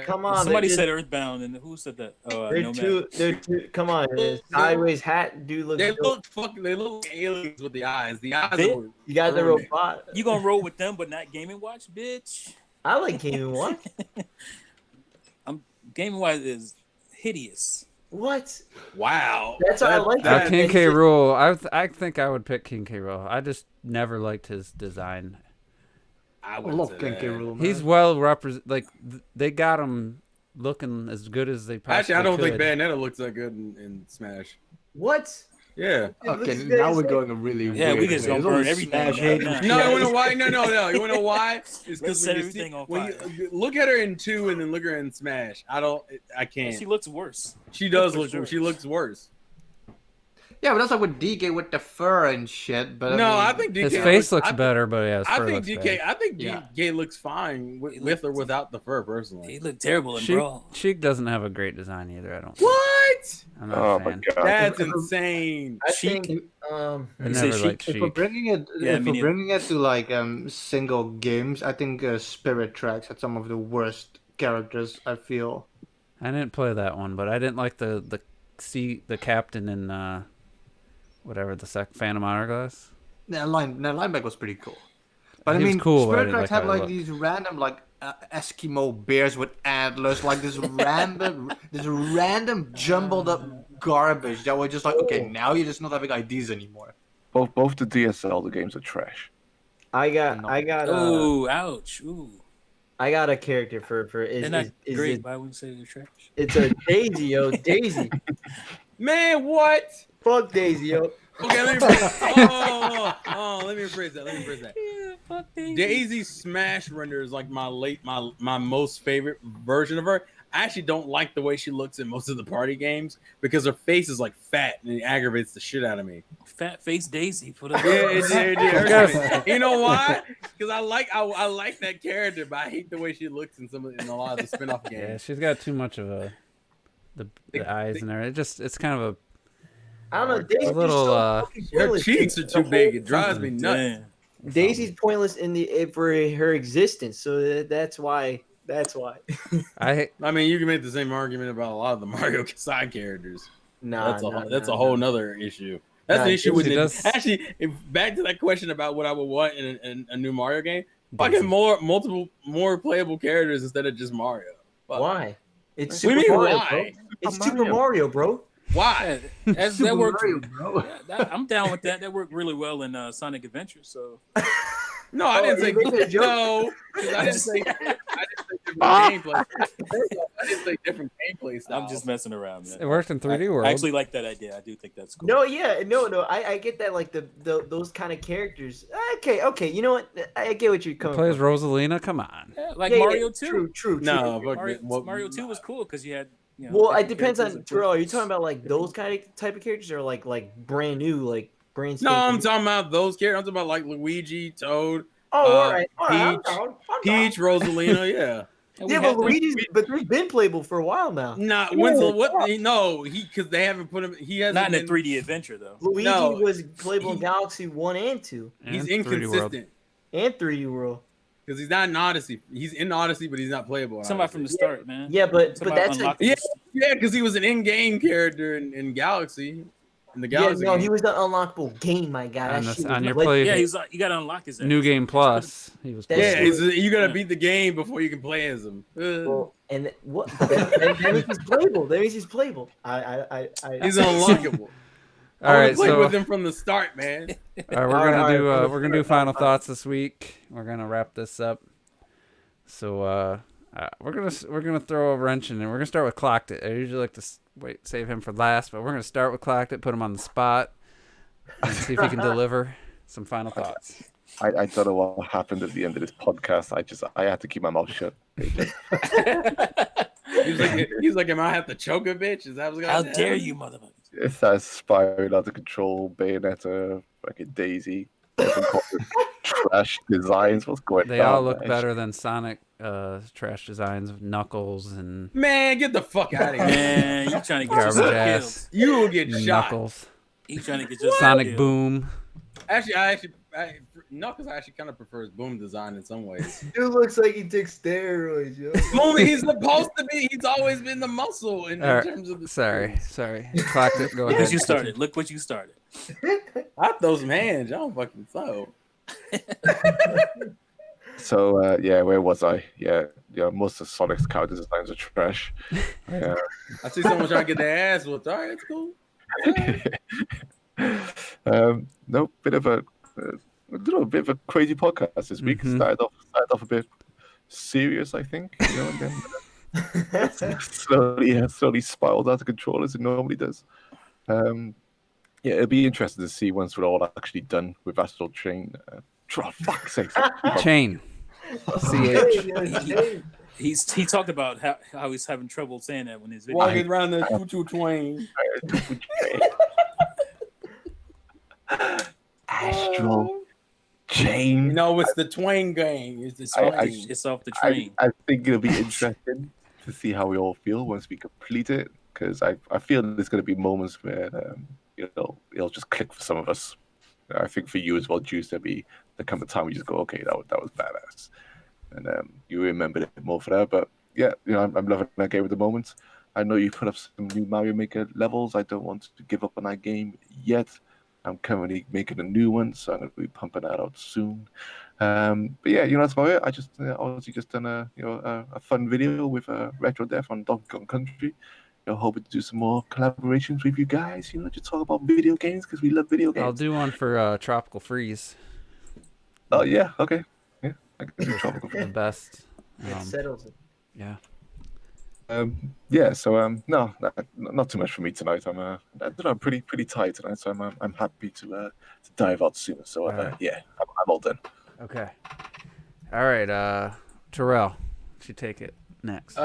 Come on. Somebody they're said Earthbound, and who said that? Oh, They're Nomad. they're two. Come on. The sideways hat do look. They dope. look fucking. They look like aliens with the eyes. The eyes. They- Were, You got the ruined it. robot. You gonna roll with them, but not Game and Watch, bitch. I like Game & Watch. Game and Watch is hideous. What? Wow. That's how I like Now, that. King K. Rool. I think I would pick King K. Rool. I just never liked his design. I I would love say King that. K. Rool. He's well represented. Like they got him looking as good as they possibly Actually, I don't think could. Bayonetta looks that good in Smash. What? Yeah. Okay, now we're going a really Yeah, we weird just way. gonna There's only burn everything Smash down haters. now. No, you wanna know why? No. You wanna know why? It's Let's because set when, everything on when fire. you look at her in 2 and then look at her in Smash, I can't. She looks worse. She does for look. sure. She looks worse. Yeah, but that's like with DK with the fur and shit. But No, I I think DK His face looks I, better, but yeah, his I fur think looks DK. bad. I think Yeah. DK looks fine with or without the fur. Personally. He looked terrible in Sheik, Brawl. Sheik doesn't have a great design either. I don't. What? I'm not Oh a my fan. god. That's insane. I Sheik. think. I You say never liked if we're Sheik. bringing it, Yeah, if me we're neither. bringing it to like single games, I think Spirit Tracks had some of the worst characters. I feel. I didn't play that one, but I didn't like the captain in whatever the Phantom Hourglass. Lineback was pretty cool. But I He was mean, cool, but I Spirit didn't Tracks like had how he like these random like Eskimo bears with antlers, like this random jumbled up garbage that were just like, okay, now you're just not having IDs anymore. Both the DSL the games are trash. I got Oh, ouch. Ooh. I got a character for They're not is great. it, Why would you say they're trash? it's a Daisy, yo. Daisy. Man, what? Fuck Daisy, yo. Okay, let me rephrase. Let me rephrase that. Yeah, fuck Daisy. Daisy Smash Render is like my most favorite version of her. I actually don't like the way she looks in most of the party games because her face is like fat and it aggravates the shit out of me. Fat face Daisy. For the Yeah. You know why? Because I like that character, but I hate the way she looks in a lot of the spin-off games. Yeah, she's got too much of the eyes in there. It's kind of I don't know. Daisy's a little. Her cheeks are too big. It drives me nuts. Damn. Daisy's pointless for her existence, so that's why. I mean, you can make the same argument about a lot of the Mario side characters. Nah, That's a whole nother issue. That's the issue with Daisy it. does- Actually, back to that question about what I would want in a new Mario game. Daisy. Fucking more playable characters instead of just Mario. Fuck. Why? It's What do Super you mean, Mario, why? bro. It's Super Mario, bro. Why? That Super worked. Mario, bro. I'm down with that. That worked really well in Sonic Adventure. So No, I didn't say you made a joke? no. 'Cause I didn't say different gameplay. I didn't say different gameplay styles. I'm just messing around, man. It worked in 3D World. I actually like that idea. I do think that's cool. No, yeah, no. I get that, like the those kind of characters. Okay. You know what? I get what you're coming Plays from. Rosalina. Come on. Yeah, like Yeah, Mario yeah, 2. True. No, fuck Mario, it. Well, Mario 2 was cool because you had. You know, Well, it different depends on characters. Terrell. Are you talking about like those kind of type of characters, or like brand new, like brand? No, I'm spanking- talking about those characters. I'm talking about like Luigi, Toad, Oh, all right. I'm Peach, down. Peach, Rosalina. Yeah. And we Yeah, had but them- Luigi's they've been playable for a while now. Nah, Yeah, when's the what? No, because they haven't put him. He hasn't. not in a been, 3D adventure though. Luigi No, was playable in Galaxy 1 and 2 He's And 3D World. inconsistent and 3D World. because he's not in Odyssey. He's in Odyssey, but he's not playable. in Somebody Odyssey. from the start, man. Yeah, but Somebody that's like, unlocked Yeah, because he was an in-game character in Galaxy. In the yeah, Galaxy. no, game. he was an unlockable game, my guy. On That this- shit on was your leg- play- Yeah, he's like, you gotta unlock his New Game Plus. He was. That's- Yeah, you gotta beat the game before you can play as him. Well, and what? That means he's playable. That means he's playable. He's unlockable. All right, play so with him from the start, man. all right, we're gonna do final thoughts this week. We're gonna wrap this up. So we're gonna throw a wrench in, and we're gonna start with Clocked It. I usually like to save him for last, but we're gonna start with Clocked It, put him on the spot, and see if he can deliver some final thoughts. I don't know what happened at the end of this podcast. I had to keep my mouth shut. He's like, am I have to choke a bitch? Is that what's gonna How happen? dare you, motherfucker? It started spiraling out of control. Bayonetta, fucking Daisy, trash designs. What's going on? They all look man? better than Sonic trash designs of Knuckles and Man, get the fuck out of here. Man, you trying to get Garbage yourself ass. You will get shot. Knuckles. killed. You trying to get yourself Sonic killed. Boom. Actually, Knuckles actually kind of prefers Boom design in some ways. Dude looks like he took steroids, yo. Boom, he's supposed to be. He's always been the muscle in All right, terms of the. Sorry. Clocked It. Go Look ahead. what you started. Look what you started. I throw some hands. Y'all fucking so. So yeah, where was I? Yeah, most of Sonic's character designs are trash. Yeah. I see someone trying to get their ass whooped. All right, that's cool. No, bit of a crazy podcast this week. Mhm. Started off a bit serious, I think, and then slowly spiraled out of control as it normally does. Yeah, it'll be interesting to see once we're all actually done with Astral Chain. For fuck's sake! Chain. CH. He talked about how he's having trouble saying that when his video. Walking around the choo-choo train. Astral Chain. No, it's the Twain game. It's I- off, I- it's off the train. I think it'll be interesting to see how we all feel once we complete it, because I feel there's going to be moments where it'll just click for some of us. I think for you as well, Juice, there'll come a time where you just go, okay, that was badass, and you remember it more for that. But yeah, I'm loving that game at the moment. I know you put up some new Mario Maker levels. I don't want to give up on that game yet. I'm currently making a new one, so I'm going to be pumping that out soon. But yeah, that's about it. I just obviously just done a fun video with Retro Death on Donkey Kong Country. Hoping to do some more collaborations with you guys. Just talk about video games because we love video games. I'll do one for Tropical Freeze. Oh yeah, okay, yeah, I can do Tropical The Freeze. best. It settles it. Yeah. Yeah, so no, not too much for me tonight. I'm pretty tired tonight, so I'm happy to dive out sooner. So Alright. yeah, I'm all done. Okay. All right. Terrell, you take it next.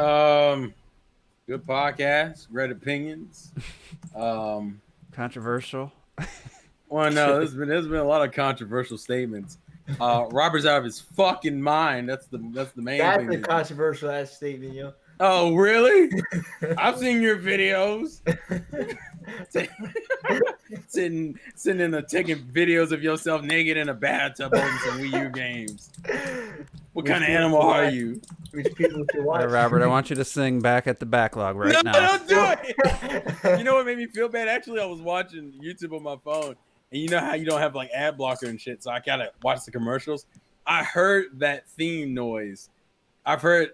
Good podcast, great opinions. Controversial. Well, no, there's been a lot of controversial statements. Robert's out of his fucking mind. That's the main That's thing. a controversial ass statement, yo. Oh, really? I've seen your videos. sitting in taking videos of yourself naked in a bathtub holding some Wii U games. What kind of animal are you? Which people should All watch. right, Robert, I want you to sing Back at the Backlog right No, now. don't do it. You know what made me feel bad? Actually, I was watching YouTube on my phone, and you know how you don't have like ad blocker and shit, so I gotta watch the commercials. I heard that theme noise. I've heard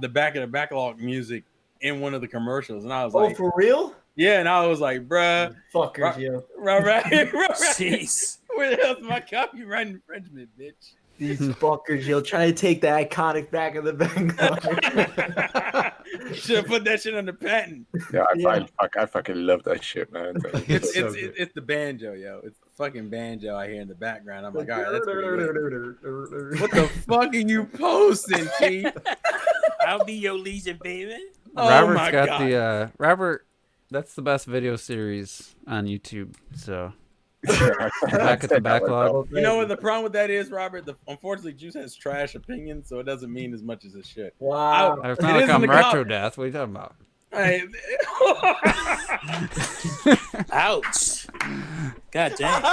the Back of the Backlog music in one of the commercials, and I was like, for real? yeah, and I was like, bruh, Fuckers, yo. right. Jeez. Where the hell's my copyright infringement, bitch? These fuckers, yo, trying to take the iconic Back of the Backlog. Should have put that shit on the patent. Yeah, Yeah. I fucking love that shit, man. It's So good. it's the banjo, yo. It's the fucking banjo I hear in the background. I'm like, all right, that's pretty good. What the fuck are you posting, Chief? I'll be your legion, baby. Oh Robert's my got God. the Robert. That's the best video series on YouTube. So Back at the Backlog. You know what the problem with that is, Robert? Unfortunately, Juice has trash opinions, so it doesn't mean as much as it should. Wow. It's It not like is in I'm the retro com- death. What are you talking about? Hey, Ouch. God damn.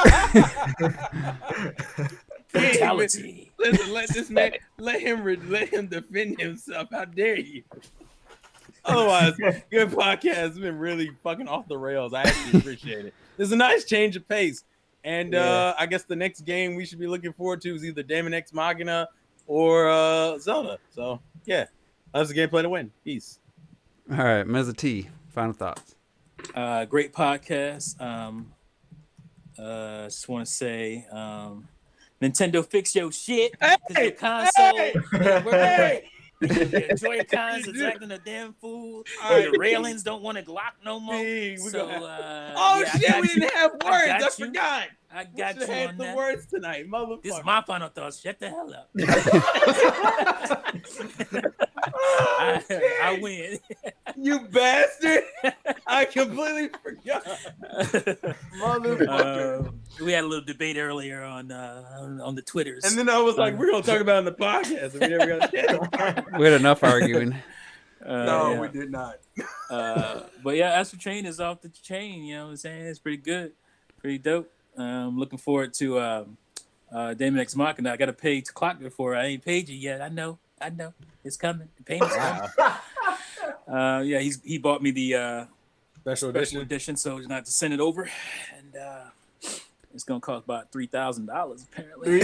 Fatality. listen, let this man let him defend himself. How dare you? Otherwise, good podcast. It's been really fucking off the rails. I actually appreciate it. There's a nice change of pace. And I guess the next game we should be looking forward to is either Daemon X Machina or Zelda. So yeah, that's the gameplay to win. Peace. All right, Meza T. Final thoughts. Great podcast. Just want to say, Nintendo, fix your shit. 'Cause your console ain't working. Your Joy-Cons is acting a damn fool. Your railings don't want to Glock no more. Hey, we So, got- yeah, I shit, got we you. didn't have words. I I, got you. forgot. I got We you should have on the that. words tonight, motherfucker. This is my final thoughts. Shut the hell up. I win. You bastard! I completely forgot. Motherfucker. We had a little debate earlier on the Twitters. And then I was like, we're gonna talk about it on the podcast. And we never got to We had enough arguing. No, yeah. we did not. But yeah, Astral Chain is off the chain. You know what I'm saying? It's pretty good, pretty dope. I'm looking forward to Daemon X Machina. I got to pay to clock before. I ain't paid you yet. I know. It's coming. The payment's coming. Yeah, he bought me the Special special edition, so he's gonna have to send it over, and it's gonna cost about $3,000 apparently.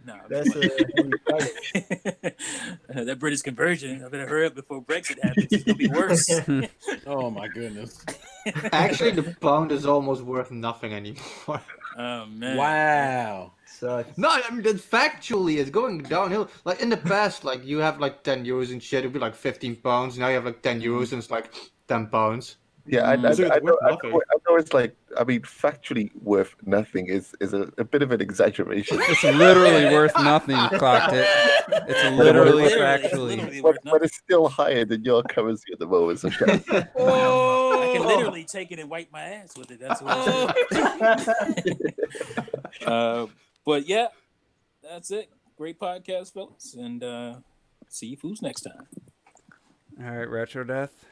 No, I'm That's just a that British conversion. I better hurry up before Brexit happens. It's gonna be worse. Oh my goodness. Actually, the pound is almost worth nothing anymore. Oh man! Wow. sucks. No, I mean, that factually is going downhill. Like in the past, like you have like 10 euros and shit, it'd be like 15 pounds. Now you have like 10 euros and it's like 10 pounds. Yeah, I So it's worth nothing. know it's like, I mean, factually worth nothing is a bit of an exaggeration. It's literally worth nothing. You clocked it. It's literally factually. But it's still higher than your currency at the moment. So shut up. I can literally take it and wipe my ass with it. That's what it's but yeah, that's it. Great podcast, fellas, and see you fools next time. All right, Retro Death.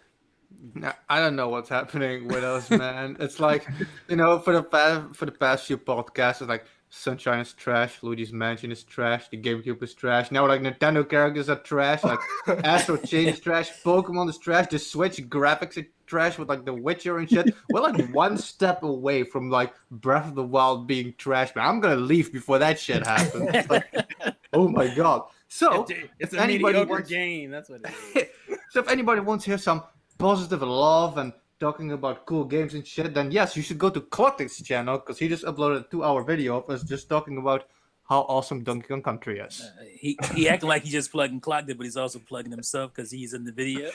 Now, I don't know what's happening with us, man. It's like, for the past few podcasts, it's like Sunshine is trash. Luigi's Mansion is trash. The GameCube is trash. Now like Nintendo characters are trash. Like Astral Chain is trash. Pokemon is trash. The Switch graphics are trash with like The Witcher and shit. We're like one step away from like Breath of the Wild being trash, man. I'm gonna leave before that shit happens. Like, oh my god. So It's if a anybody mediocre wants- game. That's what it is. So if anybody wants to hear some positive love and talking about cool games and shit, then yes, you should go to Clocktic's channel because he just uploaded a 2-hour video of us just talking about how awesome Donkey Kong Country is. He acting like he just plugged and clocked it, but he's also plugging himself because he's in the video.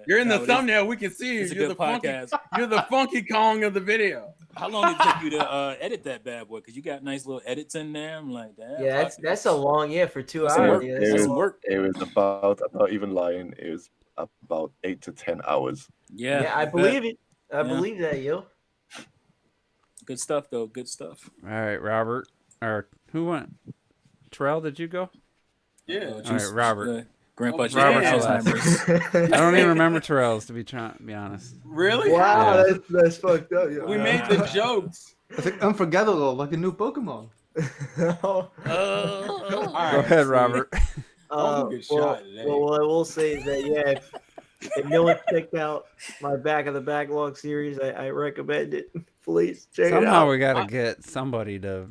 You're in the No, thumbnail. We can see you. it's a You're the good podcast. You're the Funky Kong of the video. How long did it take you to edit that bad boy? Because you got nice little edits in there. I'm like, damn. Yeah, that's a long for 2 That's hours. work. Yeah, It that's was, a long- work. it was about, I'm not even lying, it was about 8 to 10 hours. Yeah, yeah, I bet. believe it. I Yeah. believe that, yo. Good stuff, though. Good stuff. All right, Robert. Or who went? Terrell, did you go? Yeah. All right, Robert. Grandpa Oh, just Robert's had the last. Alzheimer's. I don't even remember Terrell's to be honest. Really? Wow, Yeah. that's fucked up, yo. We made the jokes. It's like unforgettable, like a new Pokemon. All Go right, ahead, see. Robert. I'll get shot today. well, what I will say is that yeah, if no one checked out my Back of the Backlog series, I recommend it. Please check it Somehow out. we got to get somebody to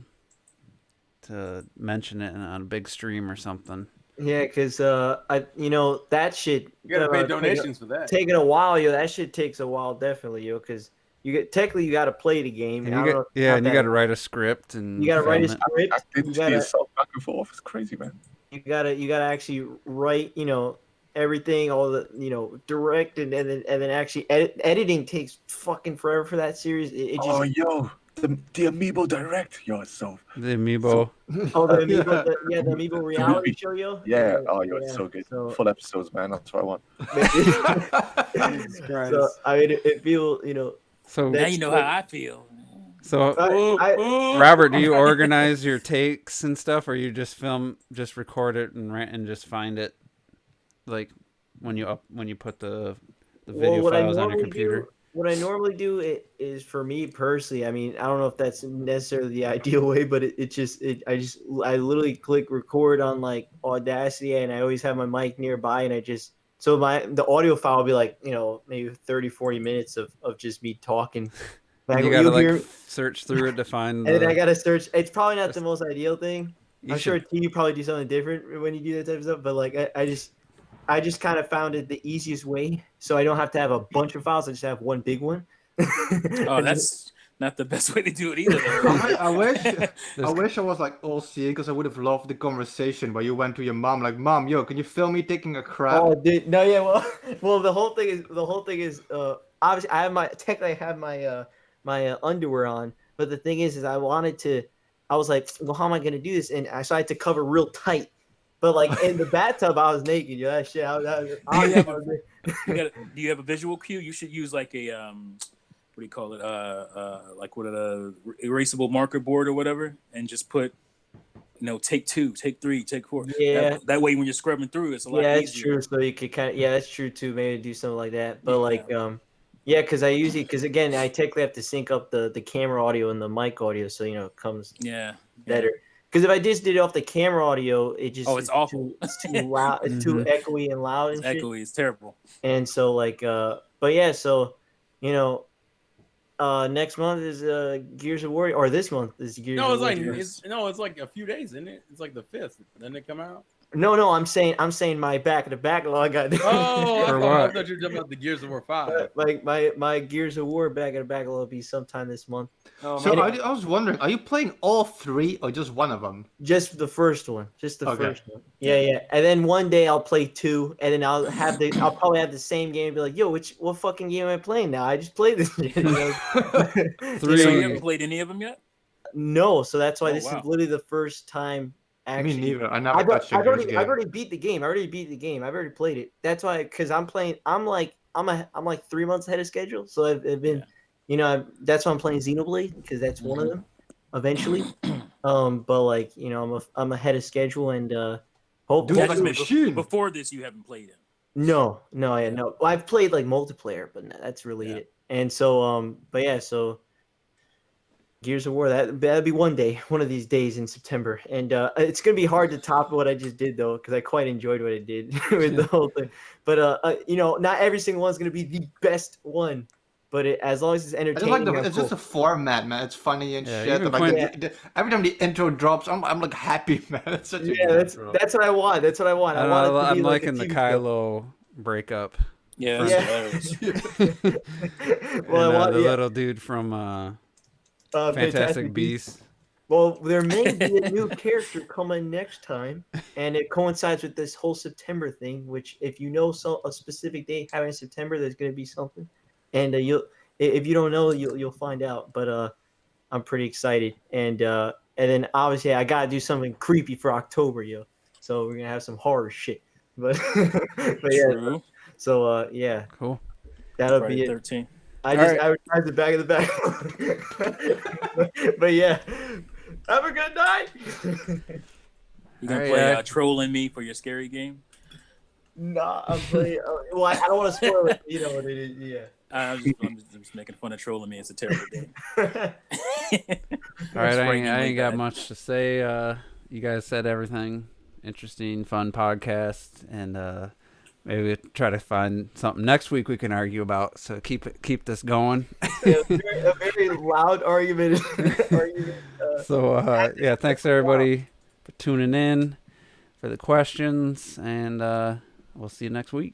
mention it on a big stream or something. Yeah, because that shit. You gotta pay taking- donations for that. Taking a while, yo. That shit takes a while, definitely, yo. Because technically you got to play the game. And I you don't got, know, yeah, not and you that got to long. write a script and You got to write a film it. script. I did see yourself back and forth. It's crazy, man. You gotta actually write, everything, all the, direct and then actually editing takes fucking forever for that series. It just Oh, yo, the Amiibo Direct. Yo, it's so. The amiibo. oh the Amiibo, the Amiibo reality show, yo. Yeah, oh, yo, it's so good. So, Full episodes, man. That's what I want. Jesus Christ. so I mean, it feels, So Now you know how I feel. so I, Robert, do you organize your takes and stuff, or you just record it and just find it, like when you put the video what I files on your normally computer? what I normally do is for me personally. I mean, I don't know if that's necessarily the ideal way, but I literally click record on like Audacity, and I always have my mic nearby, and the audio file will be like, maybe 30, 40 minutes of just me talking. Like, You gotta hear- search through it to find. and then I gotta search. It's probably not the most ideal thing. You I'm should- sure you probably do something different when you do that type of stuff, but like I just kind of found it the easiest way, so I don't have to have a bunch of files. I just have one big one. Oh, that's not the best way to do it either. Though. I wish I was like all seeing because I would have loved the conversation where you went to your mom like, Mom, yo, can you film me taking a crap? Oh, dude, no, yeah, well, the whole thing is obviously I have my underwear on, but the thing is I was like, well, how am I gonna do this? And so I had to cover real tight. But like in the bathtub, I was naked. Yo, that shit. Do you have a visual cue? You should use like a what do you call it? Like what a erasable marker board or whatever, and just put, take 2, take 3, take 4. Yeah. That way, when you're scrubbing through, it's a lot Yeah, that's easier. true. So you could that's true too. Maybe do something like that. But because again, I technically have to sync up the camera audio and the mic audio, so it comes Yeah. better. Because if I just did it off the camera audio, it just It's awful. It's too loud. It's too echoey and loud and It's shit. echoey. It's terrible. And so but yeah, so next month is Gears of War, or this month is Gears. No, of War. it's like a few days, isn't it? It's like the 5th. Then they come out. No, I'm saying my back of the backlog. Oh, I For thought what? you were talking about the Gears of War 5. Like my Gears of War back of the backlog will be sometime this month. So man. I was wondering, are you playing all 3 or just one of them? Just the first one. Just the Okay. first one. Yeah. And then one day I'll play 2, and then I'll probably have the same game and be like, yo, what fucking game am I playing now? I just played this shit. Three. So you haven't played any of them yet? No, so that's why Oh, this wow. is literally the first time actually. Me neither. I never I've touched a Gears already game. beat the game. I've already played it. That's why, because I'm like 3 months ahead of schedule. So I've been, that's why I'm playing Xenoblade, because that's one of them. Eventually, but like I'm ahead of schedule, and hope. Dude, Yeah, like just a maybe machine. Before this, you haven't played it. No. Well, I've played like multiplayer, but that's really Yeah. it. And so, but yeah, so Gears of War, that'd be one of these days in September, and it's gonna be hard to top what I just did though, because I quite enjoyed what I did with the whole thing. But not every single one's gonna be the best one, but as long as it's I just entertaining, like I'm it's cool. just a format, man. It's funny and Yeah, shit. even And like Quinn- every time the intro drops, I'm like happy, man. It's such a Yeah, good that's intro. that's what I want. That's what I want. I I don't want know, it to I'm be like a liking the TV show. Kylo breakup. Yeah, Yeah. hilarious. Well, And I want the little dude from Fantastic Beasts. Beasts. Well, there may be a new character coming next time, and it coincides with this whole September thing. Which, if you know a specific date having September, there's going to be something, and if you don't know, you'll find out. But I'm pretty excited, and then obviously I gotta do something creepy for October, yo. So we're gonna have some horror shit, but but yeah. True. So yeah, Cool. that'll Friday be it. 13. I All just right. advertised the back of the back. but yeah, have a good night. You gonna Alright, play yeah. Trolling Me for your scary game? Nah, I'm playing. Well, I don't want to spoil it. You know what it is. Yeah. I'm just making fun of Trolling Me. It's a terrible game. All right, I Spraying ain't, I way ain't got bad. much to say. You guys said everything. Interesting, fun podcast, and maybe we'll try to find something next week we can argue about. So keep this going. Yeah, a very loud argument. So yeah, thanks everybody for tuning in, for the questions, and we'll see you next week.